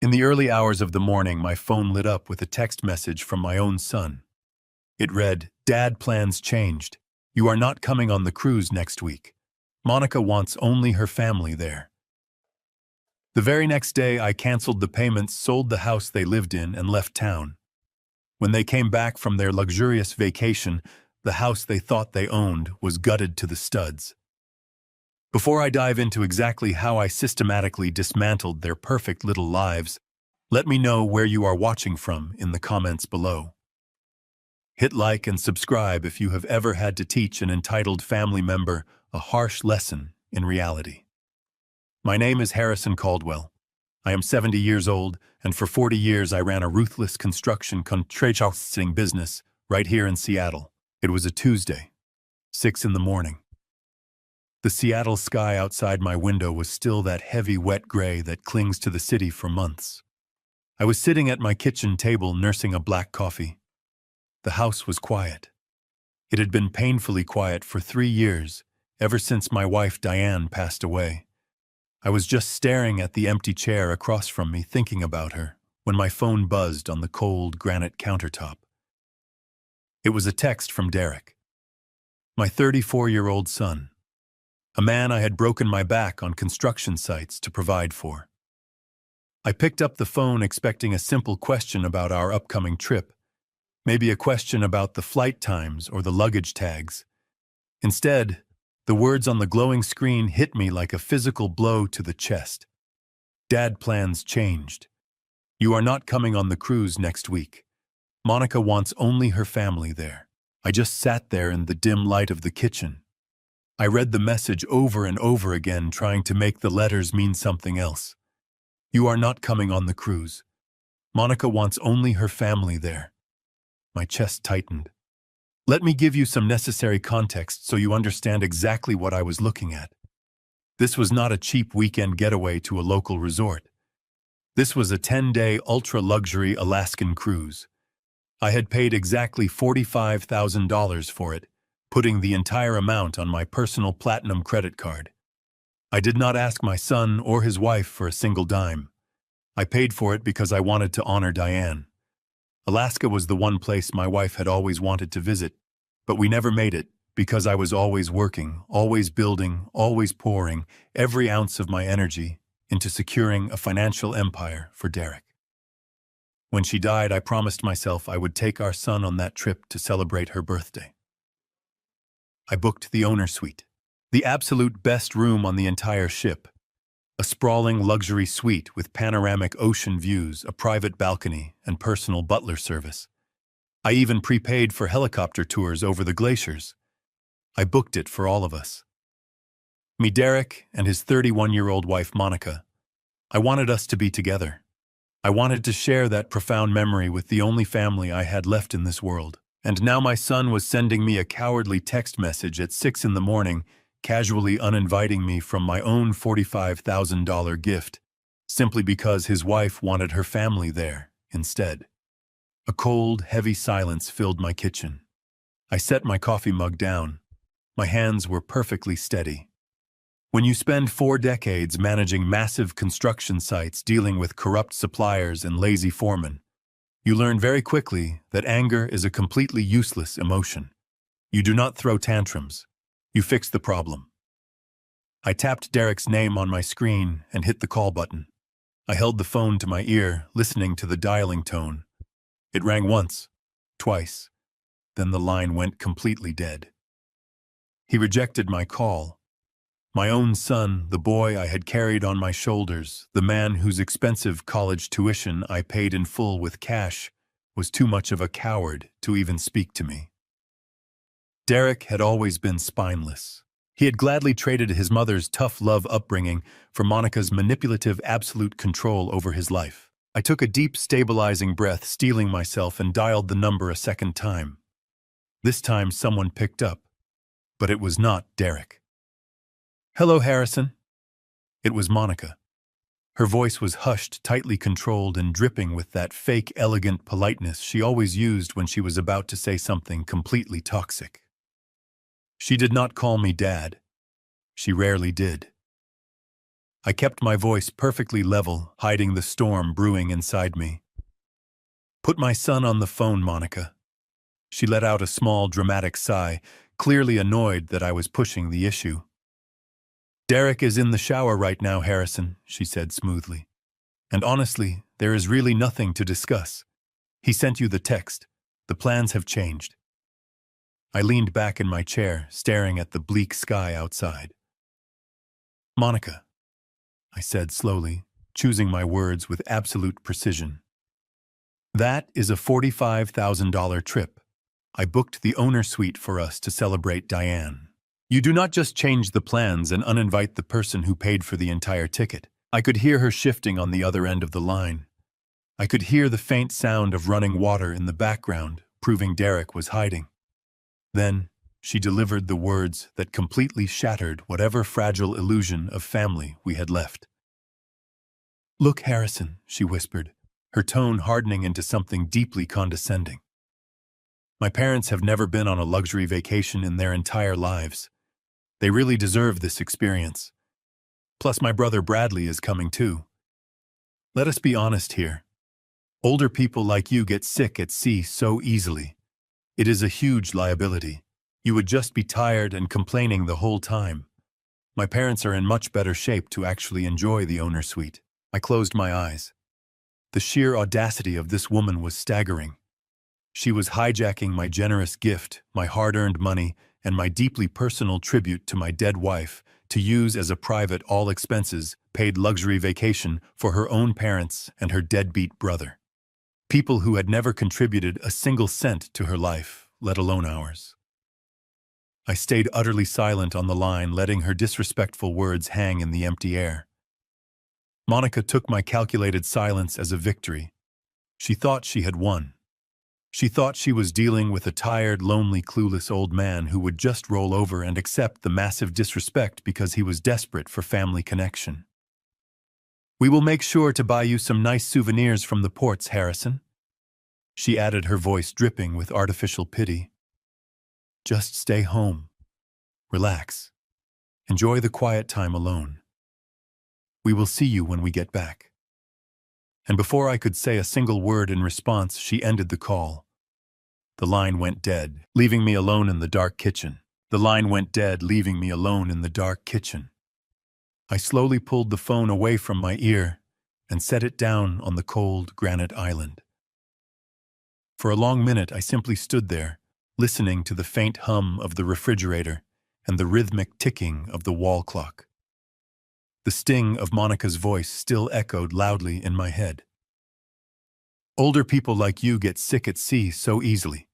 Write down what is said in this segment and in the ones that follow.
In the early hours of the morning, my phone lit up with a text message from my own son. It read, "Dad, plans changed. You are not coming on the cruise next week. Monica wants only her family there." The very next day, I canceled the payments, sold the house they lived in, and left town. When they came back from their luxurious vacation, the house they thought they owned was gutted to the studs. Before I dive into exactly how I systematically dismantled their perfect little lives, let me know where you are watching from in the comments below. Hit like and subscribe if you have ever had to teach an entitled family member a harsh lesson in reality. My name is Harrison Caldwell. I am 70 years old, and for 40 years I ran a ruthless construction contracting business right here in Seattle. It was a Tuesday, 6 in the morning. The Seattle sky outside my window was still that heavy, wet gray that clings to the city for months. I was sitting at my kitchen table nursing a black coffee. The house was quiet. It had been painfully quiet for 3 years, ever since my wife Diane passed away. I was just staring at the empty chair across from me, thinking about her, when my phone buzzed on the cold granite countertop. It was a text from Derek, my 34-year-old son, a man I had broken my back on construction sites to provide for. I picked up the phone expecting a simple question about our upcoming trip, maybe a question about the flight times or the luggage tags. Instead, the words on the glowing screen hit me like a physical blow to the chest. "Dad, plans changed. You are not coming on the cruise next week. Monica wants only her family there." I just sat there in the dim light of the kitchen. I read the message over and over again, trying to make the letters mean something else. "You are not coming on the cruise. Monica wants only her family there." My chest tightened. Let me give you some necessary context so you understand exactly what I was looking at. This was not a cheap weekend getaway to a local resort. This was a 10-day ultra-luxury Alaskan cruise. I had paid exactly $45,000 for it, putting the entire amount on my personal platinum credit card. I did not ask my son or his wife for a single dime. I paid for it because I wanted to honor Diane. Alaska was the one place my wife had always wanted to visit, but we never made it because I was always working, always building, always pouring every ounce of my energy into securing a financial empire for Derek. When she died, I promised myself I would take our son on that trip to celebrate her birthday. I booked the owner suite, the absolute best room on the entire ship. A sprawling luxury suite with panoramic ocean views, a private balcony, and personal butler service. I even prepaid for helicopter tours over the glaciers. I booked it for all of us. Me, Derek, and his 31-year-old wife, Monica. I wanted us to be together. I wanted to share that profound memory with the only family I had left in this world. And now my son was sending me a cowardly text message at 6 in the morning, casually uninviting me from my own $45,000 gift, simply because his wife wanted her family there instead. A cold, heavy silence filled my kitchen. I set my coffee mug down. My hands were perfectly steady. When you spend 4 decades managing massive construction sites, dealing with corrupt suppliers and lazy foremen, you learn very quickly that anger is a completely useless emotion. You do not throw tantrums. You fix the problem. I tapped Derek's name on my screen and hit the call button. I held the phone to my ear, listening to the dialing tone. It rang once, twice, then the line went completely dead. He rejected my call. My own son, the boy I had carried on my shoulders, the man whose expensive college tuition I paid in full with cash, was too much of a coward to even speak to me. Derek had always been spineless. He had gladly traded his mother's tough love upbringing for Monica's manipulative absolute control over his life. I took a deep, stabilizing breath, steeling myself, and dialed the number a second time. This time someone picked up, but it was not Derek. "Hello, Harrison." It was Monica. Her voice was hushed, tightly controlled, and dripping with that fake, elegant politeness she always used when she was about to say something completely toxic. She did not call me Dad. She rarely did. I kept my voice perfectly level, hiding the storm brewing inside me. Put my son on the phone, Monica. She let out a small, dramatic sigh, clearly annoyed that I was pushing the issue. Derek is in the shower right now, Harrison, she said smoothly. And honestly, there is really nothing to discuss. He sent you the text. The plans have changed. I leaned back in my chair, staring at the bleak sky outside. Monica, I said slowly, choosing my words with absolute precision. That is a $45,000 trip. I booked the owner suite for us to celebrate Diane. You do not just change the plans and uninvite the person who paid for the entire ticket. I could hear her shifting on the other end of the line. I could hear the faint sound of running water in the background, proving Derek was hiding. Then, she delivered the words that completely shattered whatever fragile illusion of family we had left. Look, Harrison, she whispered, her tone hardening into something deeply condescending. My parents have never been on a luxury vacation in their entire lives. They really deserve this experience. Plus, my brother Bradley is coming too. Let us be honest here. Older people like you get sick at sea so easily. It is a huge liability. You would just be tired and complaining the whole time. My parents are in much better shape to actually enjoy the owner suite. I closed my eyes. The sheer audacity of this woman was staggering. She was hijacking my generous gift, my hard-earned money, and my deeply personal tribute to my dead wife to use as a private all-expenses, paid luxury vacation for her own parents and her deadbeat brother. People who had never contributed a single cent to her life, let alone ours. I stayed utterly silent on the line, letting her disrespectful words hang in the empty air. Monica took my calculated silence as a victory. She thought she had won. She thought she was dealing with a tired, lonely, clueless old man who would just roll over and accept the massive disrespect because he was desperate for family connection. We will make sure to buy you some nice souvenirs from the ports, Harrison. She added, her voice dripping with artificial pity. Just stay home. Relax. Enjoy the quiet time alone. We will see you when we get back. And before I could say a single word in response, she ended the call. The line went dead, leaving me alone in the dark kitchen. The line went dead, leaving me alone in the dark kitchen. I slowly pulled the phone away from my ear and set it down on the cold granite island. For a long minute, I simply stood there, listening to the faint hum of the refrigerator and the rhythmic ticking of the wall clock. The sting of Monica's voice still echoed loudly in my head. Older people like you get sick at sea so easily.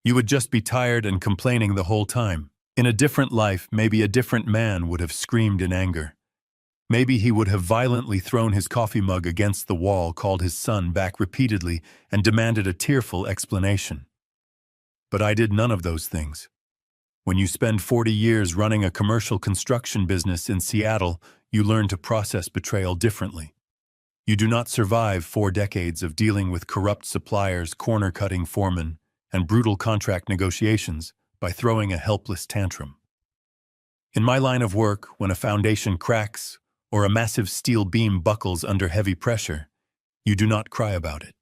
You would just be tired and complaining the whole time. In a different life, maybe a different man would have screamed in anger. Maybe he would have violently thrown his coffee mug against the wall, called his son back repeatedly, and demanded a tearful explanation. But I did none of those things. When you spend 40 years running a commercial construction business in Seattle, you learn to process betrayal differently. You do not survive 4 decades of dealing with corrupt suppliers, corner-cutting foremen, and brutal contract negotiations by throwing a helpless tantrum. In my line of work, when a foundation cracks or a massive steel beam buckles under heavy pressure, you do not cry about it.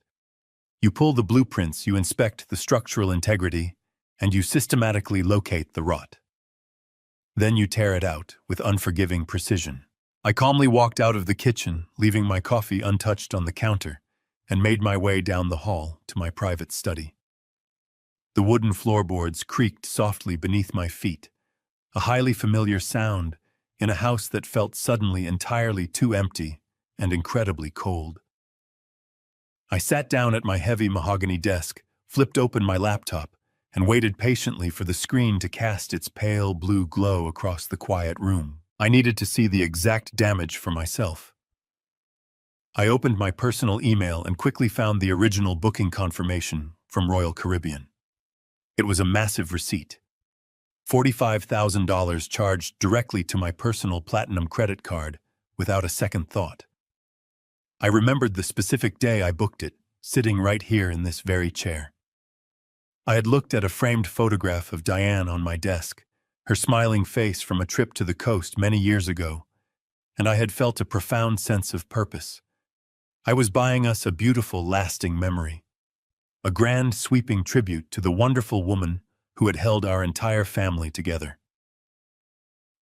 You pull the blueprints, you inspect the structural integrity, and you systematically locate the rot. Then you tear it out with unforgiving precision. I calmly walked out of the kitchen, leaving my coffee untouched on the counter, and made my way down the hall to my private study. The wooden floorboards creaked softly beneath my feet, a highly familiar sound in a house that felt suddenly entirely too empty and incredibly cold. I sat down at my heavy mahogany desk, flipped open my laptop, and waited patiently for the screen to cast its pale blue glow across the quiet room. I needed to see the exact damage for myself. I opened my personal email and quickly found the original booking confirmation from Royal Caribbean. It was a massive receipt. $45,000 charged directly to my personal platinum credit card without a second thought. I remembered the specific day I booked it, sitting right here in this very chair. I had looked at a framed photograph of Diane on my desk, her smiling face from a trip to the coast many years ago, and I had felt a profound sense of purpose. I was buying us a beautiful, lasting memory, a grand, sweeping tribute to the wonderful woman who had held our entire family together.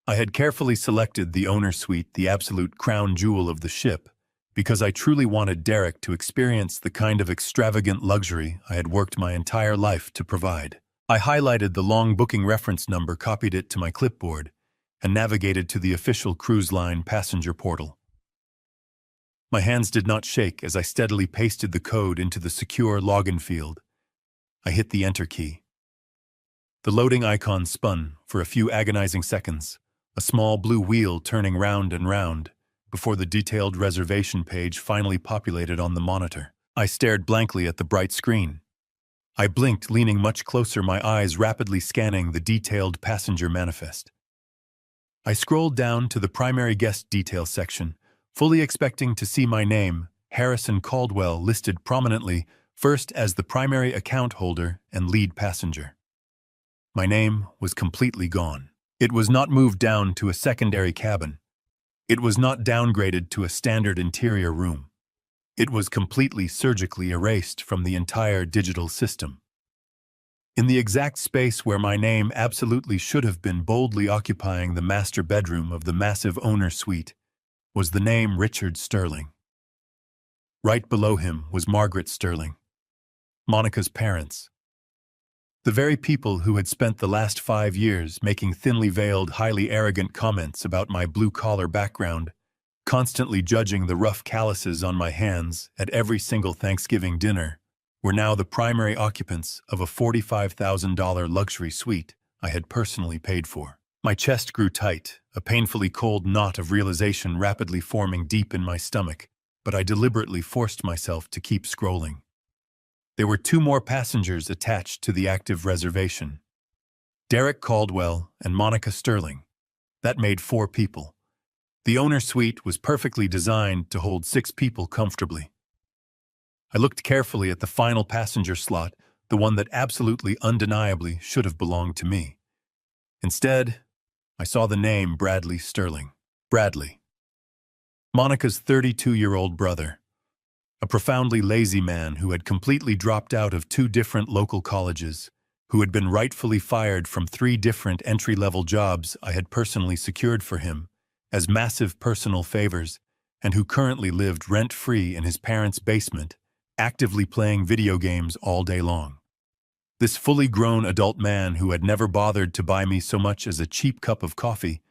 I had carefully selected the owner suite, the absolute crown jewel of the ship, because I truly wanted Derek to experience the kind of extravagant luxury I had worked my entire life to provide. I highlighted the long booking reference number, copied it to my clipboard, and navigated to the official cruise line passenger portal. My hands did not shake as I steadily pasted the code into the secure login field. I hit the enter key. The loading icon spun for a few agonizing seconds, a small blue wheel turning round and round, before the detailed reservation page finally populated on the monitor. I stared blankly at the bright screen. I blinked, leaning much closer, my eyes rapidly scanning the detailed passenger manifest. I scrolled down to the primary guest details section, fully expecting to see my name, Harrison Caldwell, listed prominently, first as the primary account holder and lead passenger. My name was completely gone. It was not moved down to a secondary cabin. It was not downgraded to a standard interior room. It was completely surgically erased from the entire digital system. In the exact space where my name absolutely should have been, boldly occupying the master bedroom of the massive owner suite, was the name Richard Sterling. Right below him was Margaret Sterling, Monica's parents. The very people who had spent the last 5 years making thinly veiled, highly arrogant comments about my blue-collar background, constantly judging the rough calluses on my hands at every single Thanksgiving dinner, were now the primary occupants of a $45,000 luxury suite I had personally paid for. My chest grew tight, a painfully cold knot of realization rapidly forming deep in my stomach, but I deliberately forced myself to keep scrolling. There were 2 more passengers attached to the active reservation: Derek Caldwell and Monica Sterling. That made 4 people. The owner suite was perfectly designed to hold 6 people comfortably. I looked carefully at the final passenger slot, the one that absolutely, undeniably should have belonged to me. Instead, I saw the name Bradley Sterling. Bradley, Monica's 32-year-old brother. A profoundly lazy man who had completely dropped out of 2 different local colleges, who had been rightfully fired from 3 different entry-level jobs I had personally secured for him as massive personal favors, and who currently lived rent-free in his parents' basement, actively playing video games all day long. This fully grown adult man, who had never bothered to buy me so much as a cheap cup of coffee,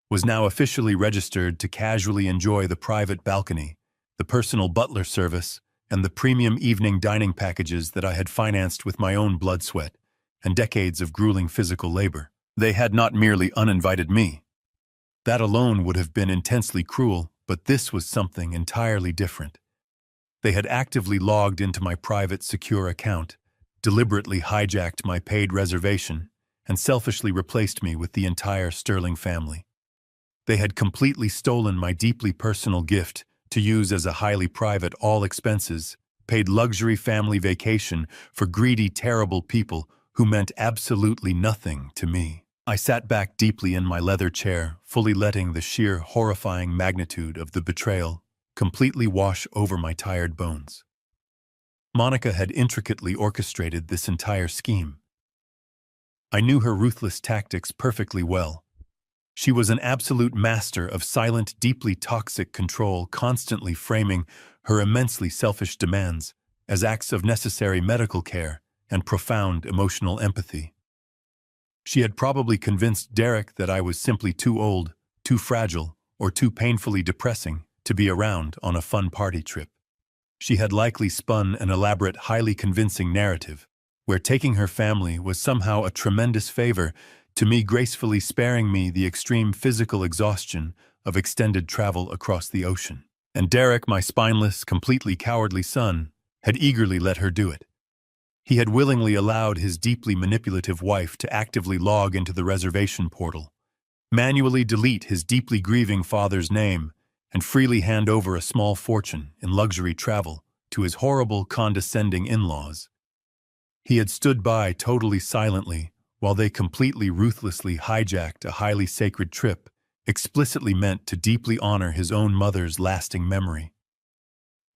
was now officially registered to casually enjoy the private balcony, the personal butler service, and the premium evening dining packages that I had financed with my own blood sweat and decades of grueling physical labor. They had not merely uninvited me. That alone would have been intensely cruel, but this was something entirely different. They had actively logged into my private, secure account, deliberately hijacked my paid reservation, and selfishly replaced me with the entire Sterling family. They had completely stolen my deeply personal gift to use as a highly private, all-expenses, paid luxury family vacation for greedy, terrible people who meant absolutely nothing to me. I sat back deeply in my leather chair, fully letting the sheer, horrifying magnitude of the betrayal completely wash over my tired bones. Monica had intricately orchestrated this entire scheme. I knew her ruthless tactics perfectly well. She was an absolute master of silent, deeply toxic control, constantly framing her immensely selfish demands as acts of necessary medical care and profound emotional empathy. She had probably convinced Derek that I was simply too old, too fragile, or too painfully depressing to be around on a fun party trip. She had likely spun an elaborate, highly convincing narrative where taking her family was somehow a tremendous favor to me, gracefully sparing me the extreme physical exhaustion of extended travel across the ocean. And Derek, my spineless, completely cowardly son, had eagerly let her do it. He had willingly allowed his deeply manipulative wife to actively log into the reservation portal, manually delete his deeply grieving father's name, and freely hand over a small fortune in luxury travel to his horrible, condescending in-laws. He had stood by totally silently while they completely ruthlessly hijacked a highly sacred trip explicitly meant to deeply honor his own mother's lasting memory.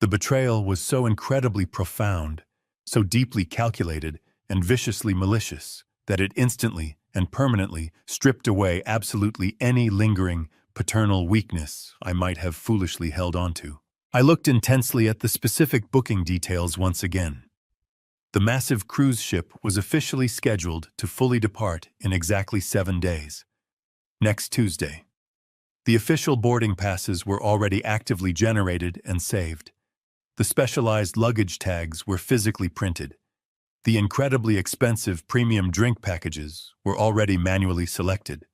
The betrayal was so incredibly profound, so deeply calculated and viciously malicious, that it instantly and permanently stripped away absolutely any lingering paternal weakness I might have foolishly held onto. I looked intensely at the specific booking details once again. The massive cruise ship was officially scheduled to fully depart in exactly 7 days. Next Tuesday. The official boarding passes were already actively generated and saved. The specialized luggage tags were physically printed. The incredibly expensive premium drink packages were already manually selected.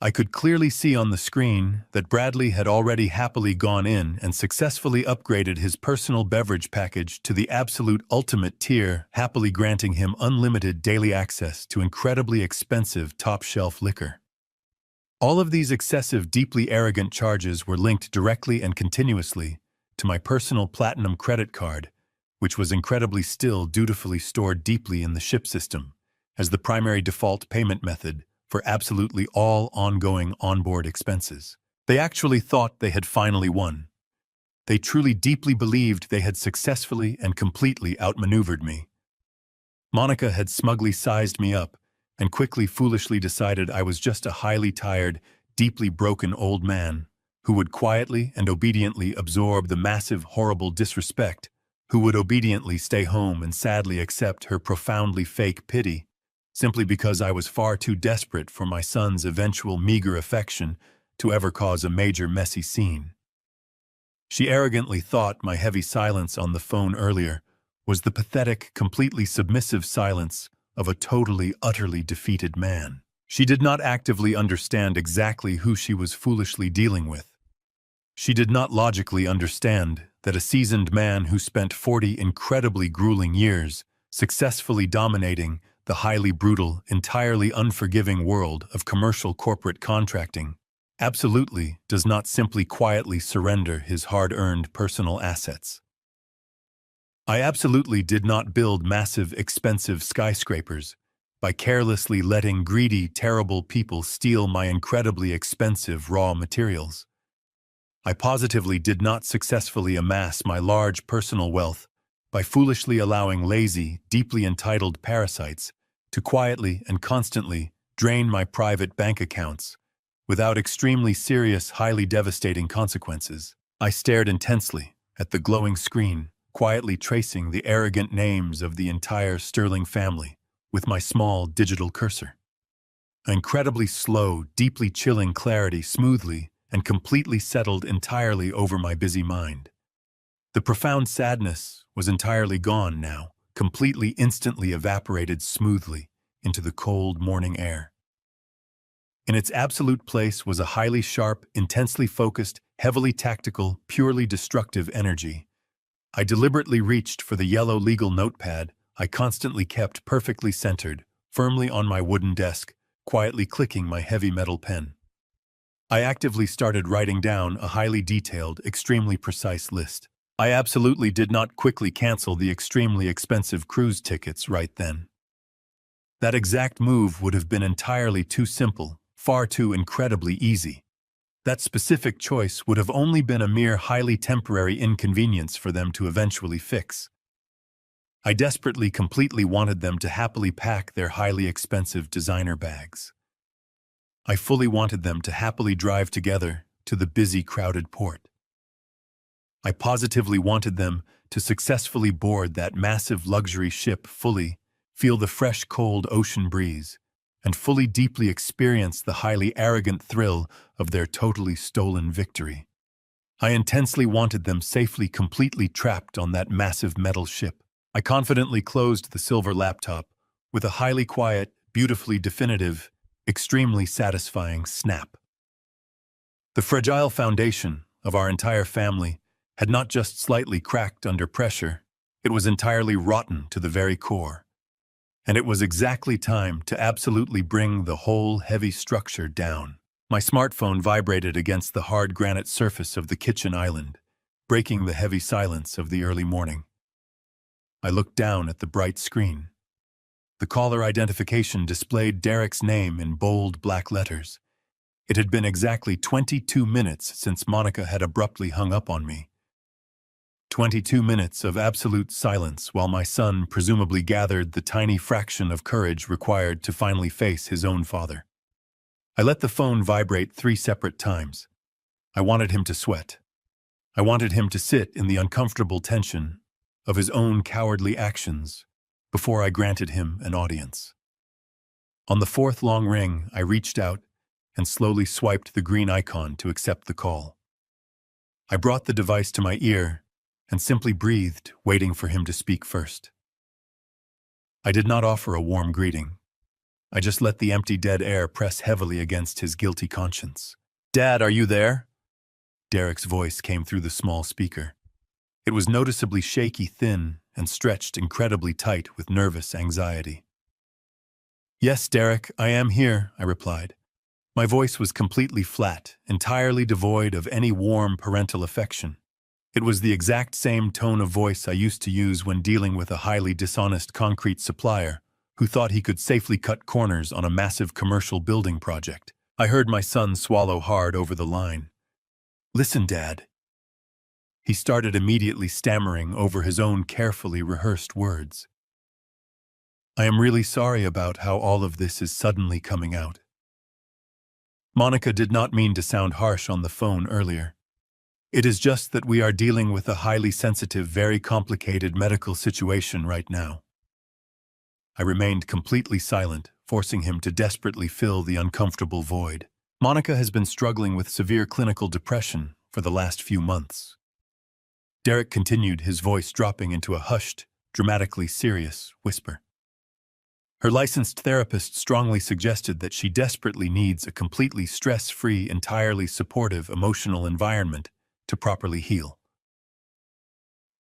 I could clearly see on the screen that Bradley had already happily gone in and successfully upgraded his personal beverage package to the absolute ultimate tier, happily granting him unlimited daily access to incredibly expensive top-shelf liquor. All of these excessive, deeply arrogant charges were linked directly and continuously to my personal platinum credit card, which was incredibly still dutifully stored deeply in the ship system as the primary default payment method for absolutely all ongoing onboard expenses. They actually thought they had finally won. They truly deeply believed they had successfully and completely outmaneuvered me. Monica had smugly sized me up and quickly foolishly decided I was just a highly tired, deeply broken old man who would quietly and obediently absorb the massive, horrible disrespect, who would obediently stay home and sadly accept her profoundly fake pity, simply because I was far too desperate for my son's eventual meager affection to ever cause a major messy scene. She arrogantly thought my heavy silence on the phone earlier was the pathetic, completely submissive silence of a totally, utterly defeated man. She did not actively understand exactly who she was foolishly dealing with. She did not logically understand that a seasoned man who spent 40 incredibly grueling years successfully dominating the highly brutal, entirely unforgiving world of commercial corporate contracting absolutely does not simply quietly surrender his hard-earned personal assets. I absolutely did not build massive, expensive skyscrapers by carelessly letting greedy, terrible people steal my incredibly expensive raw materials. I positively did not successfully amass my large personal wealth by foolishly allowing lazy, deeply entitled parasites to quietly and constantly drain my private bank accounts without extremely serious, highly devastating consequences. I stared intensely at the glowing screen, quietly tracing the arrogant names of the entire Sterling family with my small digital cursor. An incredibly slow, deeply chilling clarity smoothly and completely settled entirely over my busy mind. The profound sadness was entirely gone now, completely instantly evaporated smoothly into the cold morning air. In its absolute place was a highly sharp, intensely focused, heavily tactical, purely destructive energy. I deliberately reached for the yellow legal notepad I constantly kept perfectly centered, firmly on my wooden desk, quietly clicking my heavy metal pen. I actively started writing down a highly detailed, extremely precise list. I absolutely did not quickly cancel the extremely expensive cruise tickets right then. That exact move would have been entirely too simple, far too incredibly easy. That specific choice would have only been a mere highly temporary inconvenience for them to eventually fix. I desperately, completely wanted them to happily pack their highly expensive designer bags. I fully wanted them to happily drive together to the busy, crowded port. I positively wanted them to successfully board that massive luxury ship fully, feel the fresh, cold ocean breeze, and fully deeply experience the highly arrogant thrill of their totally stolen victory. I intensely wanted them safely, completely trapped on that massive metal ship. I confidently closed the silver laptop with a highly quiet, beautifully definitive, extremely satisfying snap. The fragile foundation of our entire family had not just slightly cracked under pressure, it was entirely rotten to the very core. And it was exactly time to absolutely bring the whole heavy structure down. My smartphone vibrated against the hard granite surface of the kitchen island, breaking the heavy silence of the early morning. I looked down at the bright screen. The caller identification displayed Derek's name in bold black letters. It had been exactly 22 minutes since Monica had abruptly hung up on me. 22 minutes of absolute silence while my son presumably gathered the tiny fraction of courage required to finally face his own father. I let the phone vibrate 3 separate times. I wanted him to sweat. I wanted him to sit in the uncomfortable tension of his own cowardly actions before I granted him an audience. On the 4th long ring, I reached out and slowly swiped the green icon to accept the call. I brought the device to my ear and simply breathed, waiting for him to speak first. I did not offer a warm greeting. I just let the empty dead air press heavily against his guilty conscience. "Dad, are you there?" Derek's voice came through the small speaker. It was noticeably shaky, thin, and stretched incredibly tight with nervous anxiety. "Yes, Derek, I am here," I replied. My voice was completely flat, entirely devoid of any warm parental affection. It was the exact same tone of voice I used to use when dealing with a highly dishonest concrete supplier who thought he could safely cut corners on a massive commercial building project. I heard my son swallow hard over the line. "Listen, Dad." He started immediately stammering over his own carefully rehearsed words. "I am really sorry about how all of this is suddenly coming out." Monica did not mean to sound harsh on the phone earlier. It is just that we are dealing with a highly sensitive, very complicated medical situation right now. I remained completely silent, forcing him to desperately fill the uncomfortable void. Monica has been struggling with severe clinical depression for the last few months. Derek continued, his voice dropping into a hushed, dramatically serious whisper. Her licensed therapist strongly suggested that she desperately needs a completely stress-free, entirely supportive emotional environment to properly heal.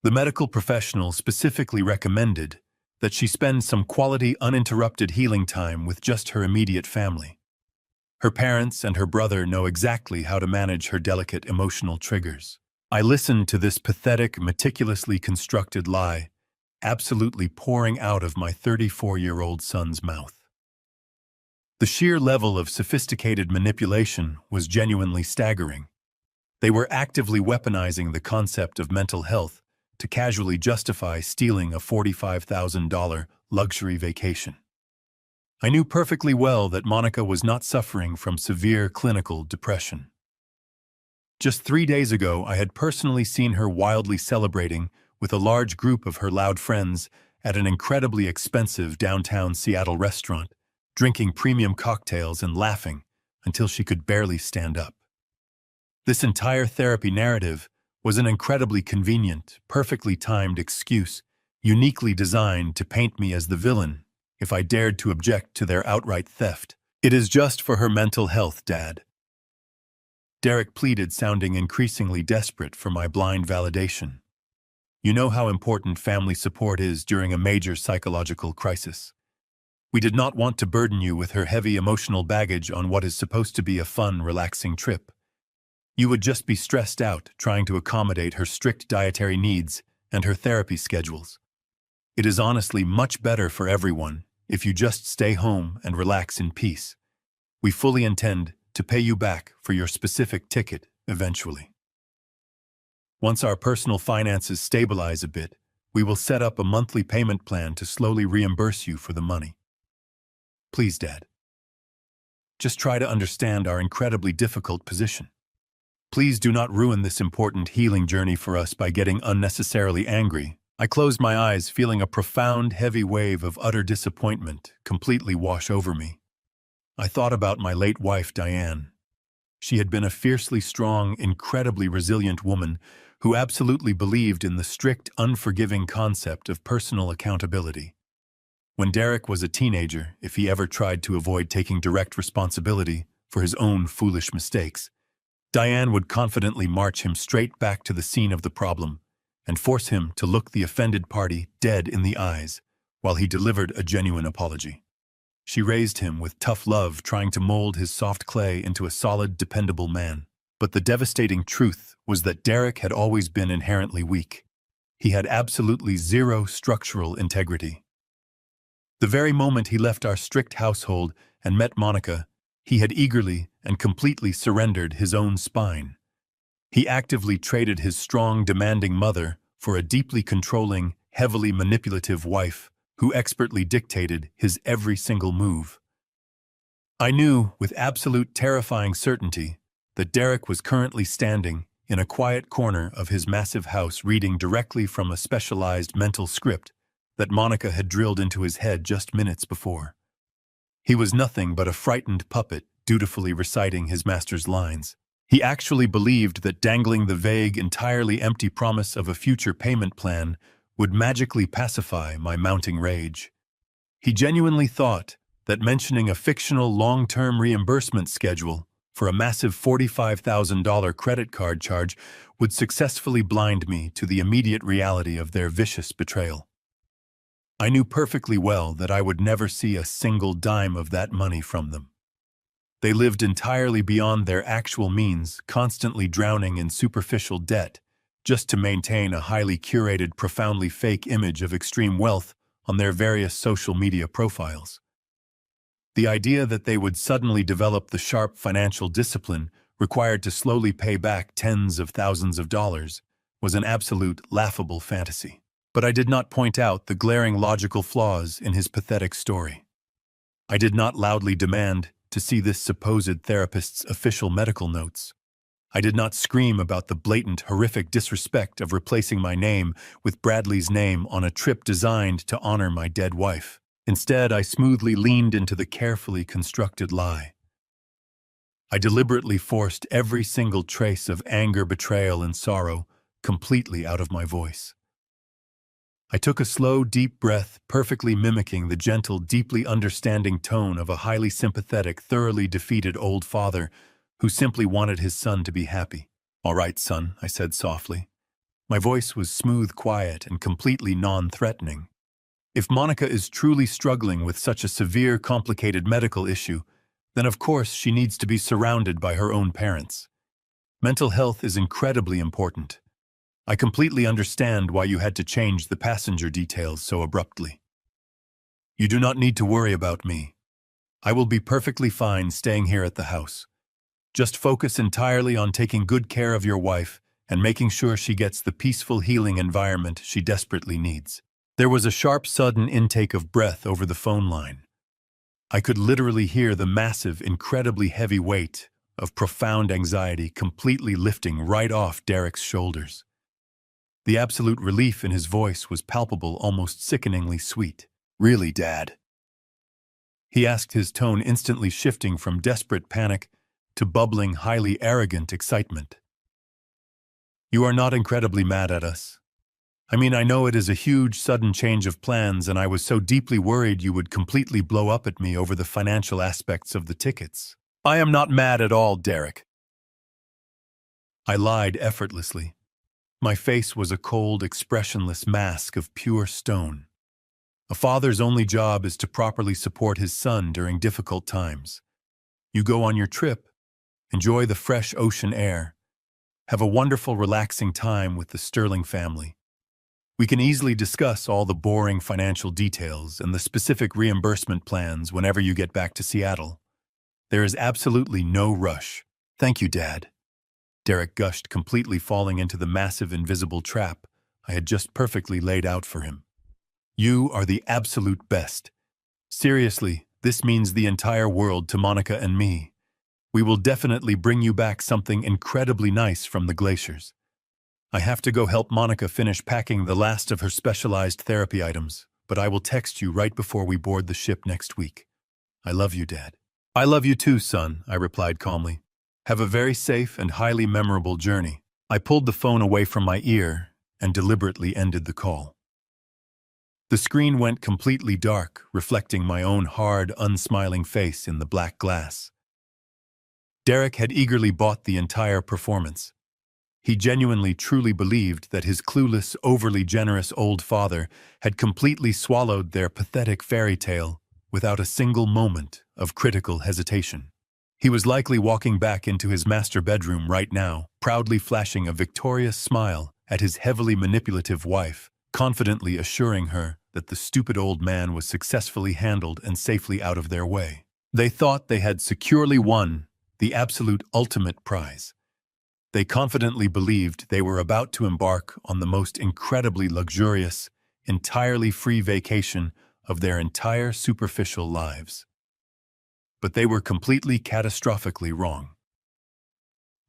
The medical professional specifically recommended that she spend some quality, uninterrupted healing time with just her immediate family. Her parents and her brother know exactly how to manage her delicate emotional triggers. I listened to this pathetic, meticulously constructed lie, absolutely pouring out of my 34-year-old son's mouth. The sheer level of sophisticated manipulation was genuinely staggering. They were actively weaponizing the concept of mental health to casually justify stealing a $45,000 luxury vacation. I knew perfectly well that Monica was not suffering from severe clinical depression. Just 3 days ago, I had personally seen her wildly celebrating with a large group of her loud friends at an incredibly expensive downtown Seattle restaurant, drinking premium cocktails and laughing until she could barely stand up. This entire therapy narrative was an incredibly convenient, perfectly timed excuse, uniquely designed to paint me as the villain if I dared to object to their outright theft. "It is just for her mental health, Dad." Derek pleaded, sounding increasingly desperate for my blind validation. "You know how important family support is during a major psychological crisis. We did not want to burden you with her heavy emotional baggage on what is supposed to be a fun, relaxing trip. You would just be stressed out trying to accommodate her strict dietary needs and her therapy schedules. It is honestly much better for everyone if you just stay home and relax in peace. We fully intend to pay you back for your specific ticket eventually. Once our personal finances stabilize a bit, we will set up a monthly payment plan to slowly reimburse you for the money. Please, Dad. Just try to understand our incredibly difficult position. Please do not ruin this important healing journey for us by getting unnecessarily angry." I closed my eyes, feeling a profound, heavy wave of utter disappointment completely wash over me. I thought about my late wife, Diane. She had been a fiercely strong, incredibly resilient woman who absolutely believed in the strict, unforgiving concept of personal accountability. When Derek was a teenager, if he ever tried to avoid taking direct responsibility for his own foolish mistakes, Diane would confidently march him straight back to the scene of the problem and force him to look the offended party dead in the eyes while he delivered a genuine apology. She raised him with tough love, trying to mold his soft clay into a solid, dependable man. But the devastating truth was that Derek had always been inherently weak. He had absolutely zero structural integrity. The very moment he left our strict household and met Monica, He had eagerly and completely surrendered his own spine. He actively traded his strong, demanding mother for a deeply controlling, heavily manipulative wife who expertly dictated his every single move. I knew, with absolute terrifying certainty, that Derek was currently standing in a quiet corner of his massive house reading directly from a specialized mental script that Monica had drilled into his head just minutes before. He was nothing but a frightened puppet dutifully reciting his master's lines. He actually believed that dangling the vague, entirely empty promise of a future payment plan would magically pacify my mounting rage. He genuinely thought that mentioning a fictional long-term reimbursement schedule for a massive $45,000 credit card charge would successfully blind me to the immediate reality of their vicious betrayal. I knew perfectly well that I would never see a single dime of that money from them. They lived entirely beyond their actual means, constantly drowning in superficial debt, just to maintain a highly curated, profoundly fake image of extreme wealth on their various social media profiles. The idea that they would suddenly develop the sharp financial discipline required to slowly pay back tens of thousands of dollars was an absolute laughable fantasy. But I did not point out the glaring logical flaws in his pathetic story. I did not loudly demand to see this supposed therapist's official medical notes. I did not scream about the blatant, horrific disrespect of replacing my name with Bradley's name on a trip designed to honor my dead wife. Instead, I smoothly leaned into the carefully constructed lie. I deliberately forced every single trace of anger, betrayal, and sorrow completely out of my voice. I took a slow, deep breath, perfectly mimicking the gentle, deeply understanding tone of a highly sympathetic, thoroughly defeated old father who simply wanted his son to be happy. "All right, son," I said softly. My voice was smooth, quiet, and completely non-threatening. If Monica is truly struggling with such a severe, complicated medical issue, then of course she needs to be surrounded by her own parents. Mental health is incredibly important. I completely understand why you had to change the passenger details so abruptly. You do not need to worry about me. I will be perfectly fine staying here at the house. Just focus entirely on taking good care of your wife and making sure she gets the peaceful, healing environment she desperately needs. There was a sharp, sudden intake of breath over the phone line. I could literally hear the massive, incredibly heavy weight of profound anxiety completely lifting right off Derek's shoulders. The absolute relief in his voice was palpable, almost sickeningly sweet. "Really, Dad?" He asked, his tone instantly shifting from desperate panic to bubbling, highly arrogant excitement. "You are not incredibly mad at us? I mean, I know it is a huge, sudden change of plans, and I was so deeply worried you would completely blow up at me over the financial aspects of the tickets." "I am not mad at all, Derek." I lied effortlessly. My face was a cold, expressionless mask of pure stone. A father's only job is to properly support his son during difficult times. You go on your trip, enjoy the fresh ocean air, have a wonderful, relaxing time with the Sterling family. We can easily discuss all the boring financial details and the specific reimbursement plans whenever you get back to Seattle. There is absolutely no rush. "Thank you, Dad." Derek gushed, completely falling into the massive invisible trap I had just perfectly laid out for him. "You are the absolute best. Seriously, this means the entire world to Monica and me. We will definitely bring you back something incredibly nice from the glaciers. I have to go help Monica finish packing the last of her specialized therapy items, but I will text you right before we board the ship next week. I love you, Dad." "I love you too, son," I replied calmly. "Have a very safe and highly memorable journey." I pulled the phone away from my ear and deliberately ended the call. The screen went completely dark, reflecting my own hard, unsmiling face in the black glass. Derek had eagerly bought the entire performance. He genuinely, truly believed that his clueless, overly generous old father had completely swallowed their pathetic fairy tale without a single moment of critical hesitation. He was likely walking back into his master bedroom right now, proudly flashing a victorious smile at his heavily manipulative wife, confidently assuring her that the stupid old man was successfully handled and safely out of their way. They thought they had securely won the absolute ultimate prize. They confidently believed they were about to embark on the most incredibly luxurious, entirely free vacation of their entire superficial lives. But they were completely catastrophically wrong.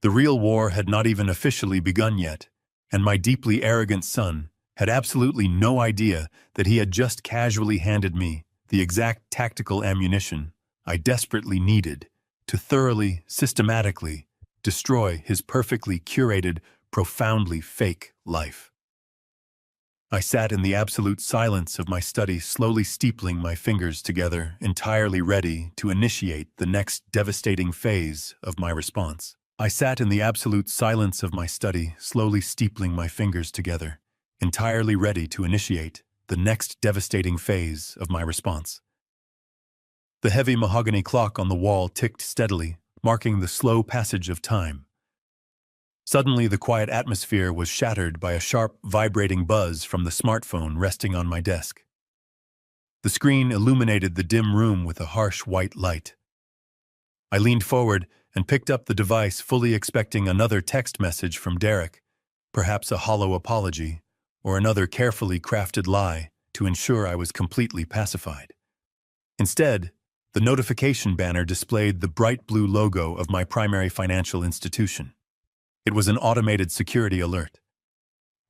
The real war had not even officially begun yet, and my deeply arrogant son had absolutely no idea that he had just casually handed me the exact tactical ammunition I desperately needed to thoroughly, systematically destroy his perfectly curated, profoundly fake life. I sat in the absolute silence of my study, slowly steepling my fingers together, entirely ready to initiate the next devastating phase of my response. I sat in the absolute silence of my study, slowly steepling my fingers together, entirely ready to initiate the next devastating phase of my response. The heavy mahogany clock on the wall ticked steadily, marking the slow passage of time. Suddenly, the quiet atmosphere was shattered by a sharp, vibrating buzz from the smartphone resting on my desk. The screen illuminated the dim room with a harsh white light. I leaned forward and picked up the device, fully expecting another text message from Derek, perhaps a hollow apology, or another carefully crafted lie to ensure I was completely pacified. Instead, the notification banner displayed the bright blue logo of my primary financial institution. It was an automated security alert.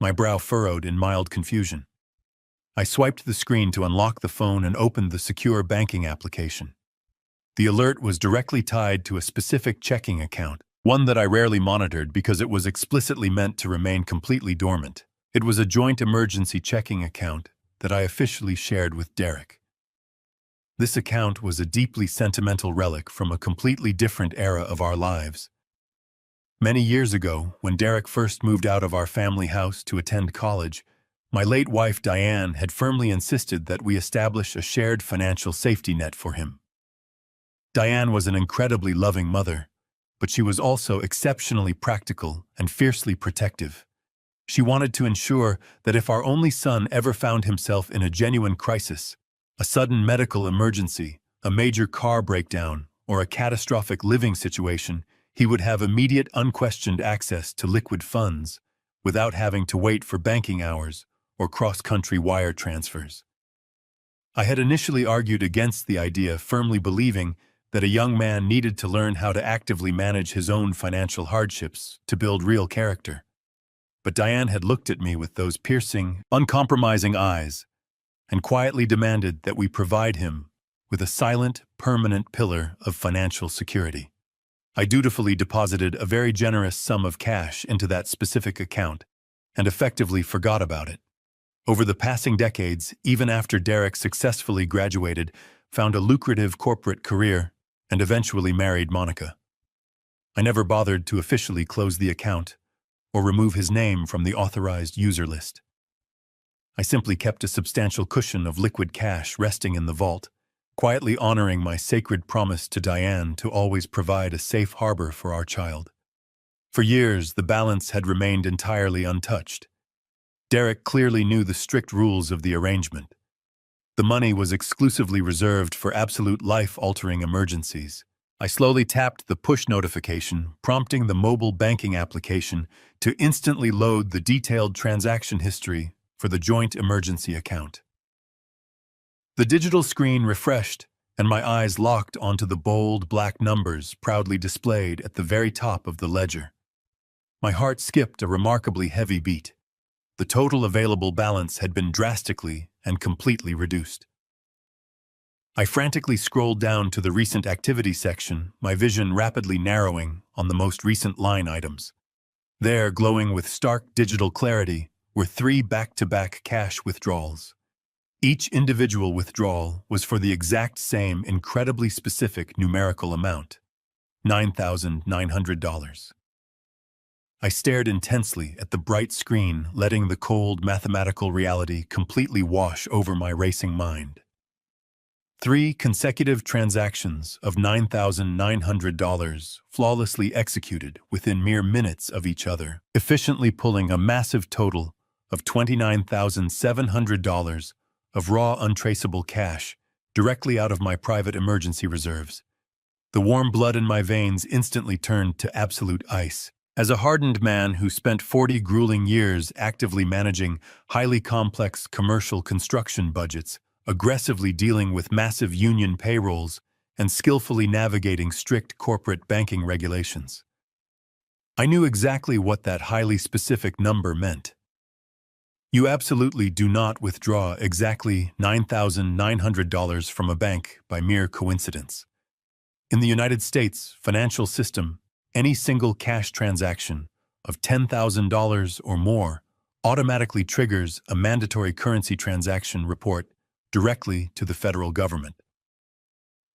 My brow furrowed in mild confusion. I swiped the screen to unlock the phone and opened the secure banking application. The alert was directly tied to a specific checking account, one that I rarely monitored because it was explicitly meant to remain completely dormant. It was a joint emergency checking account that I officially shared with Derek. This account was a deeply sentimental relic from a completely different era of our lives. Many years ago, when Derek first moved out of our family house to attend college, my late wife Diane had firmly insisted that we establish a shared financial safety net for him. Diane was an incredibly loving mother, but she was also exceptionally practical and fiercely protective. She wanted to ensure that if our only son ever found himself in a genuine crisis, a sudden medical emergency, a major car breakdown, or a catastrophic living situation, he would have immediate, unquestioned access to liquid funds without having to wait for banking hours or cross-country wire transfers. I had initially argued against the idea, firmly believing that a young man needed to learn how to actively manage his own financial hardships to build real character. But Diane had looked at me with those piercing, uncompromising eyes and quietly demanded that we provide him with a silent, permanent pillar of financial security. I dutifully deposited a very generous sum of cash into that specific account and effectively forgot about it. Over the passing decades, even after Derek successfully graduated, found a lucrative corporate career, and eventually married Monica, I never bothered to officially close the account or remove his name from the authorized user list. I simply kept a substantial cushion of liquid cash resting in the vault, quietly honoring my sacred promise to Diane to always provide a safe harbor for our child. For years, the balance had remained entirely untouched. Derek clearly knew the strict rules of the arrangement. The money was exclusively reserved for absolute life-altering emergencies. I slowly tapped the push notification, prompting the mobile banking application to instantly load the detailed transaction history for the joint emergency account. The digital screen refreshed, and my eyes locked onto the bold black numbers proudly displayed at the very top of the ledger. My heart skipped a remarkably heavy beat. The total available balance had been drastically and completely reduced. I frantically scrolled down to the recent activity section, my vision rapidly narrowing on the most recent line items. There, glowing with stark digital clarity, were 3 back-to-back cash withdrawals. Each individual withdrawal was for the exact same incredibly specific numerical amount, $9,900. I stared intensely at the bright screen, letting the cold mathematical reality completely wash over my racing mind. 3 consecutive transactions of $9,900 flawlessly executed within mere minutes of each other, efficiently pulling a massive total of $29,700 of raw untraceable cash directly out of my private emergency reserves. The warm blood in my veins instantly turned to absolute ice. As a hardened man who spent 40 grueling years actively managing highly complex commercial construction budgets, aggressively dealing with massive union payrolls, and skillfully navigating strict corporate banking regulations, I knew exactly what that highly specific number meant. You absolutely do not withdraw exactly $9,900 from a bank by mere coincidence. In the United States financial system, any single cash transaction of $10,000 or more automatically triggers a mandatory currency transaction report directly to the federal government.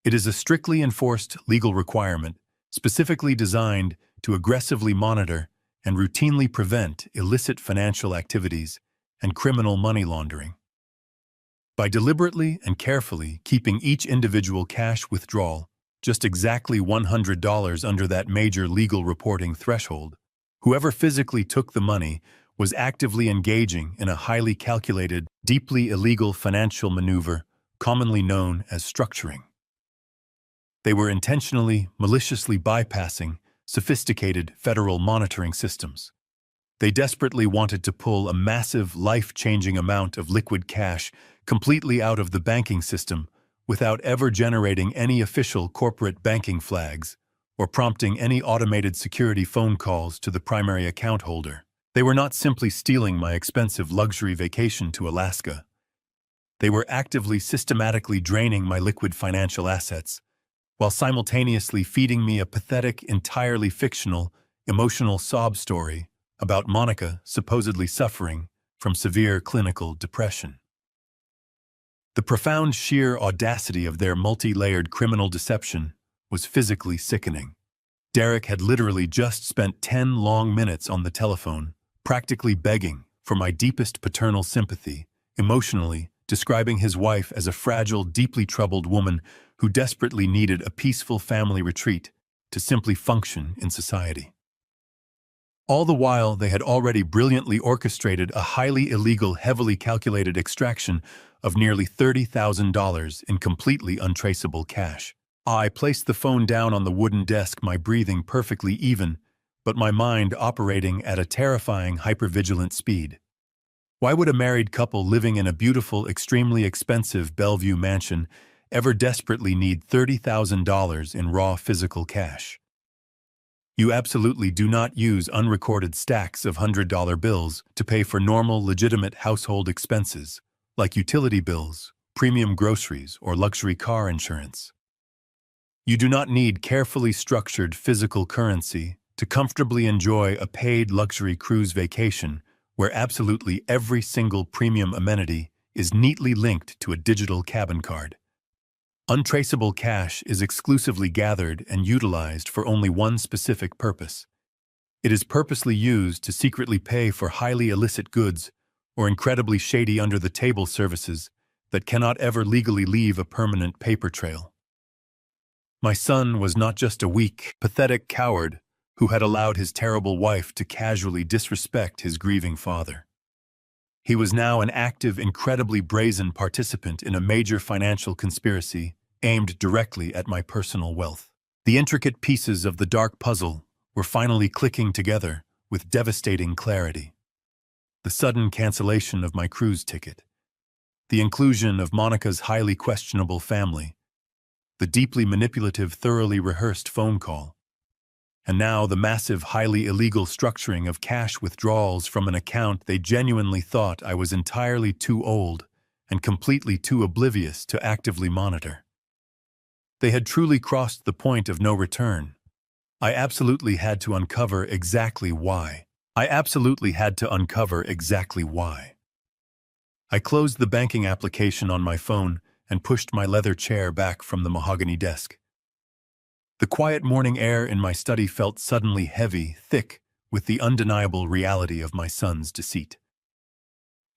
It is a strictly enforced legal requirement specifically designed to aggressively monitor and routinely prevent illicit financial activities and criminal money laundering. By deliberately and carefully keeping each individual cash withdrawal just exactly $100 under that major legal reporting threshold, whoever physically took the money was actively engaging in a highly calculated, deeply illegal financial maneuver commonly known as structuring. They were intentionally, maliciously bypassing sophisticated federal monitoring systems. They desperately wanted to pull a massive, life-changing amount of liquid cash completely out of the banking system without ever generating any official corporate banking flags or prompting any automated security phone calls to the primary account holder. They were not simply stealing my expensive luxury vacation to Alaska. They were actively, systematically draining my liquid financial assets, while simultaneously feeding me a pathetic, entirely fictional, emotional sob story about Monica supposedly suffering from severe clinical depression. The profound sheer audacity of their multi-layered criminal deception was physically sickening. Derek had literally just spent 10 long minutes on the telephone, practically begging for my deepest paternal sympathy, emotionally describing his wife as a fragile, deeply troubled woman who desperately needed a peaceful family retreat to simply function in society. All the while, they had already brilliantly orchestrated a highly illegal, heavily calculated extraction of nearly $30,000 in completely untraceable cash. I placed the phone down on the wooden desk, my breathing perfectly even, but my mind operating at a terrifying, hypervigilant speed. Why would a married couple living in a beautiful, extremely expensive Bellevue mansion ever desperately need $30,000 in raw physical cash? You absolutely do not use unrecorded stacks of $100 bills to pay for normal, legitimate household expenses, like utility bills, premium groceries, or luxury car insurance. You do not need carefully structured physical currency to comfortably enjoy a paid luxury cruise vacation where absolutely every single premium amenity is neatly linked to a digital cabin card. Untraceable cash is exclusively gathered and utilized for only one specific purpose. It is purposely used to secretly pay for highly illicit goods or incredibly shady under-the-table services that cannot ever legally leave a permanent paper trail. My son was not just a weak, pathetic coward who had allowed his terrible wife to casually disrespect his grieving father. He was now an active, incredibly brazen participant in a major financial conspiracy aimed directly at my personal wealth. The intricate pieces of the dark puzzle were finally clicking together with devastating clarity. The sudden cancellation of my cruise ticket, the inclusion of Monica's highly questionable family, the deeply manipulative, thoroughly rehearsed phone call, and now the massive, highly illegal structuring of cash withdrawals from an account they genuinely thought I was entirely too old and completely too oblivious to actively monitor. They had truly crossed the point of no return. I absolutely had to uncover exactly why. I closed the banking application on my phone and pushed my leather chair back from the mahogany desk. The quiet morning air in my study felt suddenly heavy, thick, with the undeniable reality of my son's deceit.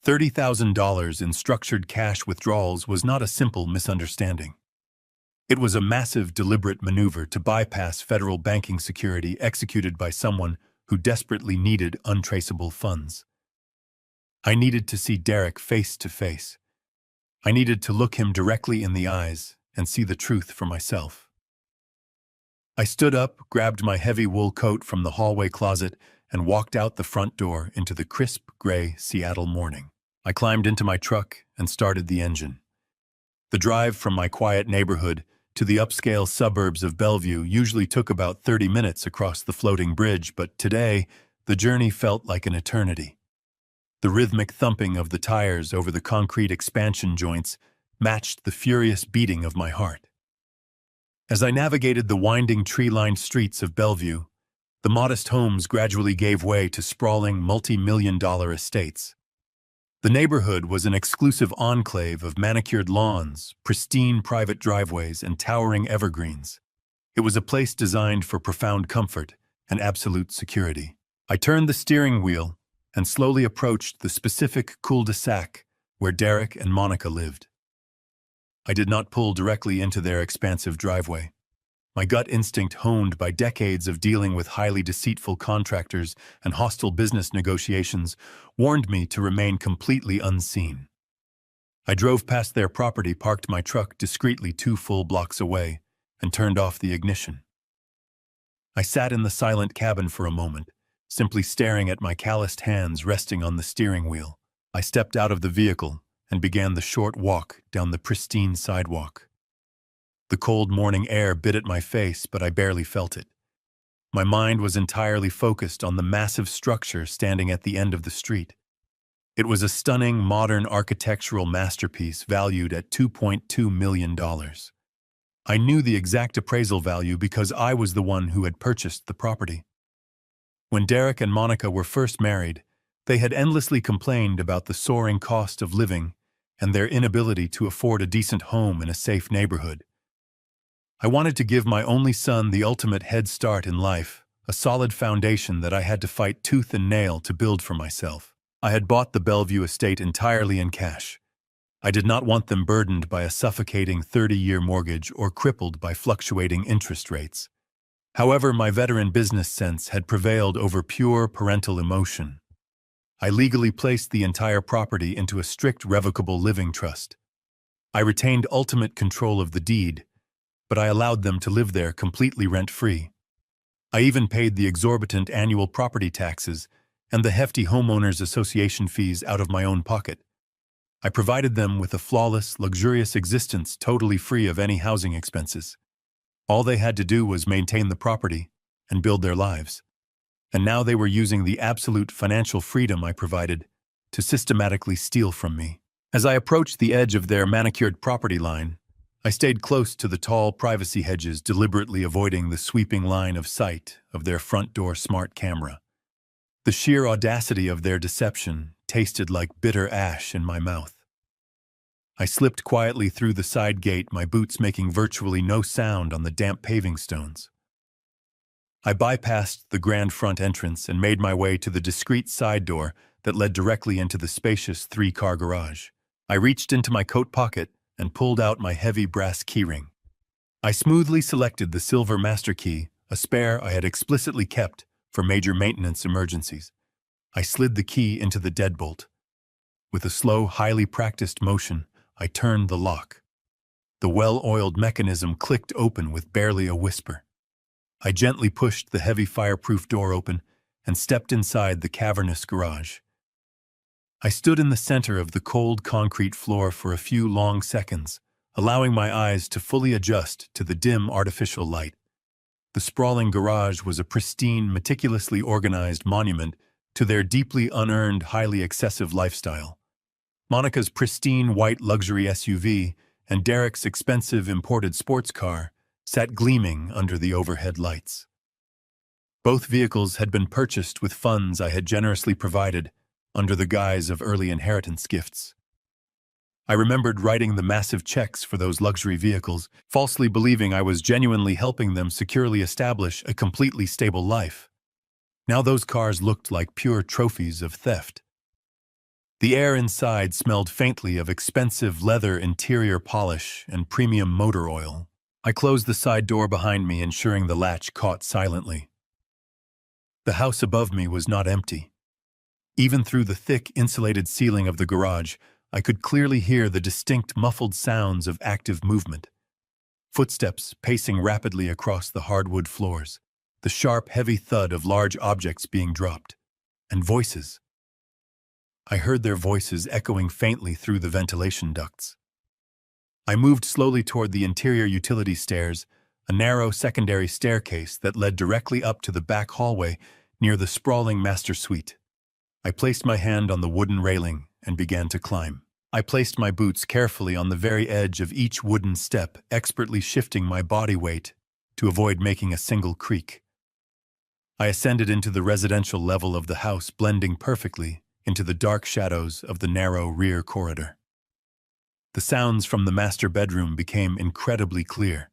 $30,000 in structured cash withdrawals was not a simple misunderstanding. It was a massive, deliberate maneuver to bypass federal banking security executed by someone who desperately needed untraceable funds. I needed to see Derek face to face. I needed to look him directly in the eyes and see the truth for myself. I stood up, grabbed my heavy wool coat from the hallway closet, and walked out the front door into the crisp, gray Seattle morning. I climbed into my truck and started the engine. The drive from my quiet neighborhood to the upscale suburbs of Bellevue usually took about 30 minutes across the floating bridge, but today, the journey felt like an eternity. The rhythmic thumping of the tires over the concrete expansion joints matched the furious beating of my heart. As I navigated the winding tree-lined streets of Bellevue, the modest homes gradually gave way to sprawling multi-million-dollar estates. The neighborhood was an exclusive enclave of manicured lawns, pristine private driveways, and towering evergreens. It was a place designed for profound comfort and absolute security. I turned the steering wheel and slowly approached the specific cul-de-sac where Derek and Monica lived. I did not pull directly into their expansive driveway. My gut instinct, honed by decades of dealing with highly deceitful contractors and hostile business negotiations, warned me to remain completely unseen. I drove past their property, parked my truck discreetly 2 full blocks away, and turned off the ignition. I sat in the silent cabin for a moment, simply staring at my calloused hands resting on the steering wheel. I stepped out of the vehicle and began the short walk down the pristine sidewalk. The cold morning air bit at my face, but I barely felt it. My mind was entirely focused on the massive structure standing at the end of the street. It was a stunning, modern architectural masterpiece valued at $2.2 million. I knew the exact appraisal value because I was the one who had purchased the property. When Derek and Monica were first married, they had endlessly complained about the soaring cost of living and their inability to afford a decent home in a safe neighborhood. I wanted to give my only son the ultimate head start in life, a solid foundation that I had to fight tooth and nail to build for myself. I had bought the Bellevue estate entirely in cash. I did not want them burdened by a suffocating 30-year mortgage or crippled by fluctuating interest rates. However, my veteran business sense had prevailed over pure parental emotion. I legally placed the entire property into a strict revocable living trust. I retained ultimate control of the deed, but I allowed them to live there completely rent-free. I even paid the exorbitant annual property taxes and the hefty homeowners association fees out of my own pocket. I provided them with a flawless, luxurious existence totally free of any housing expenses. All they had to do was maintain the property and build their lives. And now they were using the absolute financial freedom I provided to systematically steal from me. As I approached the edge of their manicured property line, I stayed close to the tall privacy hedges, deliberately avoiding the sweeping line of sight of their front door smart camera. The sheer audacity of their deception tasted like bitter ash in my mouth. I slipped quietly through the side gate, my boots making virtually no sound on the damp paving stones. I bypassed the grand front entrance and made my way to the discreet side door that led directly into the spacious 3-car garage. I reached into my coat pocket and pulled out my heavy brass keyring. I smoothly selected the silver master key, a spare I had explicitly kept for major maintenance emergencies. I slid the key into the deadbolt. With a slow, highly practiced motion, I turned the lock. The well-oiled mechanism clicked open with barely a whisper. I gently pushed the heavy fireproof door open and stepped inside the cavernous garage. I stood in the center of the cold concrete floor for a few long seconds, allowing my eyes to fully adjust to the dim artificial light. The sprawling garage was a pristine, meticulously organized monument to their deeply unearned, highly excessive lifestyle. Monica's pristine white luxury SUV and Derek's expensive imported sports car sat gleaming under the overhead lights. Both vehicles had been purchased with funds I had generously provided under the guise of early inheritance gifts. I remembered writing the massive checks for those luxury vehicles, falsely believing I was genuinely helping them securely establish a completely stable life. Now those cars looked like pure trophies of theft. The air inside smelled faintly of expensive leather interior polish and premium motor oil. I closed the side door behind me, ensuring the latch caught silently. The house above me was not empty. Even through the thick, insulated ceiling of the garage, I could clearly hear the distinct, muffled sounds of active movement. footsteps pacing rapidly across the hardwood floors, the sharp, heavy thud of large objects being dropped, and voices. I heard their voices echoing faintly through the ventilation ducts. I moved slowly toward the interior utility stairs, a narrow secondary staircase that led directly up to the back hallway near the sprawling master suite. I placed my hand on the wooden railing and began to climb. I placed my boots carefully on the very edge of each wooden step, expertly shifting my body weight to avoid making a single creak. I ascended into the residential level of the house, blending perfectly into the dark shadows of the narrow rear corridor. The sounds from the master bedroom became incredibly clear.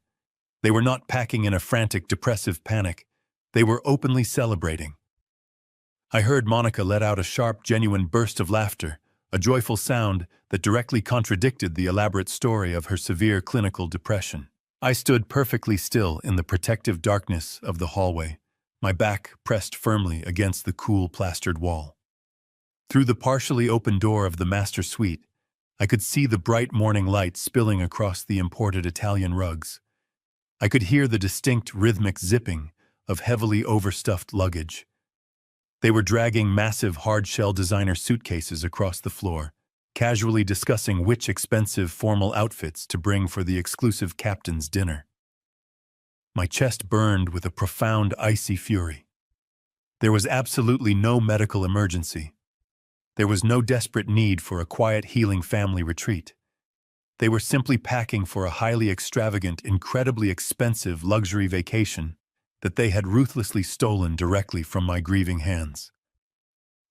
They were not packing in a frantic, depressive panic. They were openly celebrating. I heard Monica let out a sharp, genuine burst of laughter, a joyful sound that directly contradicted the elaborate story of her severe clinical depression. I stood perfectly still in the protective darkness of the hallway, my back pressed firmly against the cool plastered wall. Through the partially open door of the master suite, I could see the bright morning light spilling across the imported Italian rugs. I could hear the distinct rhythmic zipping of heavily overstuffed luggage. They were dragging massive hard-shell designer suitcases across the floor, casually discussing which expensive formal outfits to bring for the exclusive captain's dinner. My chest burned with a profound, icy fury. There was absolutely no medical emergency. There was no desperate need for a quiet, healing family retreat. They were simply packing for a highly extravagant, incredibly expensive luxury vacation that they had ruthlessly stolen directly from my grieving hands.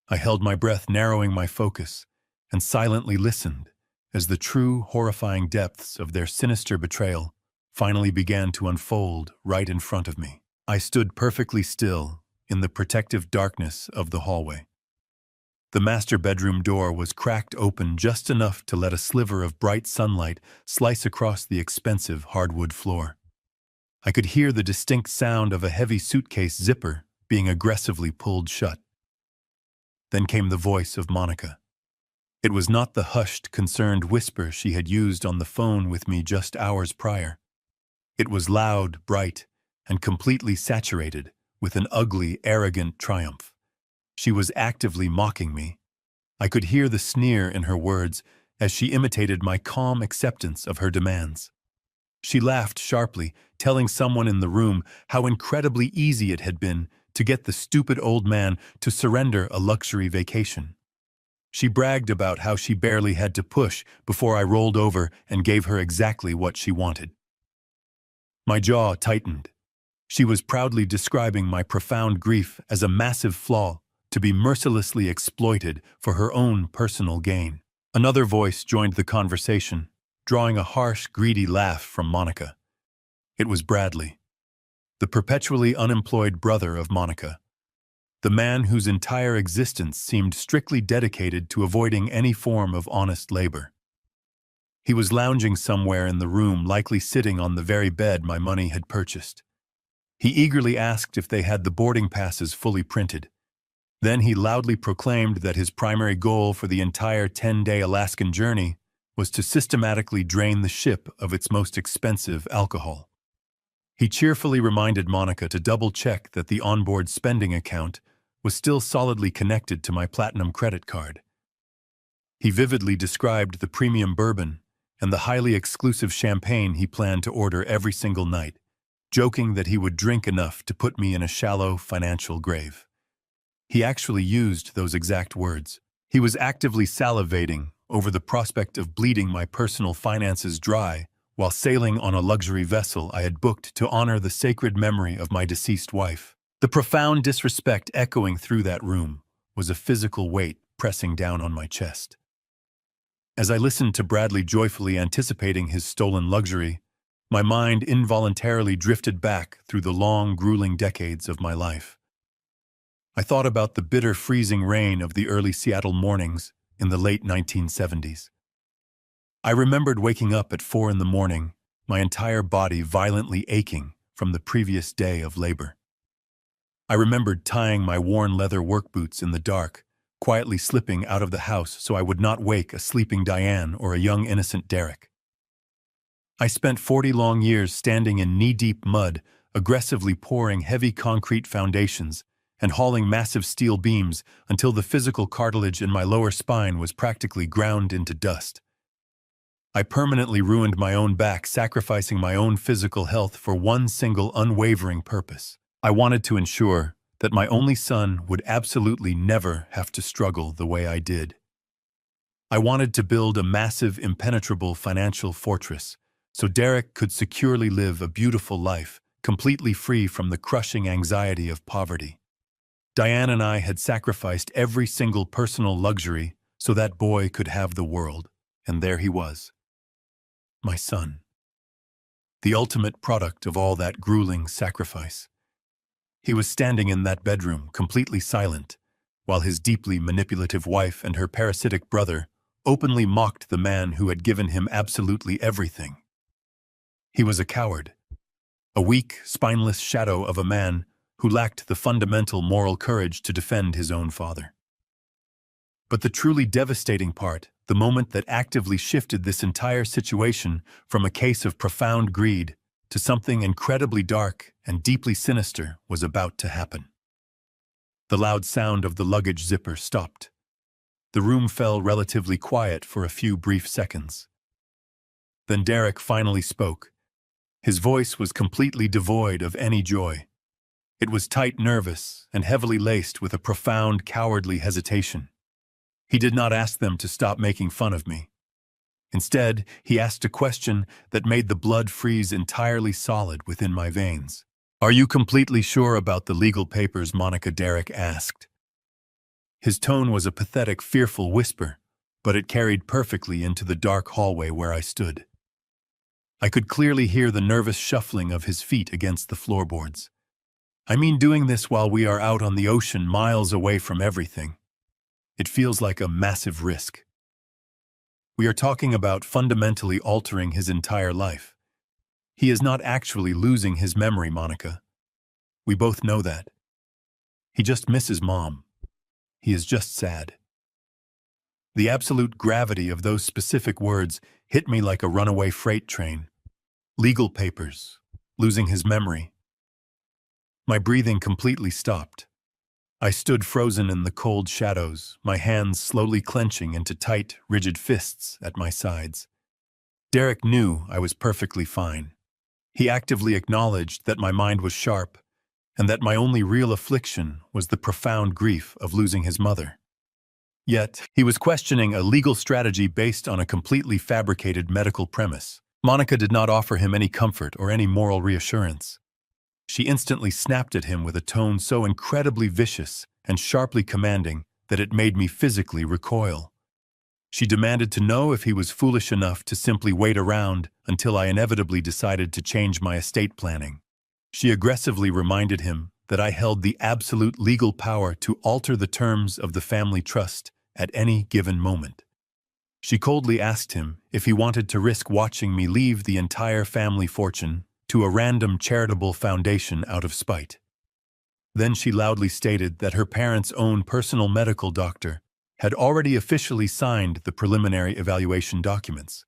I held my breath, narrowing my focus, and silently listened as the true, horrifying depths of their sinister betrayal finally began to unfold right in front of me. I stood perfectly still in the protective darkness of the hallway. The master bedroom door was cracked open just enough to let a sliver of bright sunlight slice across the expensive hardwood floor. I could hear the distinct sound of a heavy suitcase zipper being aggressively pulled shut. Then came the voice of Monica. It was not the hushed, concerned whisper she had used on the phone with me just hours prior. It was loud, bright, and completely saturated with an ugly, arrogant triumph. She was actively mocking me. I could hear the sneer in her words as she imitated my calm acceptance of her demands. She laughed sharply, telling someone in the room how incredibly easy it had been to get the stupid old man to surrender a luxury vacation. She bragged about how she barely had to push before I rolled over and gave her exactly what she wanted. My jaw tightened. She was proudly describing my profound grief as a massive flaw to be mercilessly exploited for her own personal gain. Another voice joined the conversation, drawing a harsh, greedy laugh from Monica. It was Bradley, the perpetually unemployed brother of Monica, the man whose entire existence seemed strictly dedicated to avoiding any form of honest labor. He was lounging somewhere in the room, likely sitting on the very bed my money had purchased. He eagerly asked if they had the boarding passes fully printed. Then he loudly proclaimed that his primary goal for the entire 10-day Alaskan journey was to systematically drain the ship of its most expensive alcohol. He cheerfully reminded Monica to double-check that the onboard spending account was still solidly connected to my platinum credit card. He vividly described the premium bourbon and the highly exclusive champagne he planned to order every single night, joking that he would drink enough to put me in a shallow financial grave. He actually used those exact words. He was actively salivating over the prospect of bleeding my personal finances dry while sailing on a luxury vessel I had booked to honor the sacred memory of my deceased wife. The profound disrespect echoing through that room was a physical weight pressing down on my chest. As I listened to Bradley joyfully anticipating his stolen luxury, my mind involuntarily drifted back through the long, grueling decades of my life. I thought about the bitter, freezing rain of the early Seattle mornings in the late 1970s. I remembered waking up at 4 a.m, my entire body violently aching from the previous day of labor. I remembered tying my worn leather work boots in the dark, quietly slipping out of the house so I would not wake a sleeping Diane or a young innocent Derek. I spent 40 long years standing in knee-deep mud, aggressively pouring heavy concrete foundations and hauling massive steel beams until the physical cartilage in my lower spine was practically ground into dust. I permanently ruined my own back, sacrificing my own physical health for one single unwavering purpose. I wanted to ensure that my only son would absolutely never have to struggle the way I did. I wanted to build a massive, impenetrable financial fortress so Derek could securely live a beautiful life, completely free from the crushing anxiety of poverty. Diane and I had sacrificed every single personal luxury so that boy could have the world, and there he was. My son. The ultimate product of all that grueling sacrifice. He was standing in that bedroom, completely silent, while his deeply manipulative wife and her parasitic brother openly mocked the man who had given him absolutely everything. He was a coward, a weak, spineless shadow of a man who lacked the fundamental moral courage to defend his own father. But the truly devastating part, the moment that actively shifted this entire situation from a case of profound greed to something incredibly dark and deeply sinister, was about to happen. The loud sound of the luggage zipper stopped. The room fell relatively quiet for a few brief seconds. Then Derek finally spoke. His voice was completely devoid of any joy. It was tight, nervous, and heavily laced with a profound, cowardly hesitation. He did not ask them to stop making fun of me. Instead, he asked a question that made the blood freeze entirely solid within my veins. "Are you completely sure about the legal papers?" Monica, Derek asked. His tone was a pathetic, fearful whisper, but it carried perfectly into the dark hallway where I stood. I could clearly hear the nervous shuffling of his feet against the floorboards. "I mean, doing this while we are out on the ocean, miles away from everything. It feels like a massive risk. We are talking about fundamentally altering his entire life. He is not actually losing his memory, Monica. We both know that. He just misses Mom. He is just sad." The absolute gravity of those specific words hit me like a runaway freight train. Legal papers, losing his memory. My breathing completely stopped. I stood frozen in the cold shadows, my hands slowly clenching into tight, rigid fists at my sides. Derek knew I was perfectly fine. He actively acknowledged that my mind was sharp, and that my only real affliction was the profound grief of losing his mother. Yet, he was questioning a legal strategy based on a completely fabricated medical premise. Monica did not offer him any comfort or any moral reassurance. She instantly snapped at him with a tone so incredibly vicious and sharply commanding that it made me physically recoil. She demanded to know if he was foolish enough to simply wait around until I inevitably decided to change my estate planning. She aggressively reminded him that I held the absolute legal power to alter the terms of the family trust at any given moment. She coldly asked him if he wanted to risk watching me leave the entire family fortune to a random charitable foundation out of spite. Then she loudly stated that her parents' own personal medical doctor had already officially signed the preliminary evaluation documents.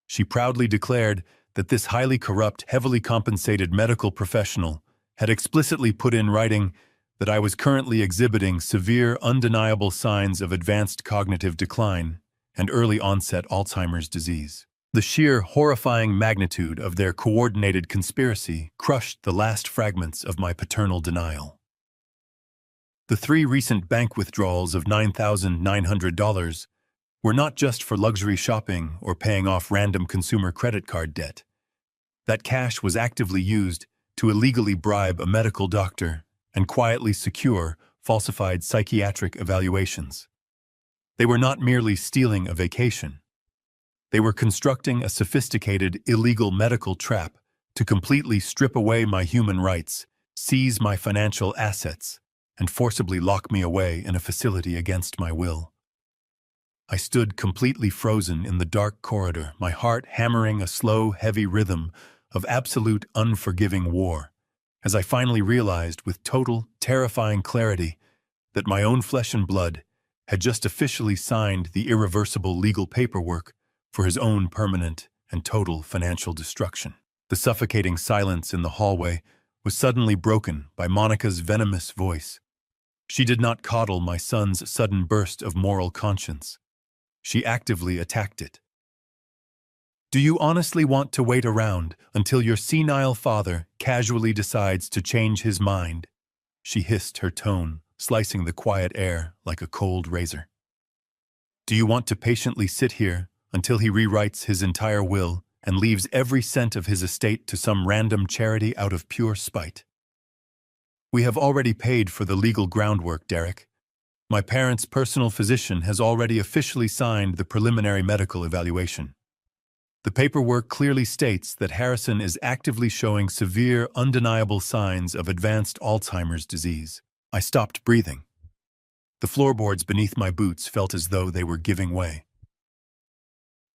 She proudly declared that this highly corrupt, heavily compensated medical professional had explicitly put in writing that I was currently exhibiting severe, undeniable signs of advanced cognitive decline and early-onset Alzheimer's disease. The sheer, horrifying magnitude of their coordinated conspiracy crushed the last fragments of my paternal denial. The 3 recent bank withdrawals of $9,900 were not just for luxury shopping or paying off random consumer credit card debt. That cash was actively used to illegally bribe a medical doctor and quietly secure falsified psychiatric evaluations. They were not merely stealing a vacation. They were constructing a sophisticated, illegal medical trap to completely strip away my human rights, seize my financial assets, and forcibly lock me away in a facility against my will. I stood completely frozen in the dark corridor, my heart hammering a slow, heavy rhythm of absolute, unforgiving war, as I finally realized with total, terrifying clarity that my own flesh and blood had just officially signed the irreversible legal paperwork for his own permanent and total financial destruction. The suffocating silence in the hallway was suddenly broken by Monica's venomous voice. She did not coddle my son's sudden burst of moral conscience. She actively attacked it. Do you honestly want to wait around until your senile father casually decides to change his mind? She hissed, her tone slicing the quiet air like a cold razor. Do you want to patiently sit here until he rewrites his entire will and leaves every cent of his estate to some random charity out of pure spite? We have already paid for the legal groundwork, Derek. My parents' personal physician has already officially signed the preliminary medical evaluation. The paperwork clearly states that Harrison is actively showing severe, undeniable signs of advanced Alzheimer's disease. I stopped breathing. The floorboards beneath my boots felt as though they were giving way.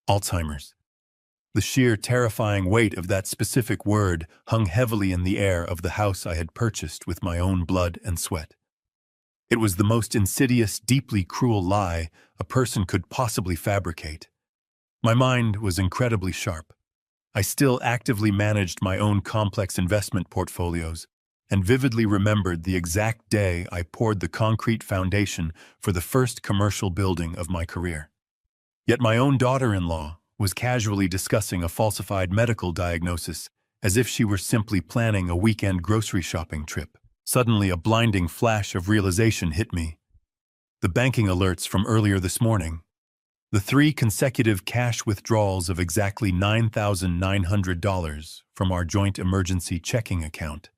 Alzheimer's. The sheer, terrifying weight of that specific word hung heavily in the air of the house I had purchased with my own blood and sweat. It was the most insidious, deeply cruel lie a person could possibly fabricate. My mind was incredibly sharp. I still actively managed my own complex investment portfolios and vividly remembered the exact day I poured the concrete foundation for the first commercial building of my career. Yet my own daughter-in-law was casually discussing a falsified medical diagnosis as if she were simply planning a weekend grocery shopping trip. Suddenly, a blinding flash of realization hit me. The banking alerts from earlier this morning. The 3 consecutive cash withdrawals of exactly $9,900 from our joint emergency checking account.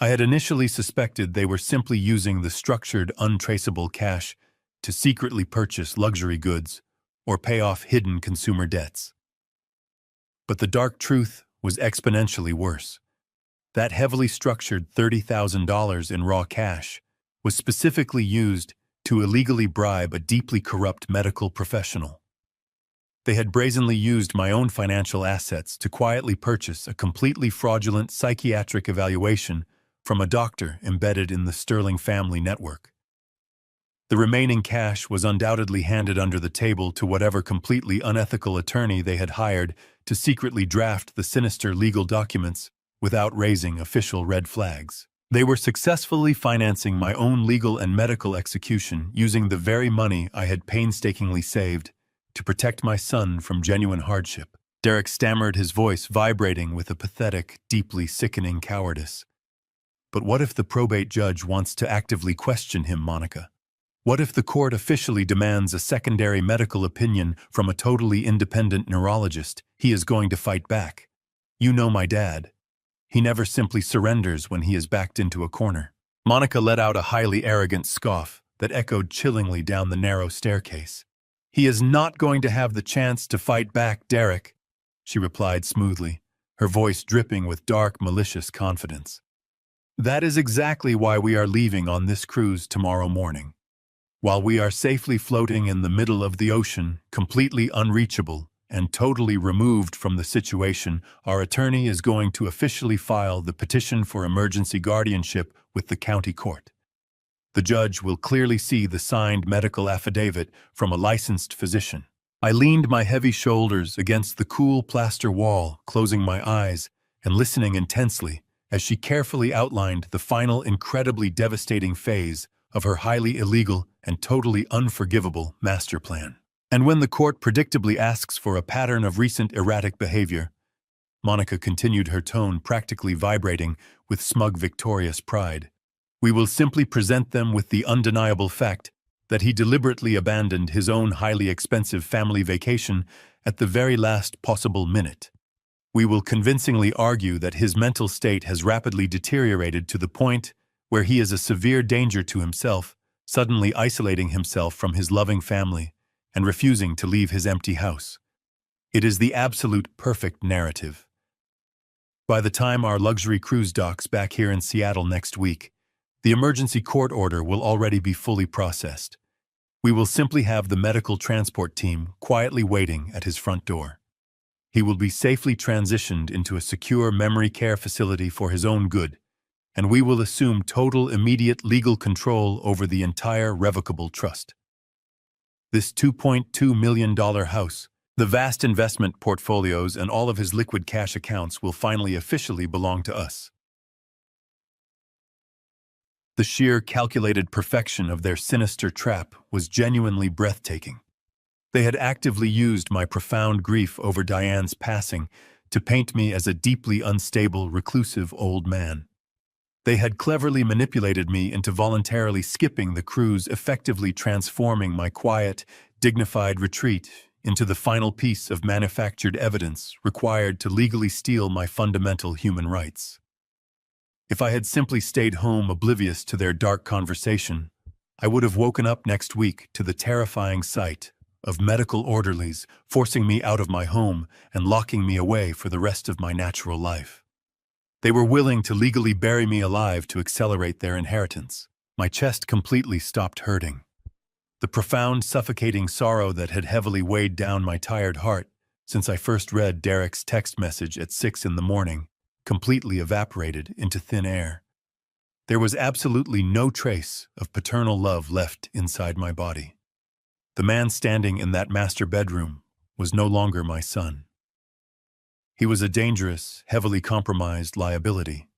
I had initially suspected they were simply using the structured, untraceable cash to secretly purchase luxury goods or pay off hidden consumer debts. But the dark truth was exponentially worse. That heavily structured $30,000 in raw cash was specifically used to illegally bribe a deeply corrupt medical professional. They had brazenly used my own financial assets to quietly purchase a completely fraudulent psychiatric evaluation from a doctor embedded in the Sterling family network. The remaining cash was undoubtedly handed under the table to whatever completely unethical attorney they had hired to secretly draft the sinister legal documents without raising official red flags. They were successfully financing my own legal and medical execution using the very money I had painstakingly saved to protect my son from genuine hardship. Derek stammered, his voice vibrating with a pathetic, deeply sickening cowardice. But what if the probate judge wants to actively question him, Monica? What if the court officially demands a secondary medical opinion from a totally independent neurologist? He is going to fight back. You know my dad. He never simply surrenders when he is backed into a corner. Monica let out a highly arrogant scoff that echoed chillingly down the narrow staircase. He is not going to have the chance to fight back, Derek, she replied smoothly, her voice dripping with dark, malicious confidence. That is exactly why we are leaving on this cruise tomorrow morning. While we are safely floating in the middle of the ocean, completely unreachable and totally removed from the situation, our attorney is going to officially file the petition for emergency guardianship with the county court. The judge will clearly see the signed medical affidavit from a licensed physician. I leaned my heavy shoulders against the cool plaster wall, closing my eyes and listening intensely as she carefully outlined the final incredibly devastating phase of her highly illegal and totally unforgivable master plan. And when the court predictably asks for a pattern of recent erratic behavior, Monica continued, her tone practically vibrating with smug, victorious pride, we will simply present them with the undeniable fact that he deliberately abandoned his own highly expensive family vacation at the very last possible minute. We will convincingly argue that his mental state has rapidly deteriorated to the point where he is a severe danger to himself, suddenly isolating himself from his loving family and refusing to leave his empty house. It is the absolute perfect narrative. By the time our luxury cruise docks back here in Seattle next week, the emergency court order will already be fully processed. We will simply have the medical transport team quietly waiting at his front door. He will be safely transitioned into a secure memory care facility for his own good, and we will assume total immediate legal control over the entire revocable trust. This $2.2 million house The vast investment portfolios and all of his liquid cash accounts will finally officially belong to us. The sheer calculated perfection of their sinister trap was genuinely breathtaking. They had actively used my profound grief over Diane's passing to paint me as a deeply unstable, reclusive old man. They had cleverly manipulated me into voluntarily skipping the cruise, effectively transforming my quiet, dignified retreat into the final piece of manufactured evidence required to legally steal my fundamental human rights. If I had simply stayed home oblivious to their dark conversation, I would have woken up next week to the terrifying sight of medical orderlies forcing me out of my home and locking me away for the rest of my natural life. They were willing to legally bury me alive to accelerate their inheritance. My chest completely stopped hurting. The profound, suffocating sorrow that had heavily weighed down my tired heart since I first read Derek's text message at 6 in the morning completely evaporated into thin air. There was absolutely no trace of paternal love left inside my body. The man standing in that master bedroom was no longer my son. He was a dangerous, heavily compromised liability.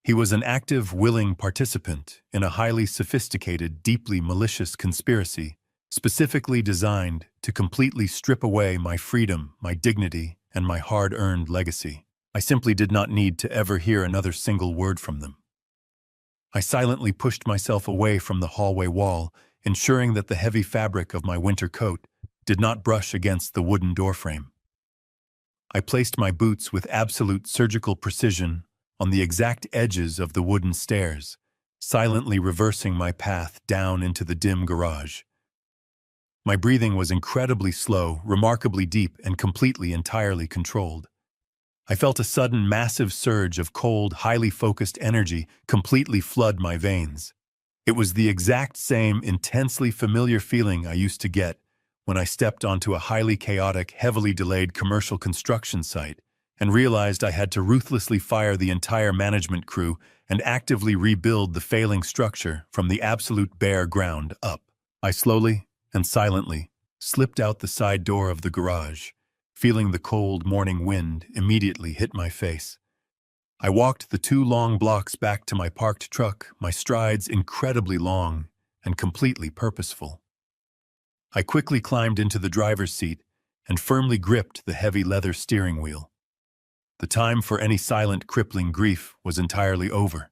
He was an active, willing participant in a highly sophisticated, deeply malicious conspiracy, specifically designed to completely strip away my freedom, my dignity, and my hard-earned legacy. I simply did not need to ever hear another single word from them. I silently pushed myself away from the hallway wall, ensuring that the heavy fabric of my winter coat did not brush against the wooden doorframe. I placed my boots with absolute surgical precision on the exact edges of the wooden stairs, silently reversing my path down into the dim garage. My breathing was incredibly slow, remarkably deep, and entirely controlled. I felt a sudden, massive surge of cold, highly focused energy completely flood my veins. It was the exact same intensely familiar feeling I used to get when I stepped onto a highly chaotic, heavily delayed commercial construction site and realized I had to ruthlessly fire the entire management crew and actively rebuild the failing structure from the absolute bare ground up. I slowly and silently slipped out the side door of the garage, feeling the cold morning wind immediately hit my face. I walked the 2 long blocks back to my parked truck, my strides incredibly long and completely purposeful. I quickly climbed into the driver's seat and firmly gripped the heavy leather steering wheel. The time for any silent, crippling grief was entirely over.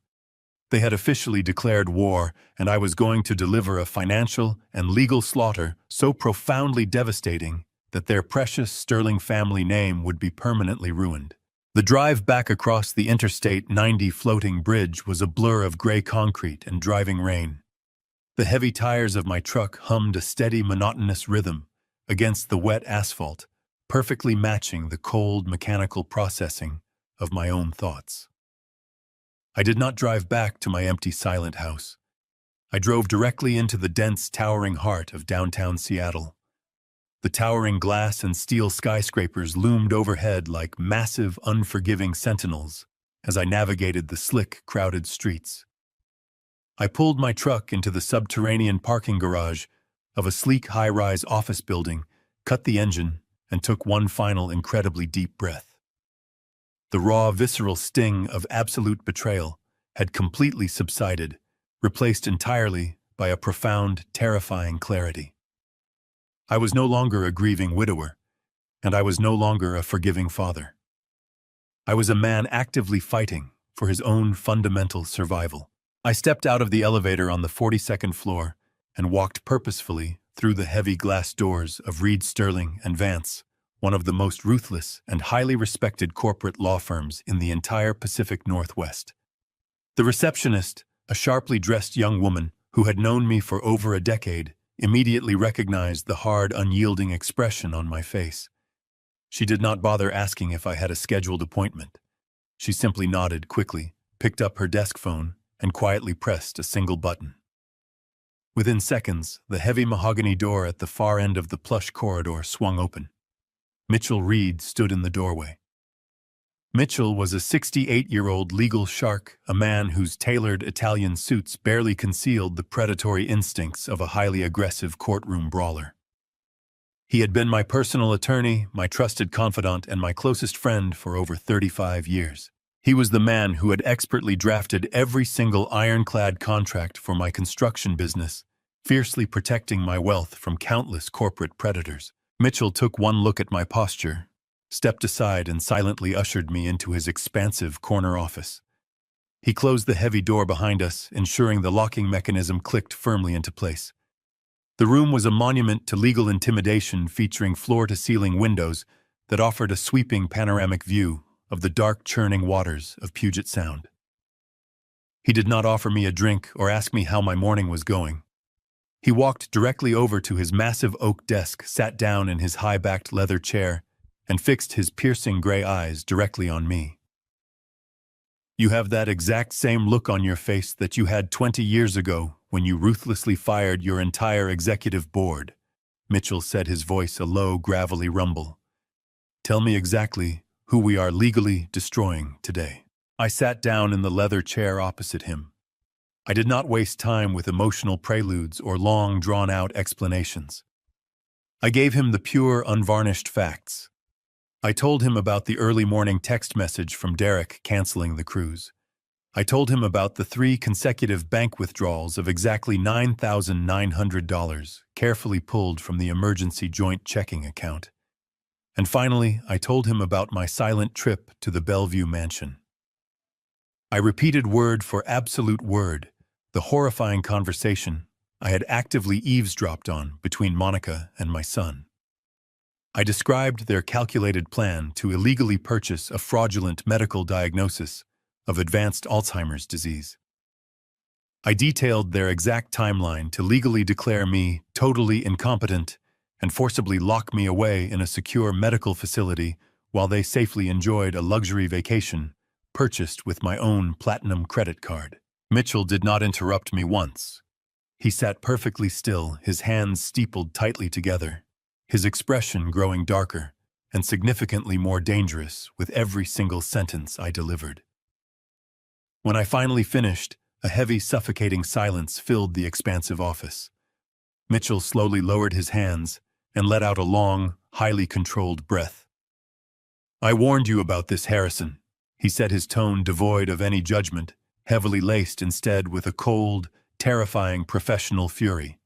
They had officially declared war, and I was going to deliver a financial and legal slaughter so profoundly devastating that their precious sterling family name would be permanently ruined. The drive back across the Interstate 90 floating bridge was a blur of gray concrete and driving rain. The heavy tires of my truck hummed a steady, monotonous rhythm against the wet asphalt, perfectly matching the cold, mechanical processing of my own thoughts. I did not drive back to my empty, silent house. I drove directly into the dense, towering heart of downtown Seattle. The towering glass and steel skyscrapers loomed overhead like massive, unforgiving sentinels as I navigated the slick, crowded streets. I pulled my truck into the subterranean parking garage of a sleek, high-rise office building, cut the engine, and took one final, incredibly deep breath. The raw, visceral sting of absolute betrayal had completely subsided, replaced entirely by a profound, terrifying clarity. I was no longer a grieving widower, and I was no longer a forgiving father. I was a man actively fighting for his own fundamental survival. I stepped out of the elevator on the 42nd floor and walked purposefully through the heavy glass doors of Reed Sterling and Vance, one of the most ruthless and highly respected corporate law firms in the entire Pacific Northwest. The receptionist, a sharply dressed young woman who had known me for over a decade, immediately recognized the hard, unyielding expression on my face. She did not bother asking if I had a scheduled appointment. She simply nodded quickly, picked up her desk phone, and quietly pressed a single button. Within seconds, the heavy mahogany door at the far end of the plush corridor swung open. Mitchell Reed stood in the doorway. Mitchell was a 68-year-old legal shark, a man whose tailored Italian suits barely concealed the predatory instincts of a highly aggressive courtroom brawler. He had been my personal attorney, my trusted confidant, and my closest friend for over 35 years. He was the man who had expertly drafted every single ironclad contract for my construction business, fiercely protecting my wealth from countless corporate predators. Mitchell took one look at my posture, stepped aside, and silently ushered me into his expansive corner office. He closed the heavy door behind us, ensuring the locking mechanism clicked firmly into place. The room was a monument to legal intimidation, featuring floor-to-ceiling windows that offered a sweeping panoramic view of the dark, churning waters of Puget Sound. He did not offer me a drink or ask me how my morning was going. He walked directly over to his massive oak desk, sat down in his high-backed leather chair, and fixed his piercing gray eyes directly on me. "You have that exact same look on your face that you had 20 years ago when you ruthlessly fired your entire executive board," Mitchell said, his voice a low, gravelly rumble. "Tell me exactly who we are legally destroying today." I sat down in the leather chair opposite him. I did not waste time with emotional preludes or long, drawn-out explanations. I gave him the pure, unvarnished facts. I told him about the early morning text message from Derek canceling the cruise. I told him about the 3 consecutive bank withdrawals of exactly $9,900, carefully pulled from the emergency joint checking account. And finally, I told him about my silent trip to the Bellevue mansion. I repeated word for absolute word the horrifying conversation I had actively eavesdropped on between Monica and my son. I described their calculated plan to illegally purchase a fraudulent medical diagnosis of advanced Alzheimer's disease. I detailed their exact timeline to legally declare me totally incompetent and forcibly lock me away in a secure medical facility while they safely enjoyed a luxury vacation purchased with my own platinum credit card. Mitchell did not interrupt me once. He sat perfectly still, his hands steepled tightly together, his expression growing darker and significantly more dangerous with every single sentence I delivered. When I finally finished, a heavy, suffocating silence filled the expansive office. Mitchell slowly lowered his hands and let out a long, highly controlled breath. "I warned you about this, Harrison," he said, his tone devoid of any judgment, heavily laced instead with a cold, terrifying professional fury.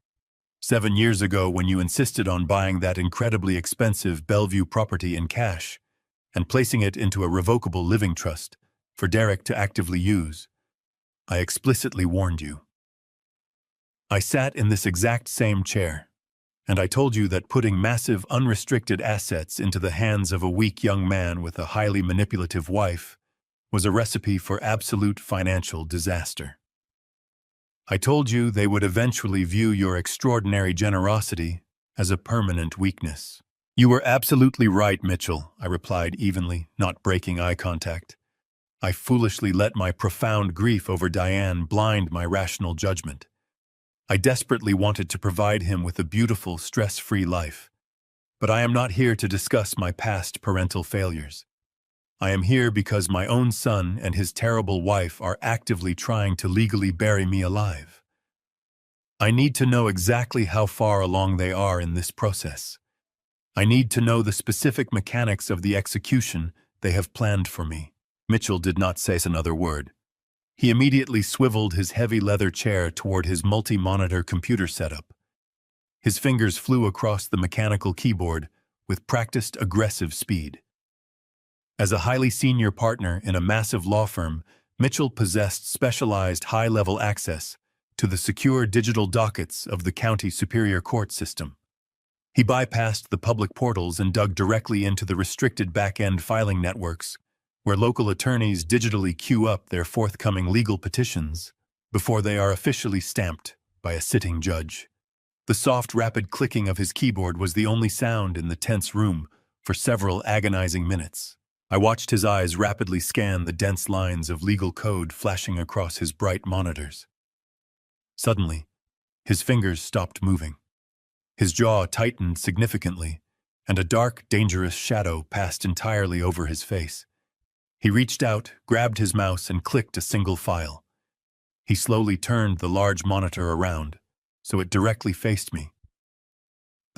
7 years ago, when you insisted on buying that incredibly expensive Bellevue property in cash and placing it into a revocable living trust for Derek to actively use, I explicitly warned you. I sat in this exact same chair, and I told you that putting massive unrestricted assets into the hands of a weak young man with a highly manipulative wife was a recipe for absolute financial disaster. I told you they would eventually view your extraordinary generosity as a permanent weakness. "You were absolutely right, Mitchell," I replied evenly, not breaking eye contact. I foolishly let my profound grief over Diane blind my rational judgment. I desperately wanted to provide him with a beautiful, stress-free life. But I am not here to discuss my past parental failures. I am here because my own son and his terrible wife are actively trying to legally bury me alive. I need to know exactly how far along they are in this process. I need to know the specific mechanics of the execution they have planned for me. Mitchell did not say another word. He immediately swiveled his heavy leather chair toward his multi-monitor computer setup. His fingers flew across the mechanical keyboard with practiced, aggressive speed. As a highly senior partner in a massive law firm, Mitchell possessed specialized high-level access to the secure digital dockets of the county superior court system. He bypassed the public portals and dug directly into the restricted back-end filing networks, where local attorneys digitally queue up their forthcoming legal petitions before they are officially stamped by a sitting judge. The soft, rapid clicking of his keyboard was the only sound in the tense room for several agonizing minutes. I watched his eyes rapidly scan the dense lines of legal code flashing across his bright monitors. Suddenly, his fingers stopped moving. His jaw tightened significantly, and a dark, dangerous shadow passed entirely over his face. He reached out, grabbed his mouse, and clicked a single file. He slowly turned the large monitor around, so it directly faced me.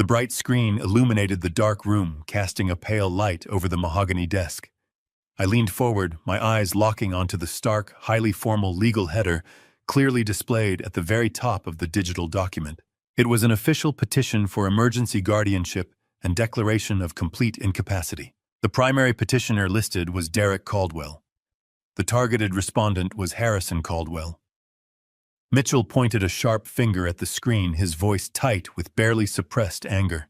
The bright screen illuminated the dark room, casting a pale light over the mahogany desk. I leaned forward, my eyes locking onto the stark, highly formal legal header clearly displayed at the very top of the digital document. It was an official petition for emergency guardianship and declaration of complete incapacity. The primary petitioner listed was Derek Caldwell. The targeted respondent was Harrison Caldwell. Mitchell pointed a sharp finger at the screen, his voice tight with barely suppressed anger.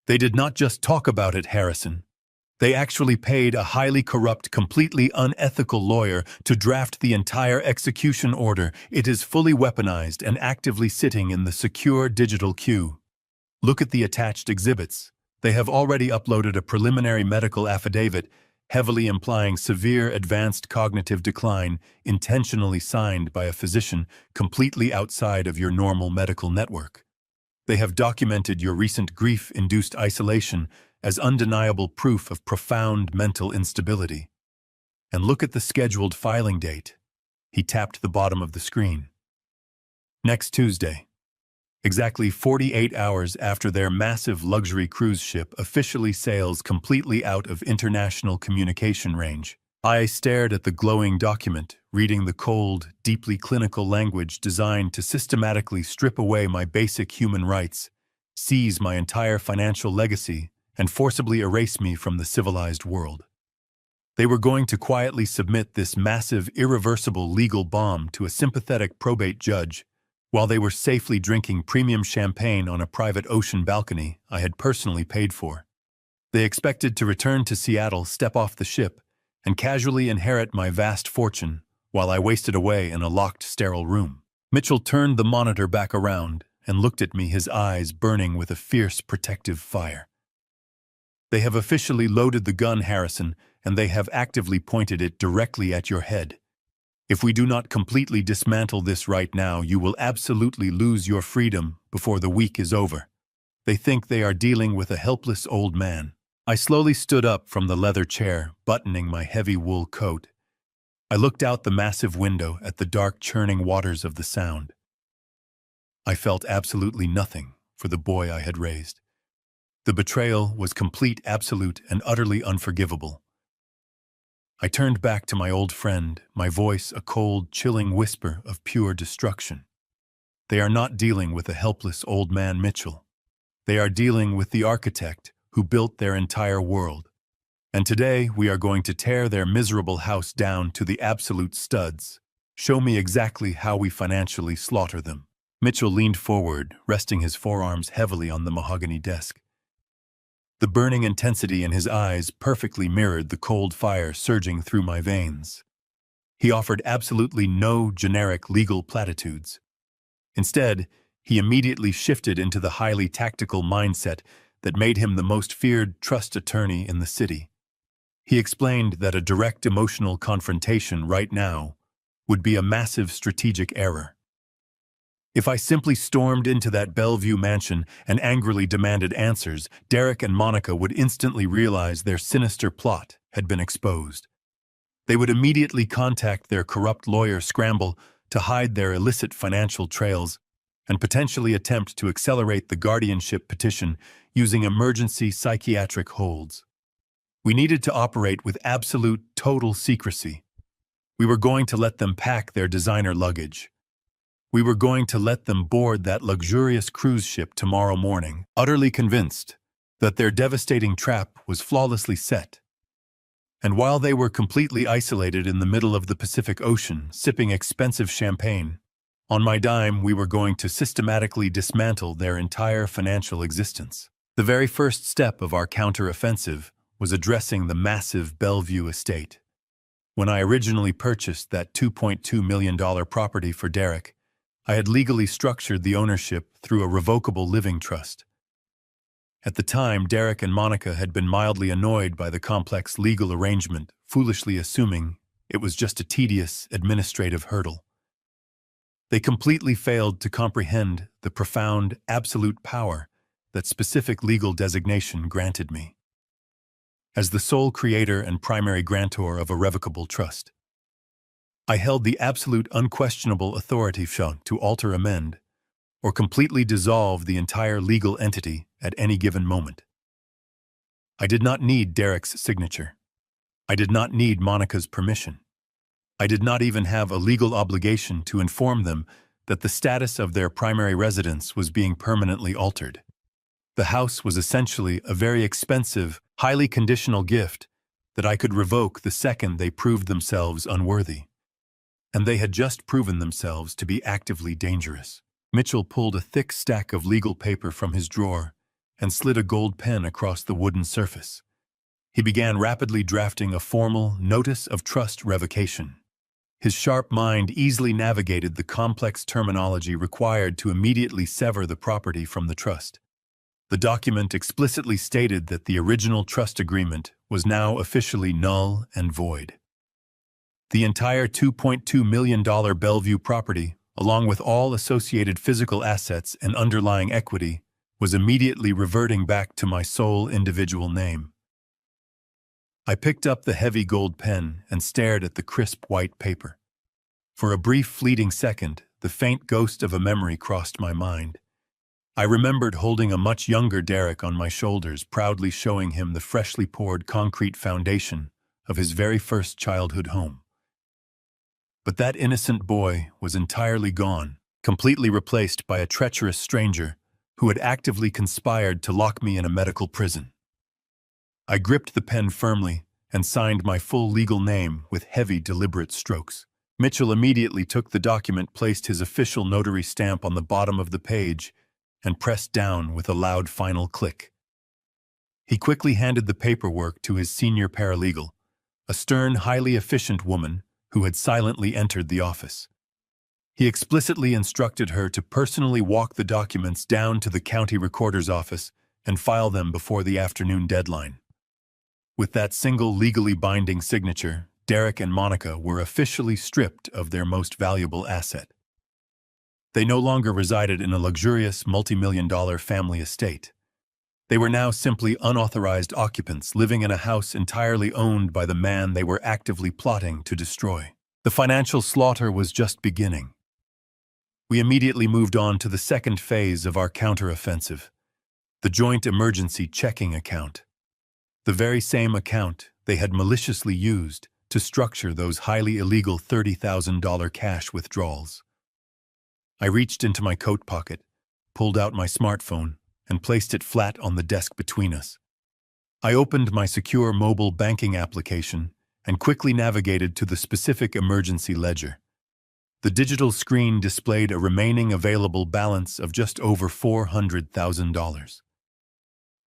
They did not just talk about it, Harrison. They actually paid a highly corrupt, completely unethical lawyer to draft the entire execution order. It is fully weaponized and actively sitting in the secure digital queue. Look at the attached exhibits. They have already uploaded a preliminary medical affidavit heavily implying severe advanced cognitive decline, intentionally signed by a physician completely outside of your normal medical network. They have documented your recent grief-induced isolation as undeniable proof of profound mental instability. And look at the scheduled filing date. He tapped the bottom of the screen. Next Tuesday. Exactly 48 hours after their massive luxury cruise ship officially sails completely out of international communication range. I stared at the glowing document, reading the cold, deeply clinical language designed to systematically strip away my basic human rights, seize my entire financial legacy, and forcibly erase me from the civilized world. They were going to quietly submit this massive, irreversible legal bomb to a sympathetic probate judge, while they were safely drinking premium champagne on a private ocean balcony I had personally paid for. They expected to return to Seattle, step off the ship, and casually inherit my vast fortune while I wasted away in a locked, sterile room. Mitchell turned the monitor back around and looked at me, his eyes burning with a fierce, protective fire. They have officially loaded the gun, Harrison, and they have actively pointed it directly at your head. If we do not completely dismantle this right now, you will absolutely lose your freedom before the week is over. They think they are dealing with a helpless old man. I slowly stood up from the leather chair, buttoning my heavy wool coat. I looked out the massive window at the dark, churning waters of the Sound. I felt absolutely nothing for the boy I had raised. The betrayal was complete, absolute, and utterly unforgivable. I turned back to my old friend, my voice a cold, chilling whisper of pure destruction. They are not dealing with a helpless old man, Mitchell. They are dealing with the architect who built their entire world. And today we are going to tear their miserable house down to the absolute studs. Show me exactly how we financially slaughter them. Mitchell leaned forward, resting his forearms heavily on the mahogany desk. The burning intensity in his eyes perfectly mirrored the cold fire surging through my veins. He offered absolutely no generic legal platitudes. Instead, he immediately shifted into the highly tactical mindset that made him the most feared trust attorney in the city. He explained that a direct emotional confrontation right now would be a massive strategic error. If I simply stormed into that Bellevue mansion and angrily demanded answers, Derek and Monica would instantly realize their sinister plot had been exposed. They would immediately contact their corrupt lawyer, scramble to hide their illicit financial trails, and potentially attempt to accelerate the guardianship petition using emergency psychiatric holds. We needed to operate with absolute, total secrecy. We were going to let them pack their designer luggage. We were going to let them board that luxurious cruise ship tomorrow morning, utterly convinced that their devastating trap was flawlessly set. And while they were completely isolated in the middle of the Pacific Ocean, sipping expensive champagne, on my dime we were going to systematically dismantle their entire financial existence. The very first step of our counter-offensive was addressing the massive Bellevue estate. When I originally purchased that $2.2 million property for Derek, I had legally structured the ownership through a revocable living trust. At the time, Derek and Monica had been mildly annoyed by the complex legal arrangement, foolishly assuming it was just a tedious administrative hurdle. They completely failed to comprehend the profound, absolute power that specific legal designation granted me. As the sole creator and primary grantor of a revocable trust, I held the absolute unquestionable authority to alter, amend, or completely dissolve the entire legal entity at any given moment. I did not need Derek's signature. I did not need Monica's permission. I did not even have a legal obligation to inform them that the status of their primary residence was being permanently altered. The house was essentially a very expensive, highly conditional gift that I could revoke the second they proved themselves unworthy. And they had just proven themselves to be actively dangerous. Mitchell pulled a thick stack of legal paper from his drawer and slid a gold pen across the wooden surface. He began rapidly drafting a formal notice of trust revocation. His sharp mind easily navigated the complex terminology required to immediately sever the property from the trust. The document explicitly stated that the original trust agreement was now officially null and void. The entire $2.2 million Bellevue property, along with all associated physical assets and underlying equity, was immediately reverting back to my sole individual name. I picked up the heavy gold pen and stared at the crisp white paper. For a brief fleeting second, the faint ghost of a memory crossed my mind. I remembered holding a much younger Derek on my shoulders, proudly showing him the freshly poured concrete foundation of his very first childhood home. But that innocent boy was entirely gone, completely replaced by a treacherous stranger who had actively conspired to lock me in a medical prison. I gripped the pen firmly and signed my full legal name with heavy, deliberate strokes. Mitchell immediately took the document, placed his official notary stamp on the bottom of the page, and pressed down with a loud final click. He quickly handed the paperwork to his senior paralegal, a stern, highly efficient woman who had silently entered the office. He explicitly instructed her to personally walk the documents down to the county recorder's office and file them before the afternoon deadline. With that single legally binding signature, Derek and Monica were officially stripped of their most valuable asset. They no longer resided in a luxurious, multi-million-dollar family estate. They were now simply unauthorized occupants living in a house entirely owned by the man they were actively plotting to destroy. The financial slaughter was just beginning. We immediately moved on to the second phase of our counteroffensive, the joint emergency checking account. The very same account they had maliciously used to structure those highly illegal $30,000 cash withdrawals. I reached into my coat pocket, pulled out my smartphone, and placed it flat on the desk between us. I opened my secure mobile banking application and quickly navigated to the specific emergency ledger. The digital screen displayed a remaining available balance of just over $400,000.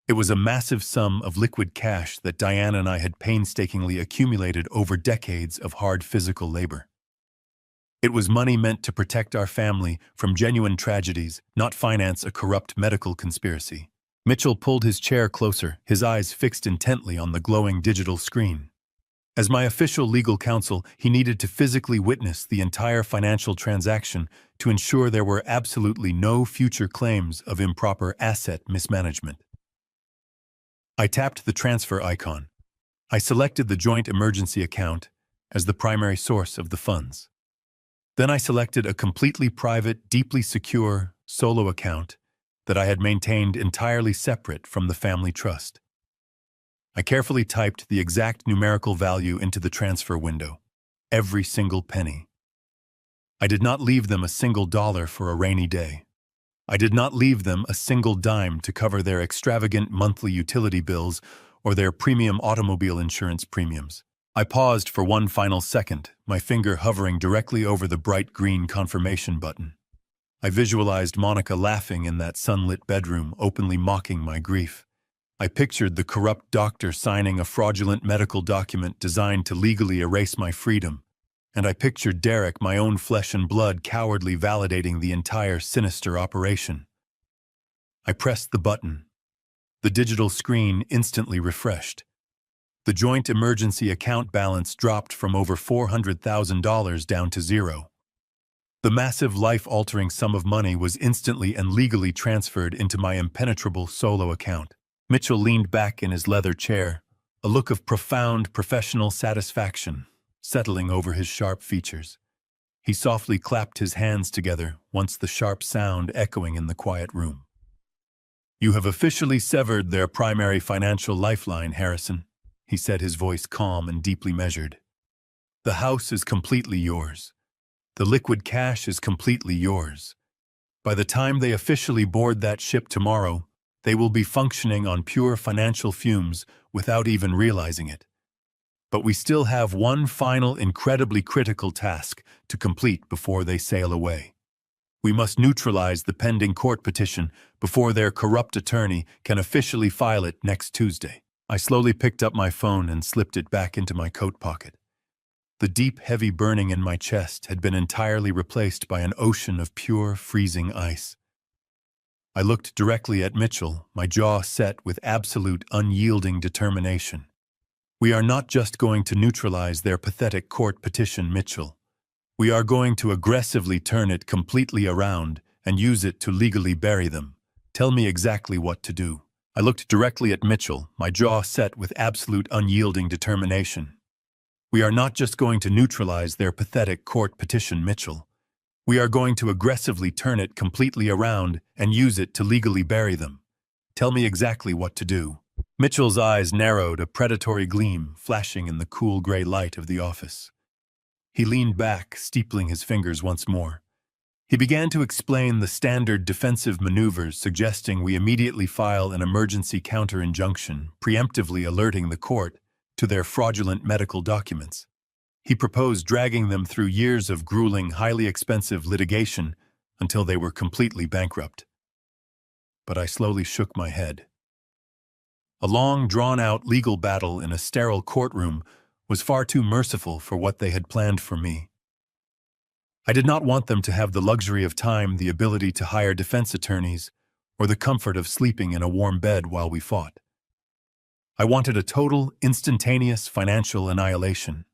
It was a massive sum of liquid cash that Diane and I had painstakingly accumulated over decades of hard physical labor. It was money meant to protect our family from genuine tragedies, not finance a corrupt medical conspiracy. Mitchell pulled his chair closer, his eyes fixed intently on the glowing digital screen. As my official legal counsel, he needed to physically witness the entire financial transaction to ensure there were absolutely no future claims of improper asset mismanagement. I tapped the transfer icon. I selected the joint emergency account as the primary source of the funds. Then I selected a completely private, deeply secure, solo account that I had maintained entirely separate from the family trust. I carefully typed the exact numerical value into the transfer window, every single penny. I did not leave them a single dollar for a rainy day. I did not leave them a single dime to cover their extravagant monthly utility bills or their premium automobile insurance premiums. I paused for one final second, my finger hovering directly over the bright green confirmation button. I visualized Monica laughing in that sunlit bedroom, openly mocking my grief. I pictured the corrupt doctor signing a fraudulent medical document designed to legally erase my freedom. And I pictured Derek, my own flesh and blood, cowardly validating the entire sinister operation. I pressed the button. The digital screen instantly refreshed. The joint emergency account balance dropped from over $400,000 down to zero. The massive life-altering sum of money was instantly and legally transferred into my impenetrable solo account. Mitchell leaned back in his leather chair, a look of profound professional satisfaction settling over his sharp features. He softly clapped his hands together, once the sharp sound echoing in the quiet room. "You have officially severed their primary financial lifeline, Harrison," he said, his voice calm and deeply measured. "The house is completely yours. The liquid cash is completely yours. By the time they officially board that ship tomorrow, they will be functioning on pure financial fumes without even realizing it. But we still have one final incredibly critical task to complete before they sail away. We must neutralize the pending court petition before their corrupt attorney can officially file it next Tuesday." I slowly picked up my phone and slipped it back into my coat pocket. The deep, heavy burning in my chest had been entirely replaced by an ocean of pure, freezing ice. I looked directly at Mitchell, my jaw set with absolute, unyielding determination. "We are not just going to neutralize their pathetic court petition, Mitchell. We are going to aggressively turn it completely around and use it to legally bury them. Tell me exactly what to do." I looked directly at Mitchell, my jaw set with absolute, unyielding determination. "We are not just going to neutralize their pathetic court petition, Mitchell. We are going to aggressively turn it completely around and use it to legally bury them. Tell me exactly what to do." Mitchell's eyes narrowed, a predatory gleam flashing in the cool gray light of the office. He leaned back, steepling his fingers once more. He began to explain the standard defensive maneuvers, suggesting we immediately file an emergency counter-injunction, preemptively alerting the court to their fraudulent medical documents. He proposed dragging them through years of grueling, highly expensive litigation until they were completely bankrupt. But I slowly shook my head. A long, drawn-out legal battle in a sterile courtroom was far too merciful for what they had planned for me. I did not want them to have the luxury of time, the ability to hire defense attorneys, or the comfort of sleeping in a warm bed while we fought. I wanted a total, instantaneous financial annihilation.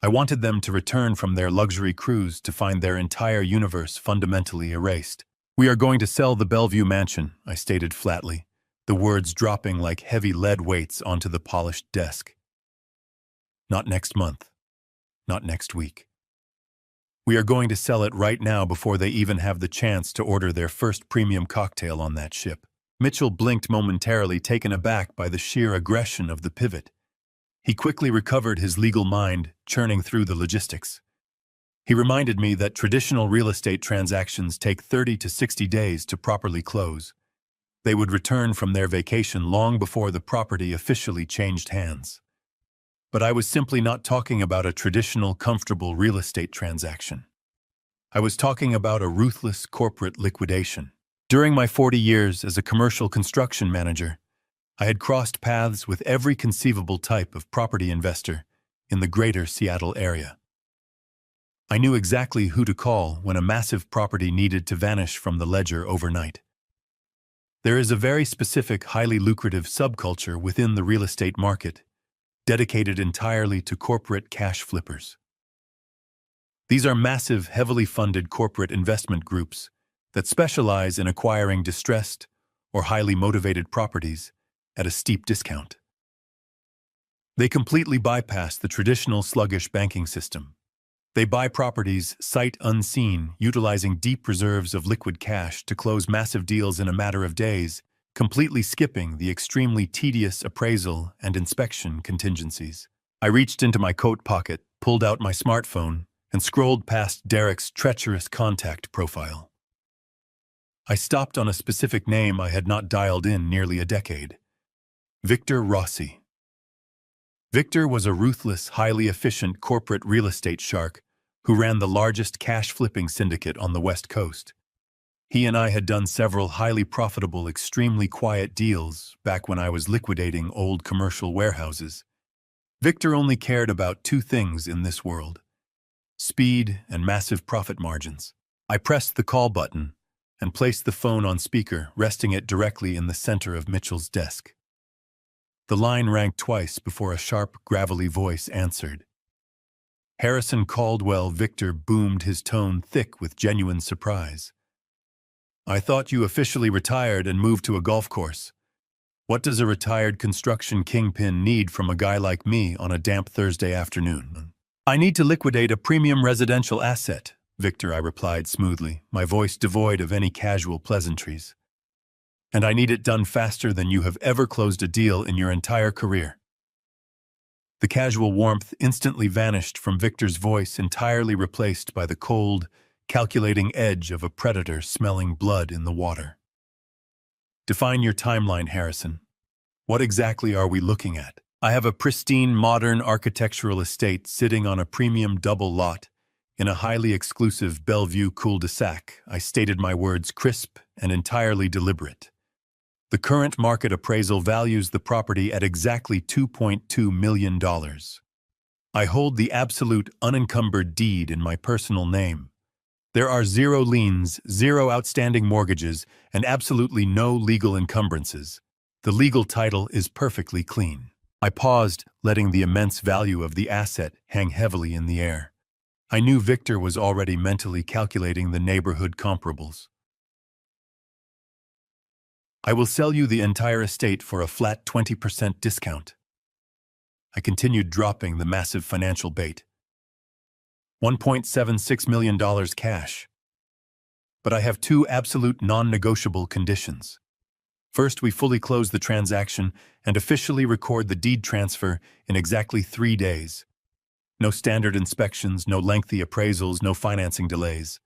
I wanted them to return from their luxury cruise to find their entire universe fundamentally erased. "We are going to sell the Bellevue mansion," I stated flatly, the words dropping like heavy lead weights onto the polished desk. "Not next month. Not next week. We are going to sell it right now before they even have the chance to order their first premium cocktail on that ship." Mitchell blinked momentarily, taken aback by the sheer aggression of the pivot. He quickly recovered his legal mind, churning through the logistics. He reminded me that traditional real estate transactions take 30 to 60 days to properly close. They would return from their vacation long before the property officially changed hands. But I was simply not talking about a traditional, comfortable real estate transaction. I was talking about a ruthless corporate liquidation. During my 40 years as a commercial construction manager, I had crossed paths with every conceivable type of property investor in the greater Seattle area. I knew exactly who to call when a massive property needed to vanish from the ledger overnight. There is a very specific, highly lucrative subculture within the real estate market, dedicated entirely to corporate cash flippers. These are massive, heavily funded corporate investment groups that specialize in acquiring distressed or highly motivated properties at a steep discount. They completely bypass the traditional sluggish banking system. They buy properties sight unseen, utilizing deep reserves of liquid cash to close massive deals in a matter of days, completely skipping the extremely tedious appraisal and inspection contingencies. I reached into my coat pocket, pulled out my smartphone, and scrolled past Derek's treacherous contact profile. I stopped on a specific name I had not dialed in nearly a decade. Victor Rossi. Victor was a ruthless, highly efficient corporate real estate shark who ran the largest cash-flipping syndicate on the West Coast. He and I had done several highly profitable, extremely quiet deals back when I was liquidating old commercial warehouses. Victor only cared about two things in this world: speed and massive profit margins. I pressed the call button and placed the phone on speaker, resting it directly in the center of Mitchell's desk. The line rang twice before a sharp, gravelly voice answered. Harrison Caldwell. Victor boomed, his tone thick with genuine surprise. "I thought you officially retired and moved to a golf course. What does a retired construction kingpin need from a guy like me on a damp Thursday afternoon?" I need to liquidate a premium residential asset, Victor, I replied smoothly, my voice devoid of any casual pleasantries. And I need it done faster than you have ever closed a deal in your entire career. The casual warmth instantly vanished from Victor's voice, entirely replaced by the cold, calculating edge of a predator smelling blood in the water. Define your timeline, Harrison. What exactly are we looking at? I have a pristine, modern architectural estate sitting on a premium double lot in a highly exclusive Bellevue cul-de-sac. I stated my words crisp and entirely deliberate. The current market appraisal values the property at exactly $2.2 million. I hold the absolute unencumbered deed in my personal name. There are 0 liens, 0 outstanding mortgages, and absolutely no legal encumbrances. The legal title is perfectly clean. I paused, letting the immense value of the asset hang heavily in the air. I knew Victor was already mentally calculating the neighborhood comparables. I will sell you the entire estate for a flat 20% discount. I continued dropping the massive financial bait. $1.76 million cash. But I have 2 absolute non-negotiable conditions. First, we fully close the transaction and officially record the deed transfer in exactly 3 days. No standard inspections, no lengthy appraisals, no financing delays.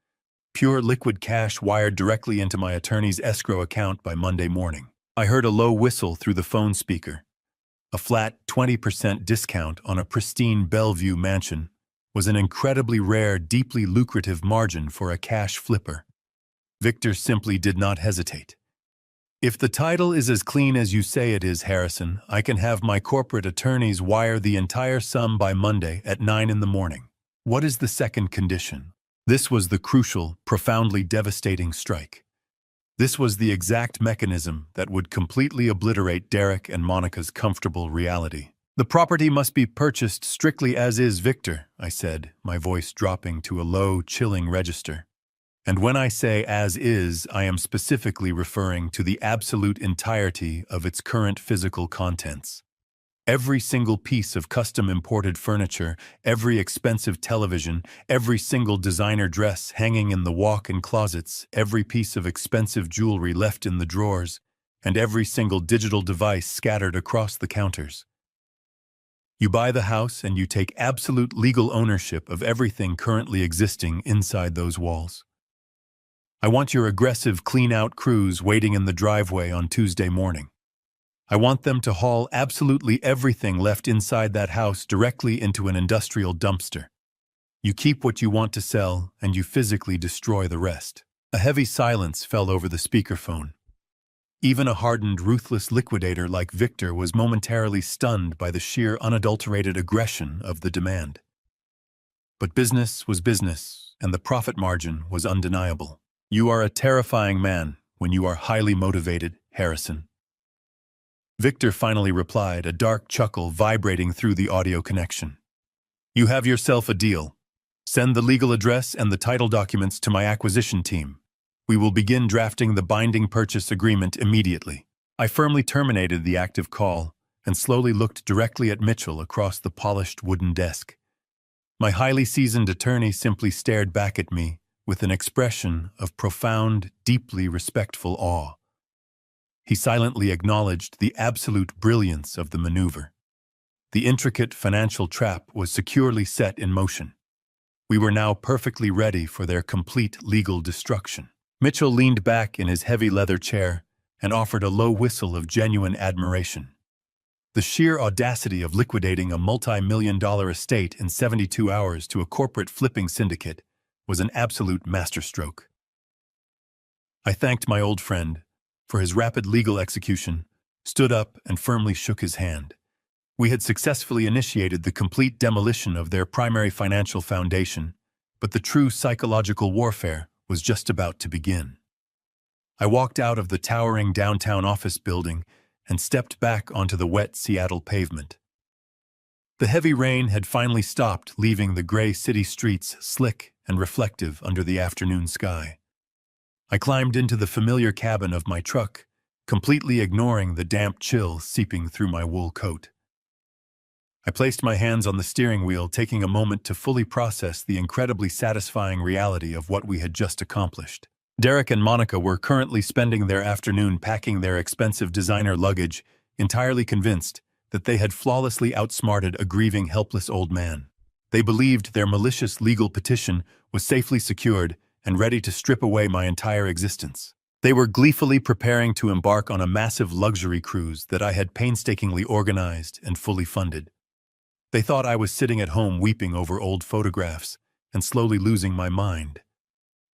Pure liquid cash wired directly into my attorney's escrow account by Monday morning. I heard a low whistle through the phone speaker. A flat 20% discount on a pristine Bellevue mansion was an incredibly rare, deeply lucrative margin for a cash flipper. Victor simply did not hesitate. If the title is as clean as you say it is, Harrison, I can have my corporate attorneys wire the entire sum by Monday at 9 in the morning. What is the second condition? This was the crucial, profoundly devastating strike. This was the exact mechanism that would completely obliterate Derek and Monica's comfortable reality. The property must be purchased strictly as is, Victor, I said, my voice dropping to a low, chilling register. And when I say as is, I am specifically referring to the absolute entirety of its current physical contents. Every single piece of custom imported furniture, every expensive television, every single designer dress hanging in the walk-in closets, every piece of expensive jewelry left in the drawers, and every single digital device scattered across the counters. You buy the house and you take absolute legal ownership of everything currently existing inside those walls. I want your aggressive clean-out crews waiting in the driveway on Tuesday morning. I want them to haul absolutely everything left inside that house directly into an industrial dumpster. You keep what you want to sell, and you physically destroy the rest. A heavy silence fell over the speakerphone. Even a hardened, ruthless liquidator like Victor was momentarily stunned by the sheer unadulterated aggression of the demand. But business was business, and the profit margin was undeniable. You are a terrifying man when you are highly motivated, Harrison. Victor finally replied, a dark chuckle vibrating through the audio connection. You have yourself a deal. Send the legal address and the title documents to my acquisition team. We will begin drafting the binding purchase agreement immediately. I firmly terminated the active call and slowly looked directly at Mitchell across the polished wooden desk. My highly seasoned attorney simply stared back at me with an expression of profound, deeply respectful awe. He silently acknowledged the absolute brilliance of the maneuver. The intricate financial trap was securely set in motion. We were now perfectly ready for their complete legal destruction. Mitchell leaned back in his heavy leather chair and offered a low whistle of genuine admiration. The sheer audacity of liquidating a multi-million-dollar estate in 72 hours to a corporate flipping syndicate was an absolute masterstroke. I thanked my old friend for his rapid legal execution, stood up and firmly shook his hand. We had successfully initiated the complete demolition of their primary financial foundation, but the true psychological warfare was just about to begin. I walked out of the towering downtown office building and stepped back onto the wet Seattle pavement. The heavy rain had finally stopped, leaving the gray city streets slick and reflective under the afternoon sky. I climbed into the familiar cabin of my truck, completely ignoring the damp chill seeping through my wool coat. I placed my hands on the steering wheel, taking a moment to fully process the incredibly satisfying reality of what we had just accomplished. Derek and Monica were currently spending their afternoon packing their expensive designer luggage, entirely convinced that they had flawlessly outsmarted a grieving, helpless old man. They believed their malicious legal petition was safely secured and ready to strip away my entire existence. They were gleefully preparing to embark on a massive luxury cruise that I had painstakingly organized and fully funded. They thought I was sitting at home weeping over old photographs and slowly losing my mind.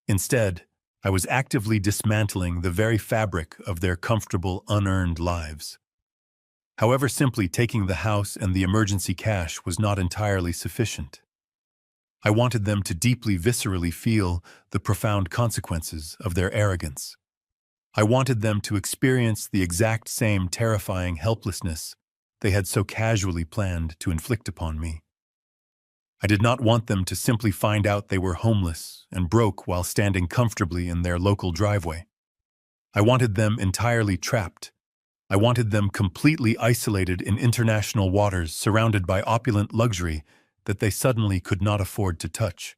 Instead, I was actively dismantling the very fabric of their comfortable, unearned lives. However, simply taking the house and the emergency cash was not entirely sufficient. I wanted them to deeply, viscerally feel the profound consequences of their arrogance. I wanted them to experience the exact same terrifying helplessness they had so casually planned to inflict upon me. I did not want them to simply find out they were homeless and broke while standing comfortably in their local driveway. I wanted them entirely trapped. I wanted them completely isolated in international waters, surrounded by opulent luxury that they suddenly could not afford to touch.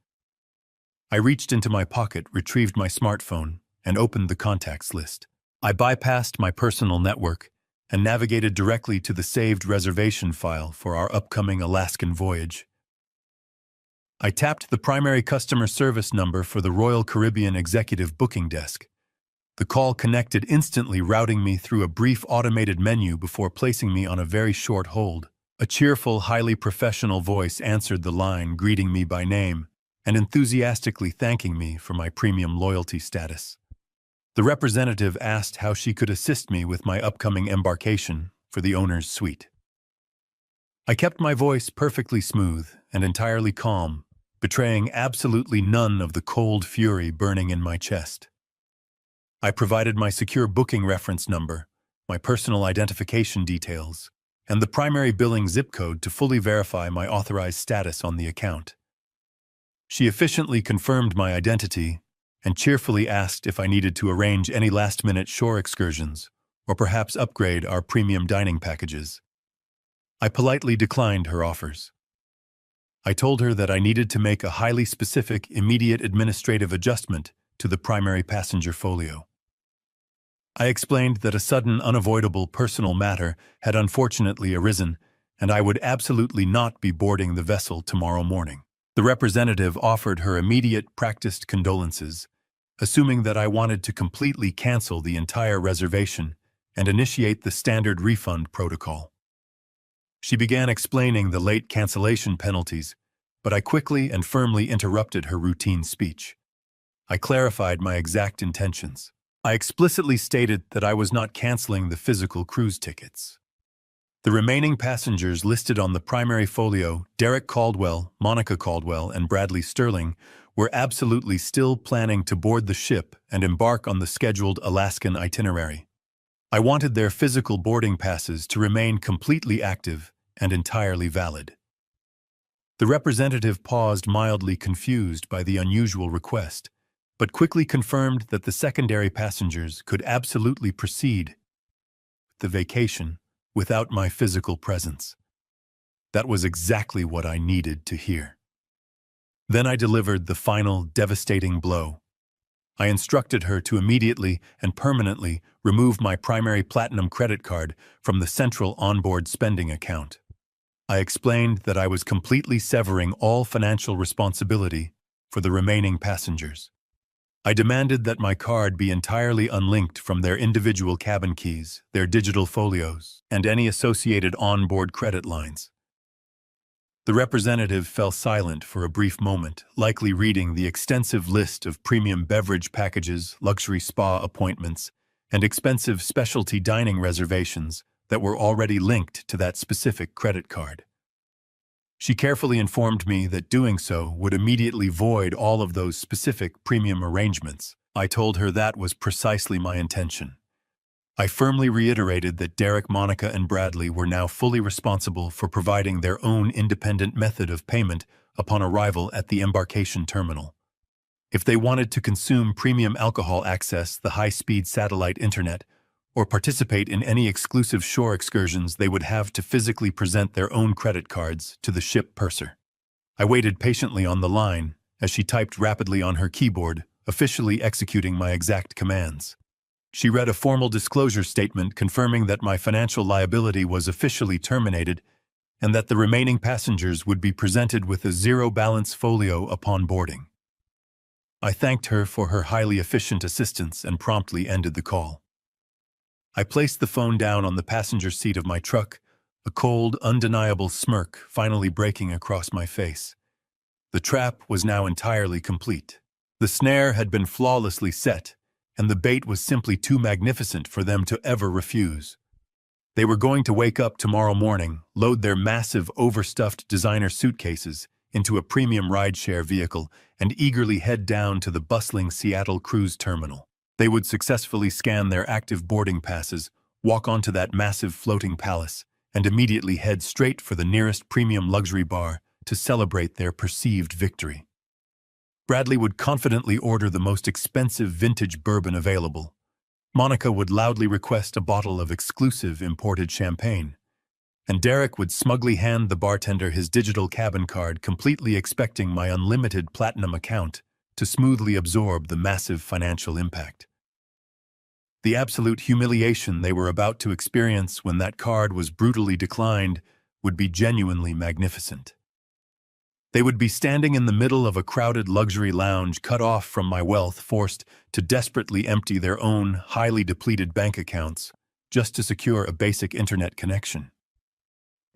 I reached into my pocket, retrieved my smartphone, and opened the contacts list. I bypassed my personal network and navigated directly to the saved reservation file for our upcoming Alaskan voyage. I tapped the primary customer service number for the Royal Caribbean Executive Booking Desk. The call connected instantly, routing me through a brief automated menu before placing me on a very short hold. A cheerful, highly professional voice answered the line, greeting me by name and enthusiastically thanking me for my premium loyalty status. The representative asked how she could assist me with my upcoming embarkation for the owner's suite. I kept my voice perfectly smooth and entirely calm, betraying absolutely none of the cold fury burning in my chest. I provided my secure booking reference number, my personal identification details, and the primary billing zip code to fully verify my authorized status on the account. She efficiently confirmed my identity and cheerfully asked if I needed to arrange any last-minute shore excursions or perhaps upgrade our premium dining packages. I politely declined her offers. I told her that I needed to make a highly specific, immediate administrative adjustment to the primary passenger folio. I explained that a sudden, unavoidable personal matter had unfortunately arisen, and I would absolutely not be boarding the vessel tomorrow morning. The representative offered her immediate, practiced condolences, assuming that I wanted to completely cancel the entire reservation and initiate the standard refund protocol. She began explaining the late cancellation penalties, but I quickly and firmly interrupted her routine speech. I clarified my exact intentions. I explicitly stated that I was not canceling the physical cruise tickets. The remaining passengers listed on the primary folio, Derek Caldwell, Monica Caldwell, and Bradley Sterling, were absolutely still planning to board the ship and embark on the scheduled Alaskan itinerary. I wanted their physical boarding passes to remain completely active and entirely valid. The representative paused, mildly confused by the unusual request, but quickly confirmed that the secondary passengers could absolutely proceed with the vacation without my physical presence. That was exactly what I needed to hear. Then I delivered the final, devastating blow. I instructed her to immediately and permanently remove my primary platinum credit card from the central onboard spending account. I explained that I was completely severing all financial responsibility for the remaining passengers. I demanded that my card be entirely unlinked from their individual cabin keys, their digital folios, and any associated onboard credit lines. The representative fell silent for a brief moment, likely reading the extensive list of premium beverage packages, luxury spa appointments, and expensive specialty dining reservations that were already linked to that specific credit card. She carefully informed me that doing so would immediately void all of those specific premium arrangements. I told her that was precisely my intention. I firmly reiterated that Derek, Monica, and Bradley were now fully responsible for providing their own independent method of payment upon arrival at the embarkation terminal. If they wanted to consume premium alcohol access, the high-speed satellite internet, or participate in any exclusive shore excursions, they would have to physically present their own credit cards to the ship purser. I waited patiently on the line as she typed rapidly on her keyboard, officially executing my exact commands. She read a formal disclosure statement confirming that my financial liability was officially terminated and that the remaining passengers would be presented with a zero-balance folio upon boarding. I thanked her for her highly efficient assistance and promptly ended the call. I placed the phone down on the passenger seat of my truck, a cold, undeniable smirk finally breaking across my face. The trap was now entirely complete. The snare had been flawlessly set, and the bait was simply too magnificent for them to ever refuse. They were going to wake up tomorrow morning, load their massive, overstuffed designer suitcases into a premium rideshare vehicle, and eagerly head down to the bustling Seattle cruise terminal. They would successfully scan their active boarding passes, walk onto that massive floating palace, and immediately head straight for the nearest premium luxury bar to celebrate their perceived victory. Bradley would confidently order the most expensive vintage bourbon available. Monica would loudly request a bottle of exclusive imported champagne, and Derek would smugly hand the bartender his digital cabin card, completely expecting my unlimited platinum account to smoothly absorb the massive financial impact. The absolute humiliation they were about to experience when that card was brutally declined would be genuinely magnificent. They would be standing in the middle of a crowded luxury lounge, cut off from my wealth, forced to desperately empty their own highly depleted bank accounts just to secure a basic internet connection.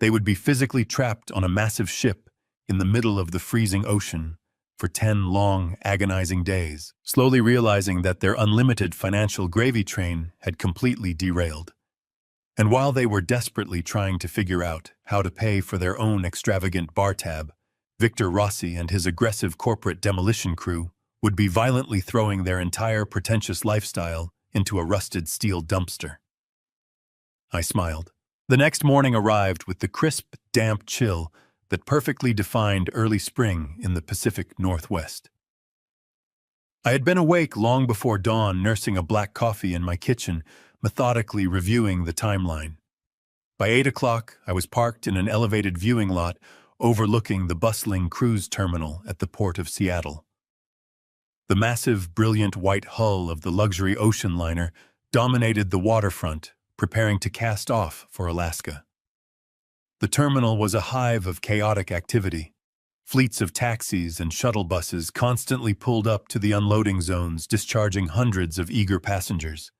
They would be physically trapped on a massive ship in the middle of the freezing ocean for 10 long, agonizing days, slowly realizing that their unlimited financial gravy train had completely derailed. And while they were desperately trying to figure out how to pay for their own extravagant bar tab, Victor Rossi and his aggressive corporate demolition crew would be violently throwing their entire pretentious lifestyle into a rusted steel dumpster. I smiled. The next morning arrived with the crisp, damp chill that perfectly defined early spring in the Pacific Northwest. I had been awake long before dawn, nursing a black coffee in my kitchen, methodically reviewing the timeline. By 8 o'clock, I was parked in an elevated viewing lot overlooking the bustling cruise terminal at the port of Seattle. The massive, brilliant white hull of the luxury ocean liner dominated the waterfront, preparing to cast off for Alaska. The terminal was a hive of chaotic activity. Fleets of taxis and shuttle buses constantly pulled up to the unloading zones, discharging hundreds of eager passengers.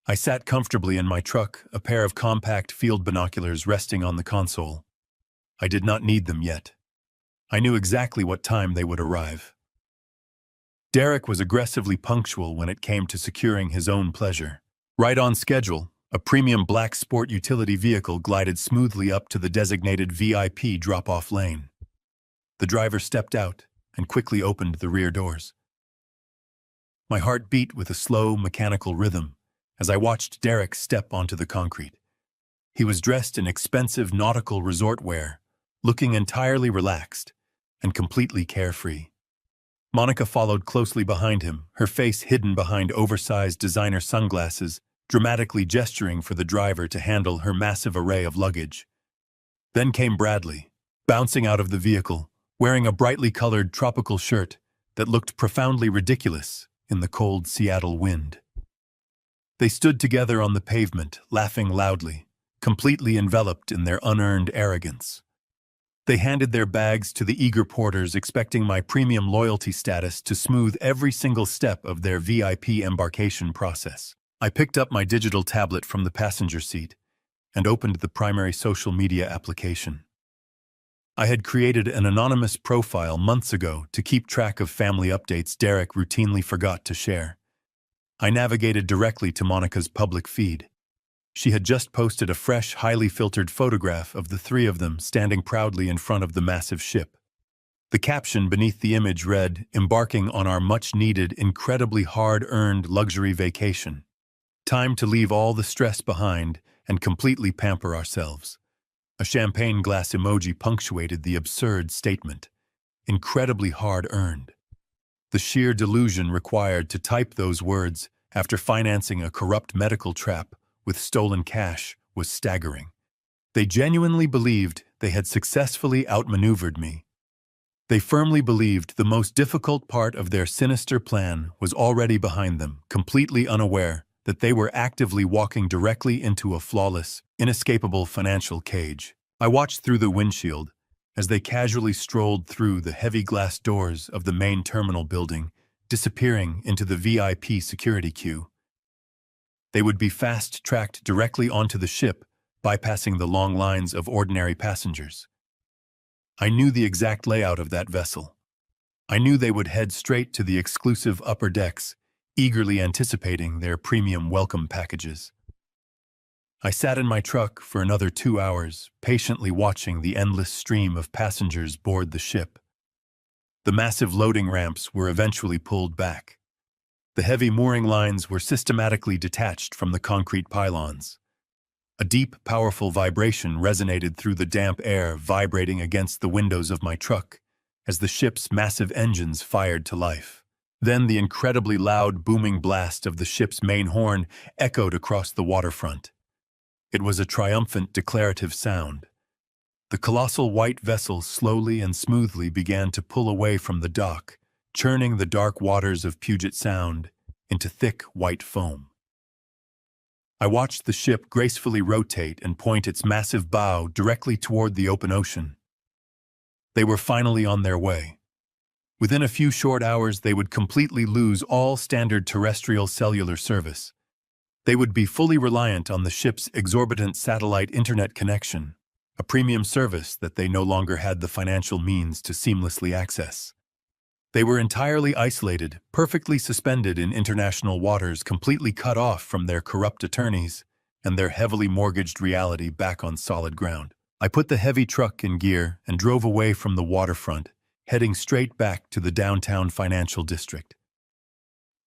I sat comfortably in my truck, a pair of compact field binoculars resting on the console. I did not need them yet. I knew exactly what time they would arrive. Derek was aggressively punctual when it came to securing his own pleasure. Right on schedule, a premium black sport utility vehicle glided smoothly up to the designated VIP drop-off lane. The driver stepped out and quickly opened the rear doors. My heart beat with a slow, mechanical rhythm as I watched Derek step onto the concrete. He was dressed in expensive nautical resort wear, looking entirely relaxed and completely carefree. Monica followed closely behind him, her face hidden behind oversized designer sunglasses, dramatically gesturing for the driver to handle her massive array of luggage. Then came Bradley, bouncing out of the vehicle, wearing a brightly colored tropical shirt that looked profoundly ridiculous in the cold Seattle wind. They stood together on the pavement, laughing loudly, completely enveloped in their unearned arrogance. They handed their bags to the eager porters, expecting my premium loyalty status to smooth every single step of their VIP embarkation process. I picked up my digital tablet from the passenger seat and opened the primary social media application. I had created an anonymous profile months ago to keep track of family updates Derek routinely forgot to share. I navigated directly to Monica's public feed. She had just posted a fresh, highly filtered photograph of the three of them standing proudly in front of the massive ship. The caption beneath the image read, "Embarking on our much-needed, incredibly hard-earned luxury vacation. Time to leave all the stress behind and completely pamper ourselves." A champagne glass emoji punctuated the absurd statement. Incredibly hard-earned. The sheer delusion required to type those words after financing a corrupt medical trap with stolen cash was staggering. They genuinely believed they had successfully outmaneuvered me. They firmly believed the most difficult part of their sinister plan was already behind them, completely unaware that they were actively walking directly into a flawless, inescapable financial cage. I watched through the windshield as they casually strolled through the heavy glass doors of the main terminal building, disappearing into the VIP security queue. They would be fast-tracked directly onto the ship, bypassing the long lines of ordinary passengers. I knew the exact layout of that vessel. I knew they would head straight to the exclusive upper decks, eagerly anticipating their premium welcome packages. I sat in my truck for another 2 hours, patiently watching the endless stream of passengers board the ship. The massive loading ramps were eventually pulled back. The heavy mooring lines were systematically detached from the concrete pylons. A deep, powerful vibration resonated through the damp air, vibrating against the windows of my truck as the ship's massive engines fired to life. Then the incredibly loud, booming blast of the ship's main horn echoed across the waterfront. It was a triumphant, declarative sound. The colossal white vessel slowly and smoothly began to pull away from the dock, churning the dark waters of Puget Sound into thick, white foam. I watched the ship gracefully rotate and point its massive bow directly toward the open ocean. They were finally on their way. Within a few short hours, they would completely lose all standard terrestrial cellular service. They would be fully reliant on the ship's exorbitant satellite internet connection, a premium service that they no longer had the financial means to seamlessly access. They were entirely isolated, perfectly suspended in international waters, completely cut off from their corrupt attorneys and their heavily mortgaged reality back on solid ground. I put the heavy truck in gear and drove away from the waterfront, heading straight back to the downtown financial district.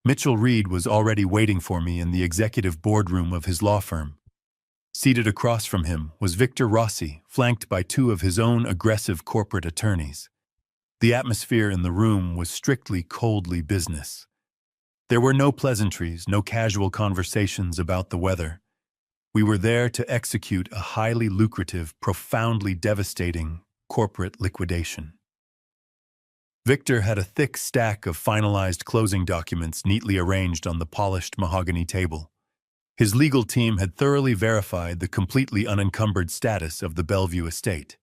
Mitchell Reed was already waiting for me in the executive boardroom of his law firm. Seated across from him was Victor Rossi, flanked by 2 of his own aggressive corporate attorneys. The atmosphere in the room was strictly coldly business. There were no pleasantries, no casual conversations about the weather. We were there to execute a highly lucrative, profoundly devastating corporate liquidation. Victor had a thick stack of finalized closing documents neatly arranged on the polished mahogany table. His legal team had thoroughly verified the completely unencumbered status of the Bellevue estate.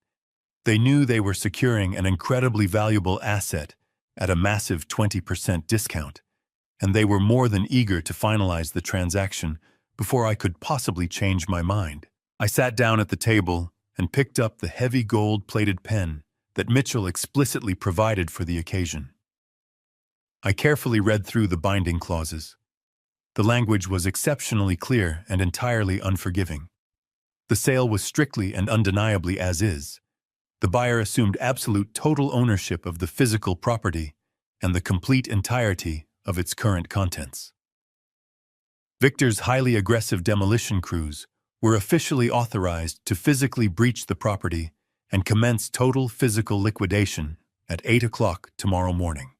They knew they were securing an incredibly valuable asset at a massive 20% discount, and they were more than eager to finalize the transaction before I could possibly change my mind. I sat down at the table and picked up the heavy gold-plated pen that Mitchell explicitly provided for the occasion. I carefully read through the binding clauses. The language was exceptionally clear and entirely unforgiving. The sale was strictly and undeniably as is. The buyer assumed absolute total ownership of the physical property and the complete entirety of its current contents. Victor's highly aggressive demolition crews were officially authorized to physically breach the property and commence total physical liquidation at 8 o'clock tomorrow morning.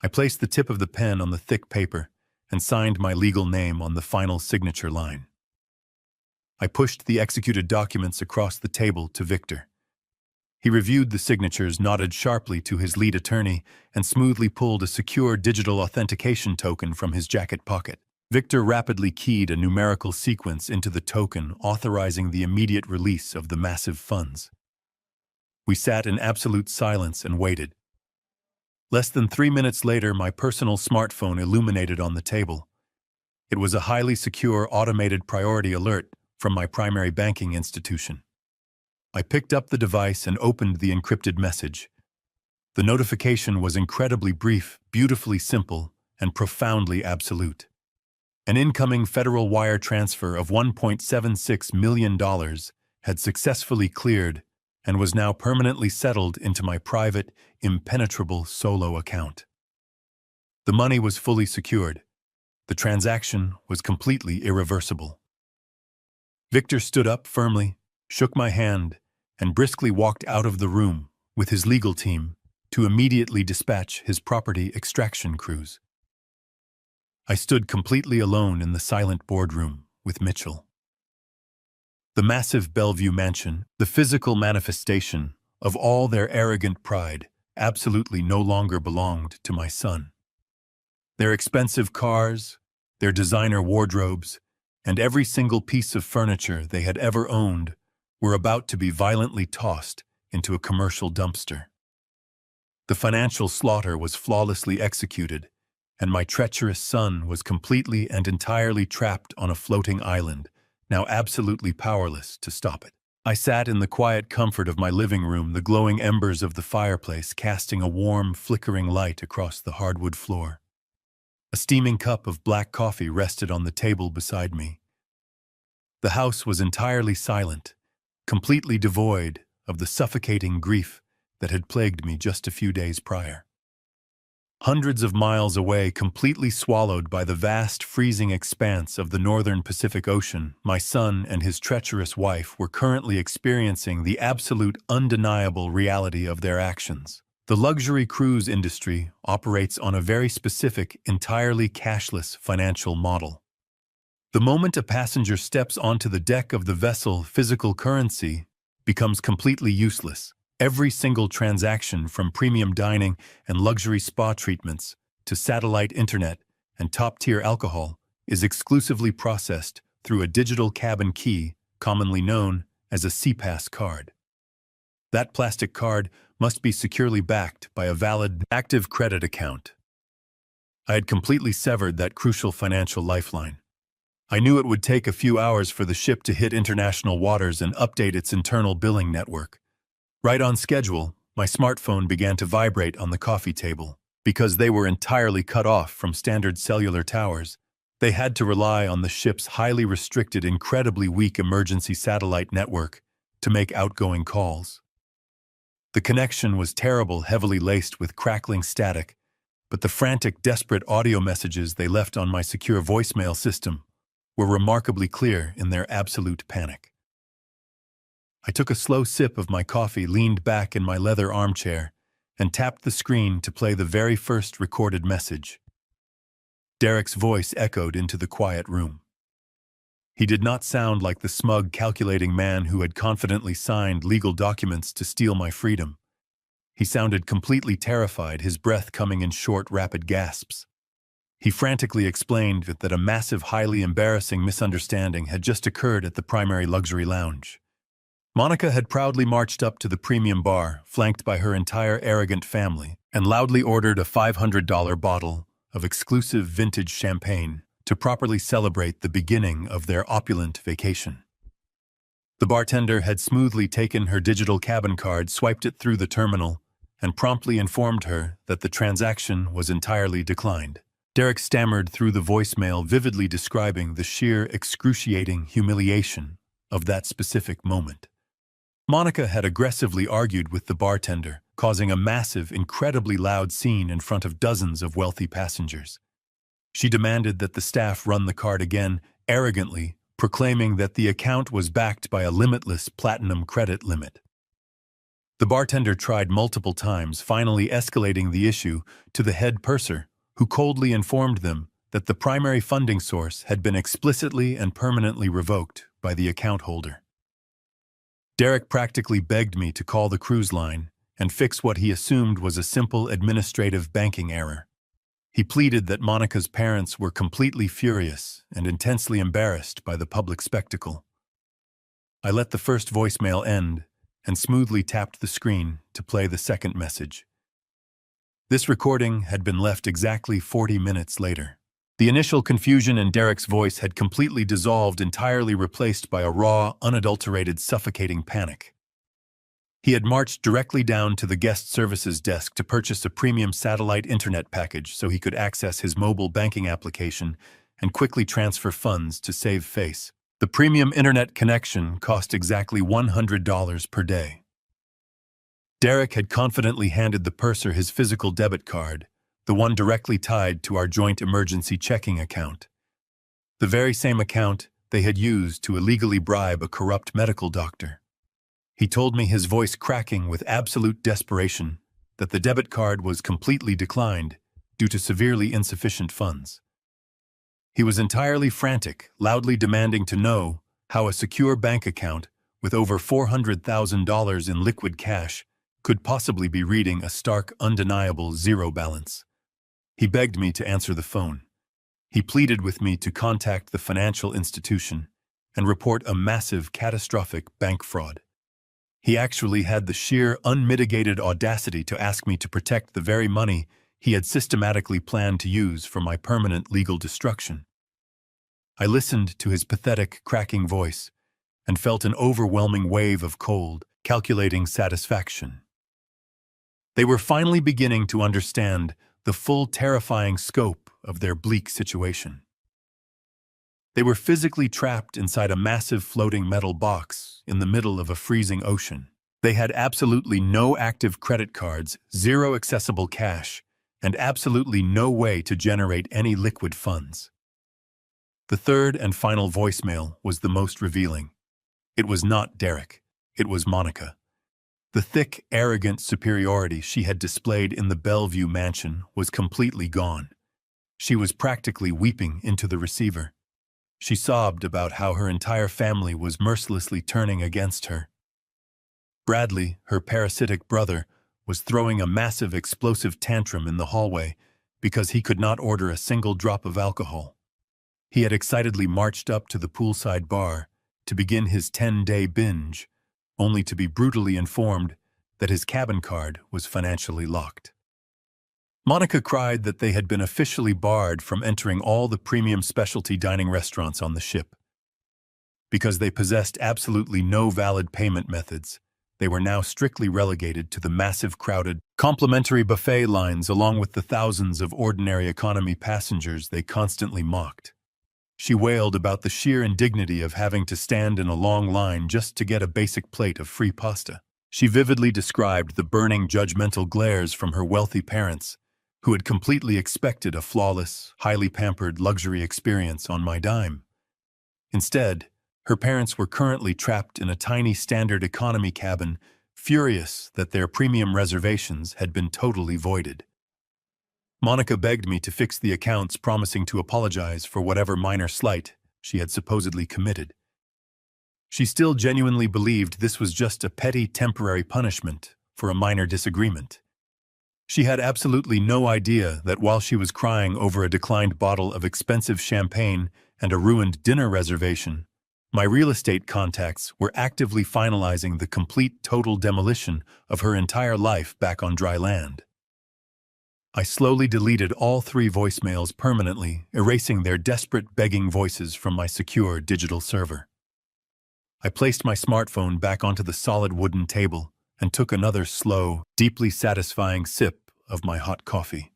I placed the tip of the pen on the thick paper and signed my legal name on the final signature line. I pushed the executed documents across the table to Victor. He reviewed the signatures, nodded sharply to his lead attorney, and smoothly pulled a secure digital authentication token from his jacket pocket. Victor rapidly keyed a numerical sequence into the token, authorizing the immediate release of the massive funds. We sat in absolute silence and waited. Less than 3 minutes later, my personal smartphone illuminated on the table. It was a highly secure automated priority alert from my primary banking institution. I picked up the device and opened the encrypted message. The notification was incredibly brief, beautifully simple, and profoundly absolute. An incoming federal wire transfer of $1.76 million had successfully cleared and was now permanently settled into my private, impenetrable solo account. The money was fully secured. The transaction was completely irreversible. Victor stood up firmly, shook my hand, and briskly walked out of the room with his legal team to immediately dispatch his property extraction crews. I stood completely alone in the silent boardroom with Mitchell. The massive Bellevue mansion, the physical manifestation of all their arrogant pride, absolutely no longer belonged to my son. Their expensive cars, their designer wardrobes, and every single piece of furniture they had ever owned were about to be violently tossed into a commercial dumpster. The financial slaughter was flawlessly executed, and my treacherous son was completely and entirely trapped on a floating island, now absolutely powerless to stop it. I sat in the quiet comfort of my living room, the glowing embers of the fireplace casting a warm, flickering light across the hardwood floor. A steaming cup of black coffee rested on the table beside me. The house was entirely silent, completely devoid of the suffocating grief that had plagued me just a few days prior. Hundreds of miles away, completely swallowed by the vast, freezing expanse of the northern Pacific Ocean, my son and his treacherous wife were currently experiencing the absolute, undeniable reality of their actions. The luxury cruise industry operates on a very specific, entirely cashless financial model. The moment a passenger steps onto the deck of the vessel, physical currency becomes completely useless. Every single transaction, from premium dining and luxury spa treatments to satellite internet and top-tier alcohol, is exclusively processed through a digital cabin key, commonly known as a CPAS card. That plastic card must be securely backed by a valid, active credit account. I had completely severed that crucial financial lifeline. I knew it would take a few hours for the ship to hit international waters and update its internal billing network. Right on schedule, my smartphone began to vibrate on the coffee table. Because they were entirely cut off from standard cellular towers, they had to rely on the ship's highly restricted, incredibly weak emergency satellite network to make outgoing calls. The connection was terrible, heavily laced with crackling static, but the frantic, desperate audio messages they left on my secure voicemail system were remarkably clear in their absolute panic. I took a slow sip of my coffee, leaned back in my leather armchair, and tapped the screen to play the very first recorded message. Derek's voice echoed into the quiet room. He did not sound like the smug, calculating man who had confidently signed legal documents to steal my freedom. He sounded completely terrified, his breath coming in short, rapid gasps. He frantically explained that a massive, highly embarrassing misunderstanding had just occurred at the primary luxury lounge. Monica had proudly marched up to the premium bar, flanked by her entire arrogant family, and loudly ordered a $500 bottle of exclusive vintage champagne to properly celebrate the beginning of their opulent vacation. The bartender had smoothly taken her digital cabin card, swiped it through the terminal, and promptly informed her that the transaction was entirely declined. Derek stammered through the voicemail, vividly describing the sheer, excruciating humiliation of that specific moment. Monica had aggressively argued with the bartender, causing a massive, incredibly loud scene in front of dozens of wealthy passengers. She demanded that the staff run the card again, arrogantly proclaiming that the account was backed by a limitless platinum credit limit. The bartender tried multiple times, finally escalating the issue to the head purser, who coldly informed them that the primary funding source had been explicitly and permanently revoked by the account holder. Derek practically begged me to call the cruise line and fix what he assumed was a simple administrative banking error. He pleaded that Monica's parents were completely furious and intensely embarrassed by the public spectacle. I let the first voicemail end and smoothly tapped the screen to play the second message. This recording had been left exactly 40 minutes later. The initial confusion in Derek's voice had completely dissolved, entirely replaced by a raw, unadulterated, suffocating panic. He had marched directly down to the guest services desk to purchase a premium satellite internet package so he could access his mobile banking application and quickly transfer funds to save face. The premium internet connection cost exactly $100 per day. Derek had confidently handed the purser his physical debit card, the one directly tied to our joint emergency checking account. The very same account they had used to illegally bribe a corrupt medical doctor. He told me, his voice cracking with absolute desperation, that the debit card was completely declined due to severely insufficient funds. He was entirely frantic, loudly demanding to know how a secure bank account with over $400,000 in liquid cash could possibly be reading a stark, undeniable zero balance. He begged me to answer the phone. He pleaded with me to contact the financial institution and report a massive, catastrophic bank fraud. He actually had the sheer, unmitigated audacity to ask me to protect the very money he had systematically planned to use for my permanent legal destruction. I listened to his pathetic, cracking voice and felt an overwhelming wave of cold, calculating satisfaction. They were finally beginning to understand the full terrifying scope of their bleak situation. They were physically trapped inside a massive floating metal box in the middle of a freezing ocean. They had absolutely no active credit cards, zero accessible cash, and absolutely no way to generate any liquid funds. The third and final voicemail was the most revealing. It was not Derek. It was Monica. The thick, arrogant superiority she had displayed in the Bellevue mansion was completely gone. She was practically weeping into the receiver. She sobbed about how her entire family was mercilessly turning against her. Bradley, her parasitic brother, was throwing a massive explosive tantrum in the hallway because he could not order a single drop of alcohol. He had excitedly marched up to the poolside bar to begin his 10-day binge, only to be brutally informed that his cabin card was financially locked. Monica cried that they had been officially barred from entering all the premium specialty dining restaurants on the ship. Because they possessed absolutely no valid payment methods, they were now strictly relegated to the massive crowded, complimentary buffet lines along with the thousands of ordinary economy passengers they constantly mocked. She wailed about the sheer indignity of having to stand in a long line just to get a basic plate of free pasta. She vividly described the burning judgmental glares from her wealthy parents, who had completely expected a flawless, highly pampered luxury experience on my dime. Instead, her parents were currently trapped in a tiny standard economy cabin, furious that their premium reservations had been totally voided. Monica begged me to fix the accounts, promising to apologize for whatever minor slight she had supposedly committed. She still genuinely believed this was just a petty temporary punishment for a minor disagreement. She had absolutely no idea that while she was crying over a declined bottle of expensive champagne and a ruined dinner reservation, my real estate contacts were actively finalizing the complete total demolition of her entire life back on dry land. I slowly deleted all 3 voicemails permanently, erasing their desperate begging voices from my secure digital server. I placed my smartphone back onto the solid wooden table and took another slow, deeply satisfying sip of my hot coffee.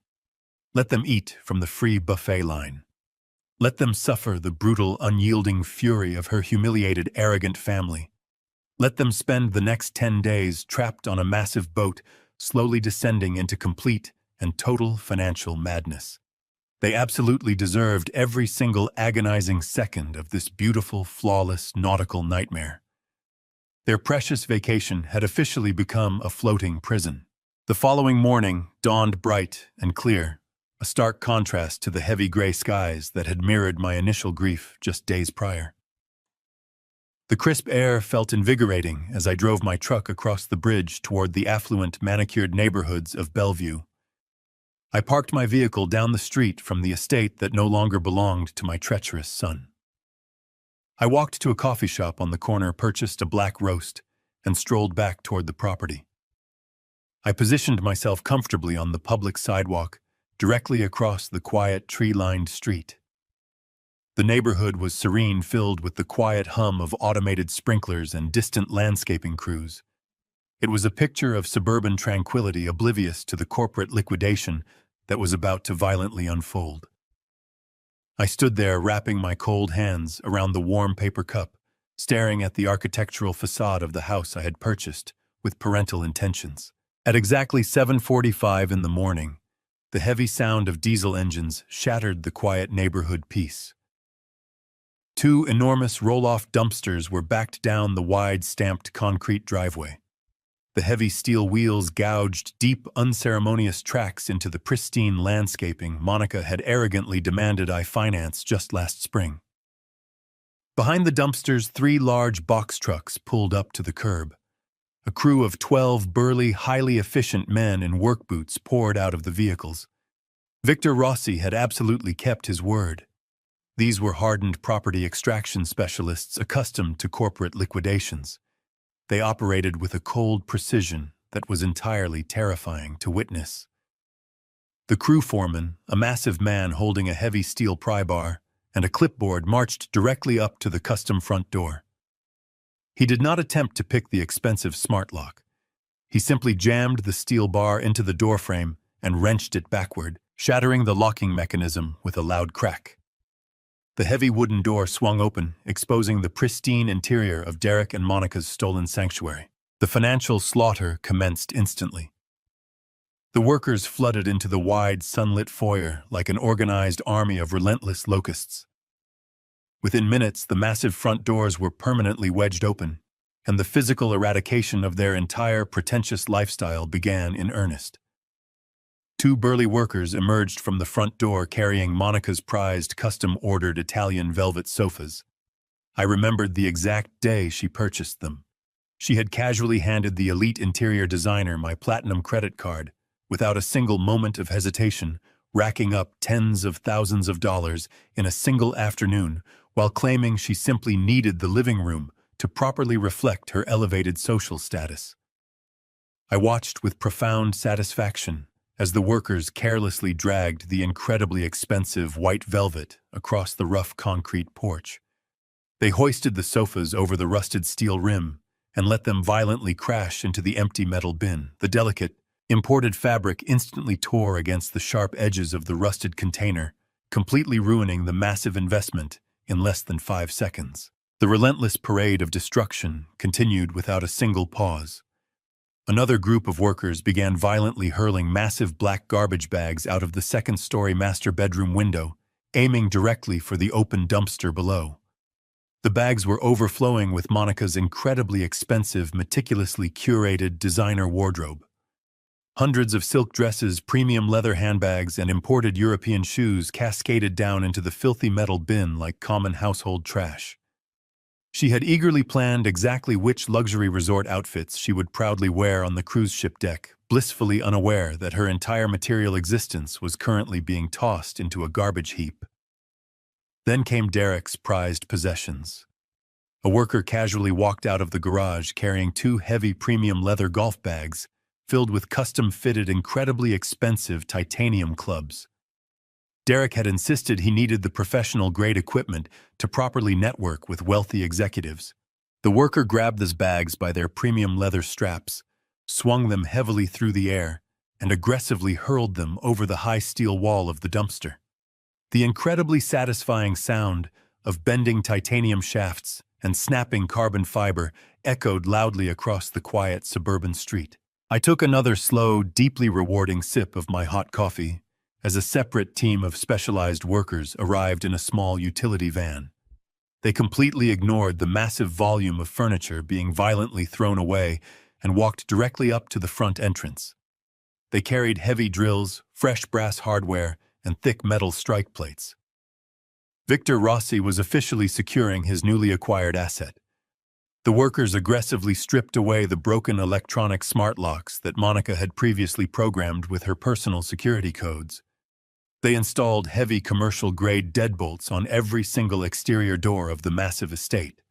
Let them eat from the free buffet line. Let them suffer the brutal, unyielding fury of her humiliated, arrogant family. Let them spend the next 10 days trapped on a massive boat, slowly descending into complete and total financial madness. They absolutely deserved every single agonizing second of this beautiful, flawless nautical nightmare. Their precious vacation had officially become a floating prison. The following morning dawned bright and clear, a stark contrast to the heavy gray skies that had mirrored my initial grief just days prior. The crisp air felt invigorating as I drove my truck across the bridge toward the affluent, manicured neighborhoods of Bellevue. I parked my vehicle down the street from the estate that no longer belonged to my treacherous son. I walked to a coffee shop on the corner, purchased a black roast, and strolled back toward the property. I positioned myself comfortably on the public sidewalk, directly across the quiet, tree-lined street. The neighborhood was serene, filled with the quiet hum of automated sprinklers and distant landscaping crews. It was a picture of suburban tranquility, oblivious to the corporate liquidation that was about to violently unfold. I stood there, wrapping my cold hands around the warm paper cup, staring at the architectural facade of the house I had purchased with parental intentions. At exactly 7:45 in the morning, the heavy sound of diesel engines shattered the quiet neighborhood peace. 2 enormous roll-off dumpsters were backed down the wide, stamped concrete driveway. The heavy steel wheels gouged deep, unceremonious tracks into the pristine landscaping Monica had arrogantly demanded I finance just last spring. Behind the dumpsters, 3 large box trucks pulled up to the curb. A crew of 12 burly, highly efficient men in work boots poured out of the vehicles. Victor Rossi had absolutely kept his word. These were hardened property extraction specialists accustomed to corporate liquidations. They operated with a cold precision that was entirely terrifying to witness. The crew foreman, a massive man holding a heavy steel pry bar and a clipboard, marched directly up to the custom front door. He did not attempt to pick the expensive smart lock. He simply jammed the steel bar into the doorframe and wrenched it backward, shattering the locking mechanism with a loud crack. The heavy wooden door swung open, exposing the pristine interior of Derek and Monica's stolen sanctuary. The financial slaughter commenced instantly. The workers flooded into the wide, sunlit foyer like an organized army of relentless locusts. Within minutes, the massive front doors were permanently wedged open, and the physical eradication of their entire pretentious lifestyle began in earnest. 2 burly workers emerged from the front door carrying Monica's prized, custom-ordered Italian velvet sofas. I remembered the exact day she purchased them. She had casually handed the elite interior designer my platinum credit card, without a single moment of hesitation, racking up tens of thousands of dollars in a single afternoon, while claiming she simply needed the living room to properly reflect her elevated social status. I watched with profound satisfaction as the workers carelessly dragged the incredibly expensive white velvet across the rough concrete porch. They hoisted the sofas over the rusted steel rim and let them violently crash into the empty metal bin. The delicate, imported fabric instantly tore against the sharp edges of the rusted container, completely ruining the massive investment in less than 5 seconds. The relentless parade of destruction continued without a single pause. Another group of workers began violently hurling massive black garbage bags out of the second-story master bedroom window, aiming directly for the open dumpster below. The bags were overflowing with Monica's incredibly expensive, meticulously curated designer wardrobe. Hundreds of silk dresses, premium leather handbags, and imported European shoes cascaded down into the filthy metal bin like common household trash. She had eagerly planned exactly which luxury resort outfits she would proudly wear on the cruise ship deck, blissfully unaware that her entire material existence was currently being tossed into a garbage heap. Then came Derek's prized possessions. A worker casually walked out of the garage carrying 2 heavy premium leather golf bags filled with custom-fitted, incredibly expensive titanium clubs. Derek had insisted he needed the professional-grade equipment to properly network with wealthy executives. The worker grabbed those bags by their premium leather straps, swung them heavily through the air, and aggressively hurled them over the high steel wall of the dumpster. The incredibly satisfying sound of bending titanium shafts and snapping carbon fiber echoed loudly across the quiet suburban street. I took another slow, deeply rewarding sip of my hot coffee as a separate team of specialized workers arrived in a small utility van. They completely ignored the massive volume of furniture being violently thrown away and walked directly up to the front entrance. They carried heavy drills, fresh brass hardware, and thick metal strike plates. Victor Rossi was officially securing his newly acquired asset. The workers aggressively stripped away the broken electronic smart locks that Monica had previously programmed with her personal security codes. They installed heavy commercial-grade deadbolts on every single exterior door of the massive estate.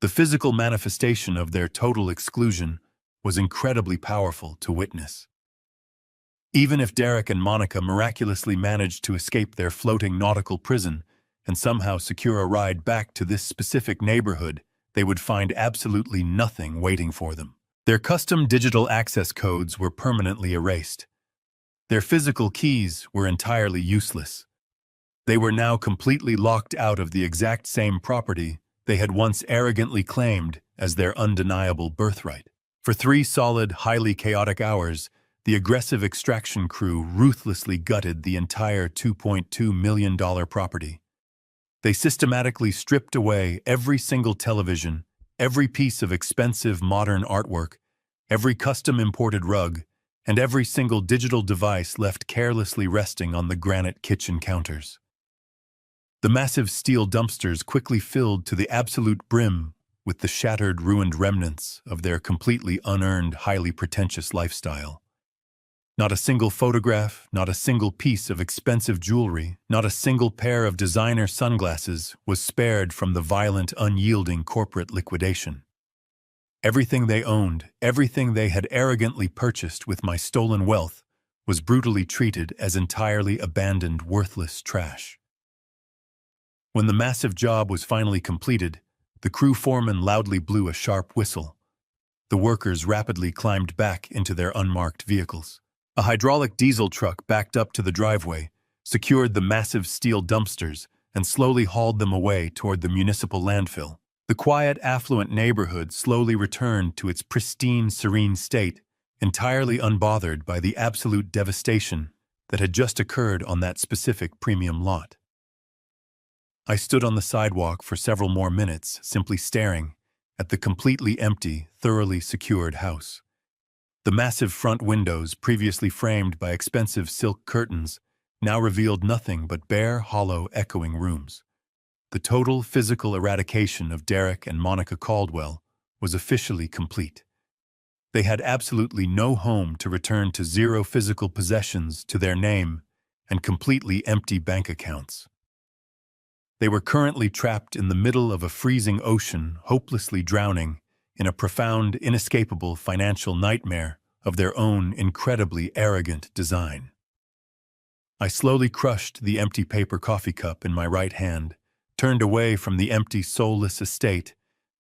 The physical manifestation of their total exclusion was incredibly powerful to witness. Even if Derek and Monica miraculously managed to escape their floating nautical prison and somehow secure a ride back to this specific neighborhood, they would find absolutely nothing waiting for them. Their custom digital access codes were permanently erased. Their physical keys were entirely useless. They were now completely locked out of the exact same property they had once arrogantly claimed as their undeniable birthright. For 3 solid, highly chaotic hours, the aggressive extraction crew ruthlessly gutted the entire $2.2 million property. They systematically stripped away every single television, every piece of expensive modern artwork, every custom-imported rug, and every single digital device left carelessly resting on the granite kitchen counters. The massive steel dumpsters quickly filled to the absolute brim with the shattered, ruined remnants of their completely unearned, highly pretentious lifestyle. Not a single photograph, not a single piece of expensive jewelry, not a single pair of designer sunglasses was spared from the violent, unyielding corporate liquidation. Everything they owned, everything they had arrogantly purchased with my stolen wealth, was brutally treated as entirely abandoned, worthless trash. When the massive job was finally completed, the crew foreman loudly blew a sharp whistle. The workers rapidly climbed back into their unmarked vehicles. A hydraulic diesel truck backed up to the driveway, secured the massive steel dumpsters, and slowly hauled them away toward the municipal landfill. The quiet, affluent neighborhood slowly returned to its pristine, serene state, entirely unbothered by the absolute devastation that had just occurred on that specific premium lot. I stood on the sidewalk for several more minutes, simply staring at the completely empty, thoroughly secured house. The massive front windows, previously framed by expensive silk curtains, now revealed nothing but bare, hollow, echoing rooms. The total physical eradication of Derek and Monica Caldwell was officially complete. They had absolutely no home to return to, zero physical possessions to their name, and completely empty bank accounts. They were currently trapped in the middle of a freezing ocean, hopelessly drowning in a profound, inescapable financial nightmare of their own incredibly arrogant design. I slowly crushed the empty paper coffee cup in my right hand, turned away from the empty, soulless estate,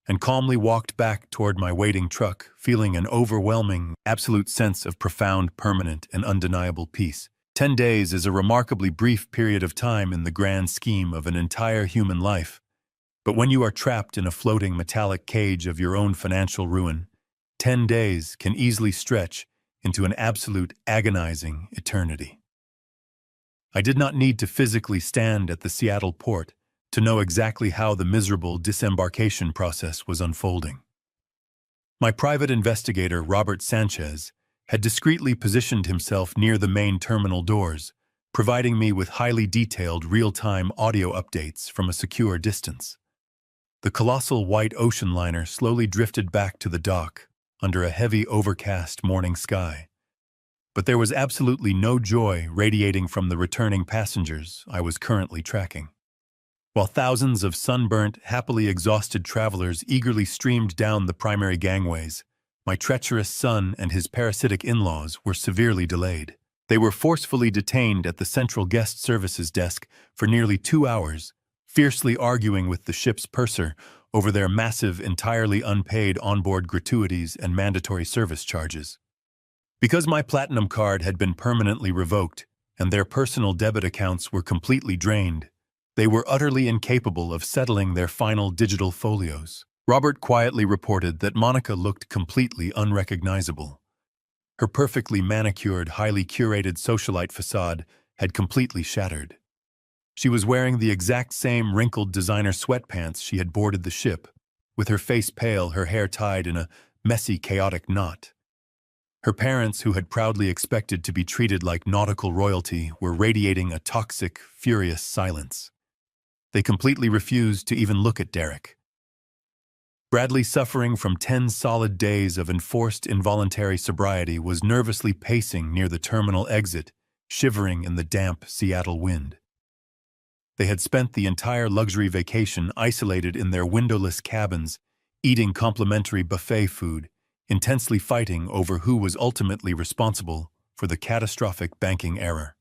and calmly walked back toward my waiting truck, feeling an overwhelming, absolute sense of profound, permanent, and undeniable peace. 10 days is a remarkably brief period of time in the grand scheme of an entire human life, but when you are trapped in a floating metallic cage of your own financial ruin, 10 days can easily stretch into an absolute agonizing eternity. I did not need to physically stand at the Seattle port to know exactly how the miserable disembarkation process was unfolding. My private investigator, Robert Sanchez, had discreetly positioned himself near the main terminal doors, providing me with highly detailed real-time audio updates from a secure distance. The colossal white ocean liner slowly drifted back to the dock under a heavy, overcast morning sky. But there was absolutely no joy radiating from the returning passengers I was currently tracking. While thousands of sunburnt, happily exhausted travelers eagerly streamed down the primary gangways, my treacherous son and his parasitic in-laws were severely delayed. They were forcefully detained at the central guest services desk for nearly 2 hours, fiercely arguing with the ship's purser over their massive, entirely unpaid onboard gratuities and mandatory service charges. Because my platinum card had been permanently revoked and their personal debit accounts were completely drained, they were utterly incapable of settling their final digital folios. Robert quietly reported that Monica looked completely unrecognizable. Her perfectly manicured, highly curated socialite facade had completely shattered. She was wearing the exact same wrinkled designer sweatpants she had boarded the ship, with her face pale, her hair tied in a messy, chaotic knot. Her parents, who had proudly expected to be treated like nautical royalty, were radiating a toxic, furious silence. They completely refused to even look at Derek. Bradley, suffering from 10 solid days of enforced involuntary sobriety, was nervously pacing near the terminal exit, shivering in the damp Seattle wind. They had spent the entire luxury vacation isolated in their windowless cabins, eating complimentary buffet food, intensely fighting over who was ultimately responsible for the catastrophic banking error.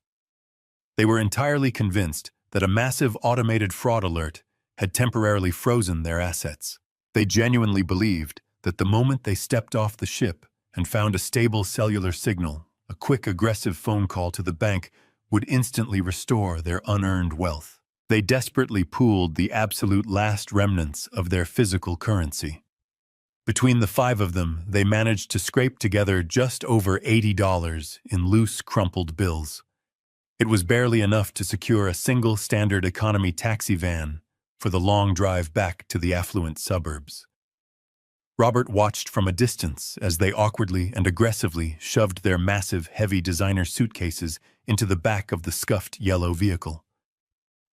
They were entirely convinced that a massive automated fraud alert had temporarily frozen their assets. They genuinely believed that the moment they stepped off the ship and found a stable cellular signal, a quick, aggressive phone call to the bank would instantly restore their unearned wealth. They desperately pooled the absolute last remnants of their physical currency. Between the 5 of them, they managed to scrape together just over $80 in loose, crumpled bills. It was barely enough to secure a single standard economy taxi van for the long drive back to the affluent suburbs. Robert watched from a distance as they awkwardly and aggressively shoved their massive, heavy designer suitcases into the back of the scuffed yellow vehicle.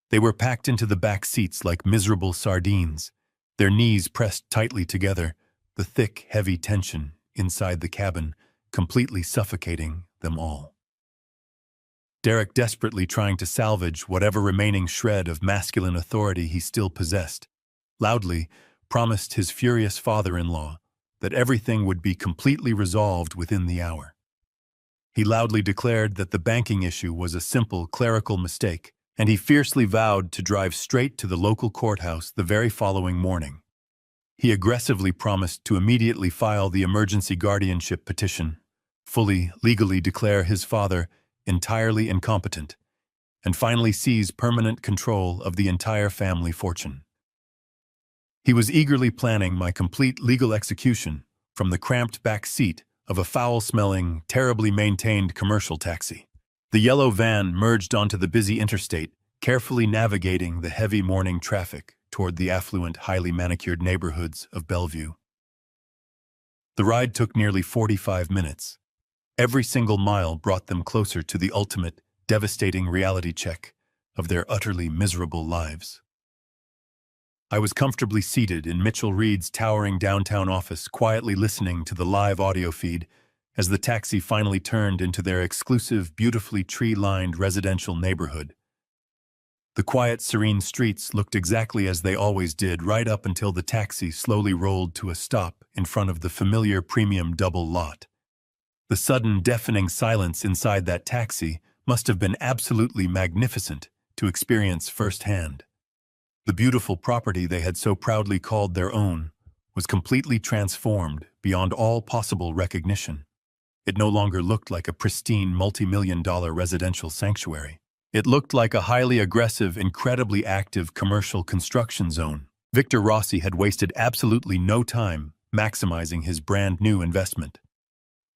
They were packed into the back seats like miserable sardines, their knees pressed tightly together, the thick, heavy tension inside the cabin completely suffocating them all. Derek, desperately trying to salvage whatever remaining shred of masculine authority he still possessed, loudly promised his furious father-in-law that everything would be completely resolved within the hour. He loudly declared that the banking issue was a simple clerical mistake, and he fiercely vowed to drive straight to the local courthouse the very following morning. He aggressively promised to immediately file the emergency guardianship petition, fully legally declare his father entirely incompetent, and finally seize permanent control of the entire family fortune. He was eagerly planning my complete legal execution from the cramped back seat of a foul-smelling, terribly maintained commercial taxi. The yellow van merged onto the busy interstate, carefully navigating the heavy morning traffic toward the affluent, highly manicured neighborhoods of Bellevue. The ride took nearly 45 minutes. Every single mile brought them closer to the ultimate, devastating reality check of their utterly miserable lives. I was comfortably seated in Mitchell Reed's towering downtown office, quietly listening to the live audio feed as the taxi finally turned into their exclusive, beautifully tree-lined residential neighborhood. The quiet, serene streets looked exactly as they always did right up until the taxi slowly rolled to a stop in front of the familiar premium double lot. The sudden, deafening silence inside that taxi must have been absolutely magnificent to experience firsthand. The beautiful property they had so proudly called their own was completely transformed beyond all possible recognition. It no longer looked like a pristine multi-million-dollar residential sanctuary. It looked like a highly aggressive, incredibly active commercial construction zone. Victor Rossi had wasted absolutely no time maximizing his brand-new investment.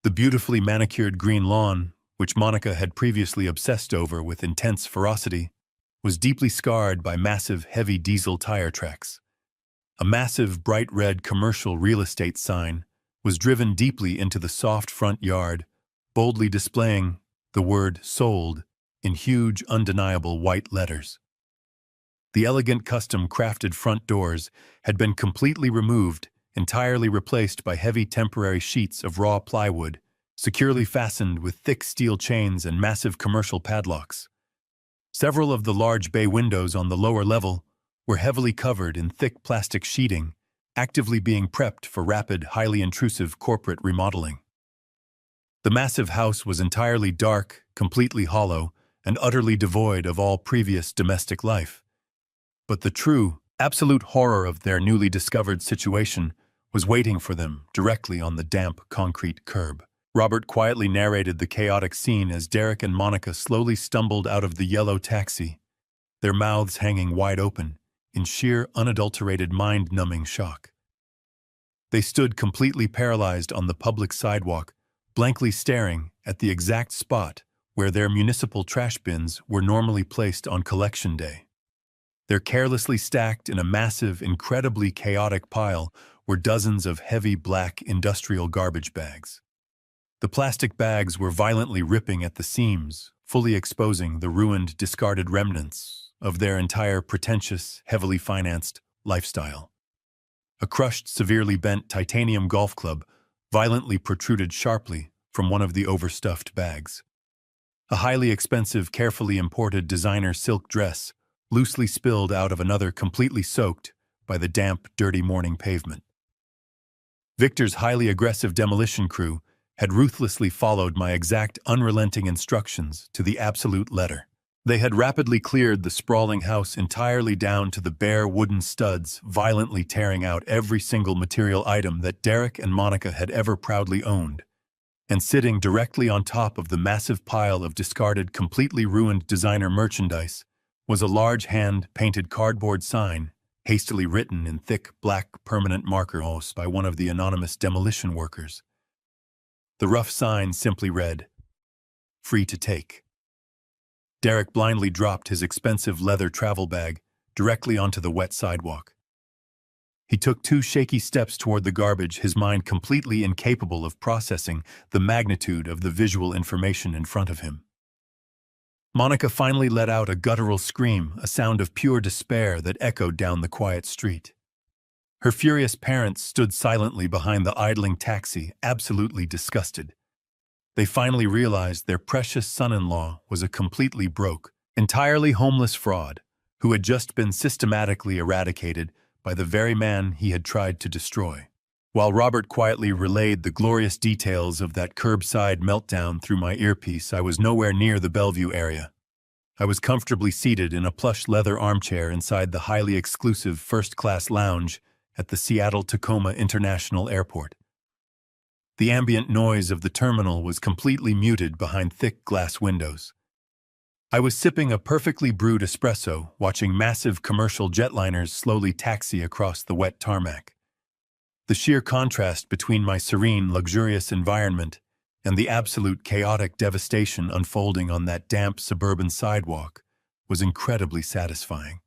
The beautifully manicured green lawn, which Monica had previously obsessed over with intense ferocity, was deeply scarred by massive, heavy diesel tire tracks. A massive, bright red commercial real estate sign was driven deeply into the soft front yard, boldly displaying the word "sold" in huge, undeniable white letters. The elegant, custom-crafted front doors had been completely removed, entirely replaced by heavy temporary sheets of raw plywood, securely fastened with thick steel chains and massive commercial padlocks. Several of the large bay windows on the lower level were heavily covered in thick plastic sheeting, actively being prepped for rapid, highly intrusive corporate remodeling. The massive house was entirely dark, completely hollow, and utterly devoid of all previous domestic life. But the true, absolute horror of their newly discovered situation was waiting for them directly on the damp concrete curb. Robert quietly narrated the chaotic scene as Derek and Monica slowly stumbled out of the yellow taxi, their mouths hanging wide open, in sheer, unadulterated, mind-numbing shock. They stood completely paralyzed on the public sidewalk, blankly staring at the exact spot where their municipal trash bins were normally placed on collection day. They're carelessly stacked in a massive, incredibly chaotic pile were dozens of heavy black industrial garbage bags. The plastic bags were violently ripping at the seams, fully exposing the ruined, discarded remnants of their entire pretentious, heavily financed lifestyle. A crushed, severely bent titanium golf club violently protruded sharply from one of the overstuffed bags. A highly expensive, carefully imported designer silk dress loosely spilled out of another, completely soaked by the damp, dirty morning pavement. Victor's highly aggressive demolition crew had ruthlessly followed my exact, unrelenting instructions to the absolute letter. They had rapidly cleared the sprawling house entirely down to the bare wooden studs, violently tearing out every single material item that Derek and Monica had ever proudly owned. And sitting directly on top of the massive pile of discarded, completely ruined designer merchandise was a large hand-painted cardboard sign, hastily written in thick, black, permanent markers by one of the anonymous demolition workers. The rough sign simply read, "Free to take." Derek blindly dropped his expensive leather travel bag directly onto the wet sidewalk. He took 2 shaky steps toward the garbage, his mind completely incapable of processing the magnitude of the visual information in front of him. Monica finally let out a guttural scream, a sound of pure despair that echoed down the quiet street. Her furious parents stood silently behind the idling taxi, absolutely disgusted. They finally realized their precious son-in-law was a completely broke, entirely homeless fraud who had just been systematically eradicated by the very man he had tried to destroy. While Robert quietly relayed the glorious details of that curbside meltdown through my earpiece, I was nowhere near the Bellevue area. I was comfortably seated in a plush leather armchair inside the highly exclusive first-class lounge at the Seattle-Tacoma International Airport. The ambient noise of the terminal was completely muted behind thick glass windows. I was sipping a perfectly brewed espresso, watching massive commercial jetliners slowly taxi across the wet tarmac. The sheer contrast between my serene, luxurious environment and the absolute chaotic devastation unfolding on that damp suburban sidewalk was incredibly satisfying.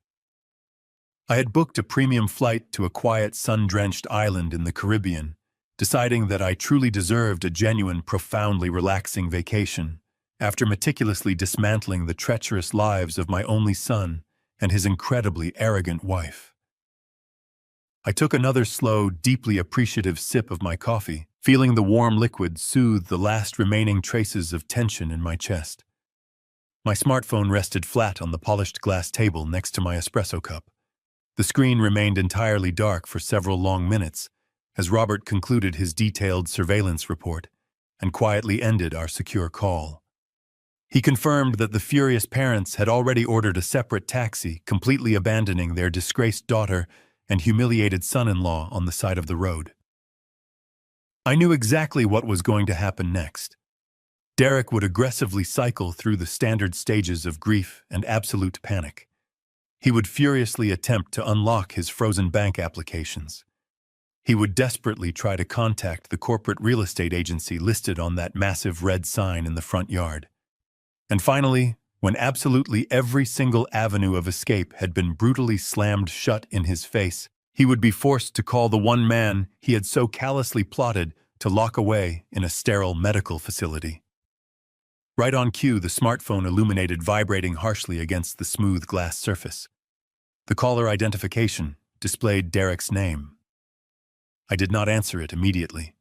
I had booked a premium flight to a quiet, sun-drenched island in the Caribbean, deciding that I truly deserved a genuine, profoundly relaxing vacation after meticulously dismantling the treacherous lives of my only son and his incredibly arrogant wife. I took another slow, deeply appreciative sip of my coffee, feeling the warm liquid soothe the last remaining traces of tension in my chest. My smartphone rested flat on the polished glass table next to my espresso cup. The screen remained entirely dark for several long minutes as Robert concluded his detailed surveillance report and quietly ended our secure call. He confirmed that the furious parents had already ordered a separate taxi, completely abandoning their disgraced daughter and humiliated son-in-law on the side of the road. I knew exactly what was going to happen next. Derek would aggressively cycle through the standard stages of grief and absolute panic. He would furiously attempt to unlock his frozen bank applications. He would desperately try to contact the corporate real estate agency listed on that massive red sign in the front yard. And finally, when absolutely every single avenue of escape had been brutally slammed shut in his face, he would be forced to call the one man he had so callously plotted to lock away in a sterile medical facility. Right on cue, the smartphone illuminated, vibrating harshly against the smooth glass surface. The caller identification displayed Derek's name. I did not answer it immediately.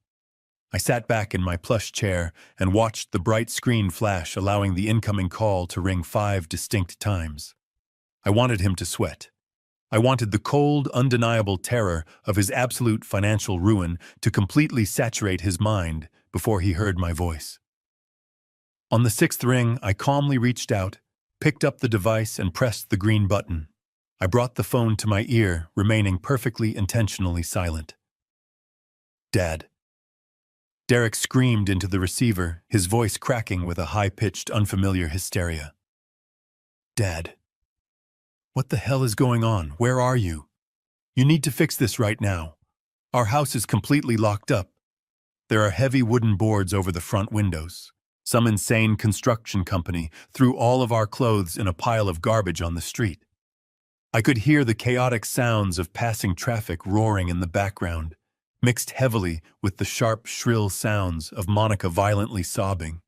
I sat back in my plush chair and watched the bright screen flash, allowing the incoming call to ring 5 distinct times. I wanted him to sweat. I wanted the cold, undeniable terror of his absolute financial ruin to completely saturate his mind before he heard my voice. On the 6th ring, I calmly reached out, picked up the device, and pressed the green button. I brought the phone to my ear, remaining perfectly intentionally silent. "Dad." Derek screamed into the receiver, his voice cracking with a high-pitched, unfamiliar hysteria. "Dad. What the hell is going on? Where are you? You need to fix this right now. Our house is completely locked up. There are heavy wooden boards over the front windows. Some insane construction company threw all of our clothes in a pile of garbage on the street." I could hear the chaotic sounds of passing traffic roaring in the background, mixed heavily with the sharp, shrill sounds of Monica violently sobbing.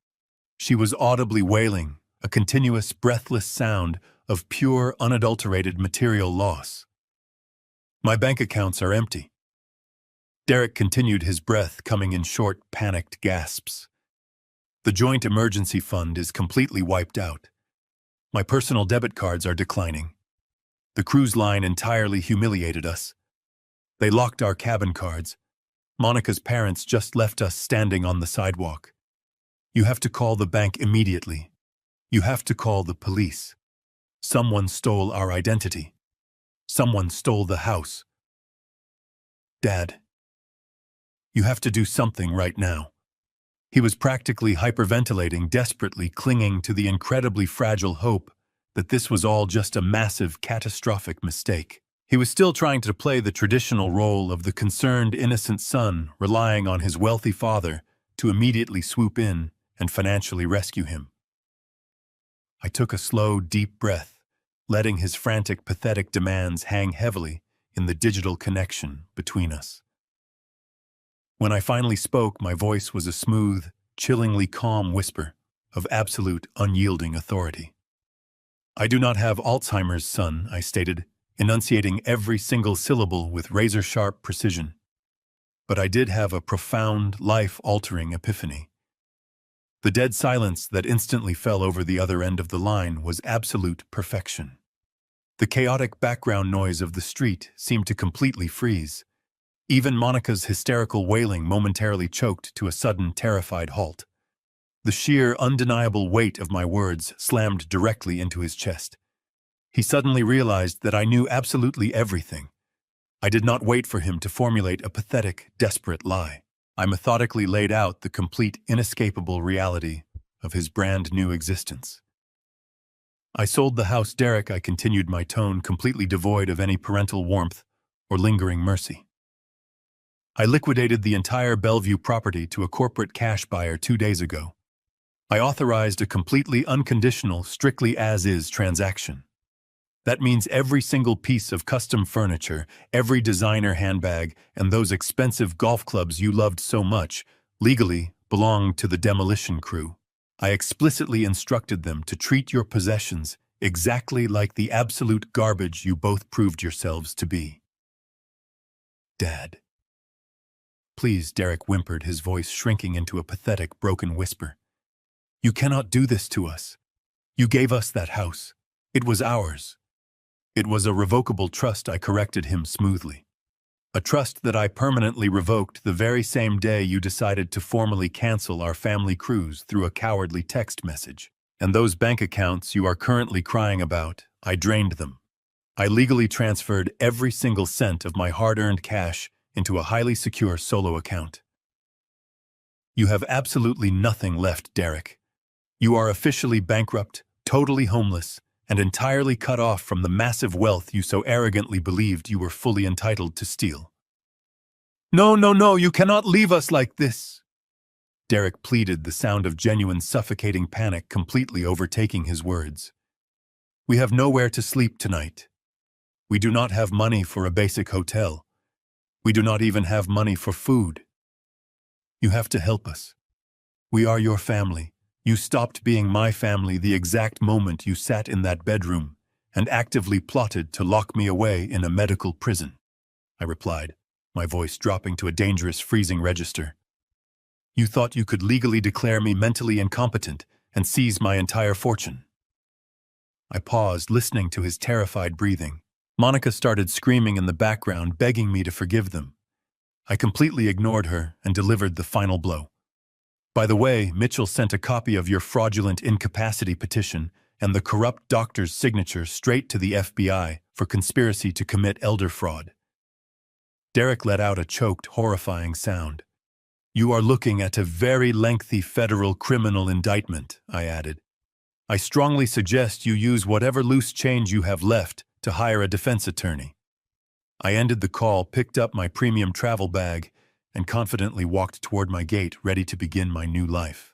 She was audibly wailing, a continuous, breathless sound of pure, unadulterated material loss. "My bank accounts are empty." Derek continued, his breath coming in short, panicked gasps. "The joint emergency fund is completely wiped out. My personal debit cards are declining. The cruise line entirely humiliated us. They locked our cabin cards. Monica's parents just left us standing on the sidewalk. You have to call the bank immediately. You have to call the police. Someone stole our identity. Someone stole the house. Dad, you have to do something right now." He was practically hyperventilating, desperately clinging to the incredibly fragile hope that this was all just a massive, catastrophic mistake. He was still trying to play the traditional role of the concerned, innocent son, relying on his wealthy father to immediately swoop in and financially rescue him. I took a slow, deep breath, letting his frantic, pathetic demands hang heavily in the digital connection between us. When I finally spoke, my voice was a smooth, chillingly calm whisper of absolute, unyielding authority. "I do not have Alzheimer's, son," I stated, enunciating every single syllable with razor-sharp precision. "But I did have a profound, life-altering epiphany." The dead silence that instantly fell over the other end of the line was absolute perfection. The chaotic background noise of the street seemed to completely freeze. Even Monica's hysterical wailing momentarily choked to a sudden, terrified halt. The sheer, undeniable weight of my words slammed directly into his chest. He suddenly realized that I knew absolutely everything. I did not wait for him to formulate a pathetic, desperate lie. I methodically laid out the complete, inescapable reality of his brand-new existence. "I sold the house, Derek," I continued, my tone completely devoid of any parental warmth or lingering mercy. "I liquidated the entire Bellevue property to a corporate cash buyer 2 days ago. I authorized a completely unconditional, strictly as-is transaction. That means every single piece of custom furniture, every designer handbag, and those expensive golf clubs you loved so much, legally belonged to the demolition crew. I explicitly instructed them to treat your possessions exactly like the absolute garbage you both proved yourselves to be." "Dad." "Please," Derek whimpered, his voice shrinking into a pathetic, broken whisper. "You cannot do this to us. You gave us that house. It was ours." "It was a revocable trust," I corrected him smoothly. "A trust that I permanently revoked the very same day you decided to formally cancel our family cruise through a cowardly text message. And those bank accounts you are currently crying about, I drained them. I legally transferred every single cent of my hard-earned cash into a highly secure solo account." "You have absolutely nothing left, Derek. You are officially bankrupt, totally homeless, and entirely cut off from the massive wealth you so arrogantly believed you were fully entitled to steal." No, you cannot leave us like this," Derek pleaded, the sound of genuine suffocating panic completely overtaking his words. "We have nowhere to sleep tonight. We do not have money for a basic hotel. We do not even have money for food. You have to help us. We are your family. You stopped being my family the exact moment you sat in that bedroom and actively plotted to lock me away in a medical prison," I replied, my voice dropping to a dangerous freezing register. "You thought you could legally declare me mentally incompetent and seize my entire fortune." I paused, listening to his terrified breathing. Monica started screaming in the background, begging me to forgive them. I completely ignored her and delivered the final blow. "By the way, Mitchell sent a copy of your fraudulent incapacity petition and the corrupt doctor's signature straight to the FBI for conspiracy to commit elder fraud." Derek let out a choked, horrifying sound. "You are looking at a very lengthy federal criminal indictment," I added. "I strongly suggest you use whatever loose change you have left to hire a defense attorney." I ended the call, picked up my premium travel bag, and confidently walked toward my gate, ready to begin my new life.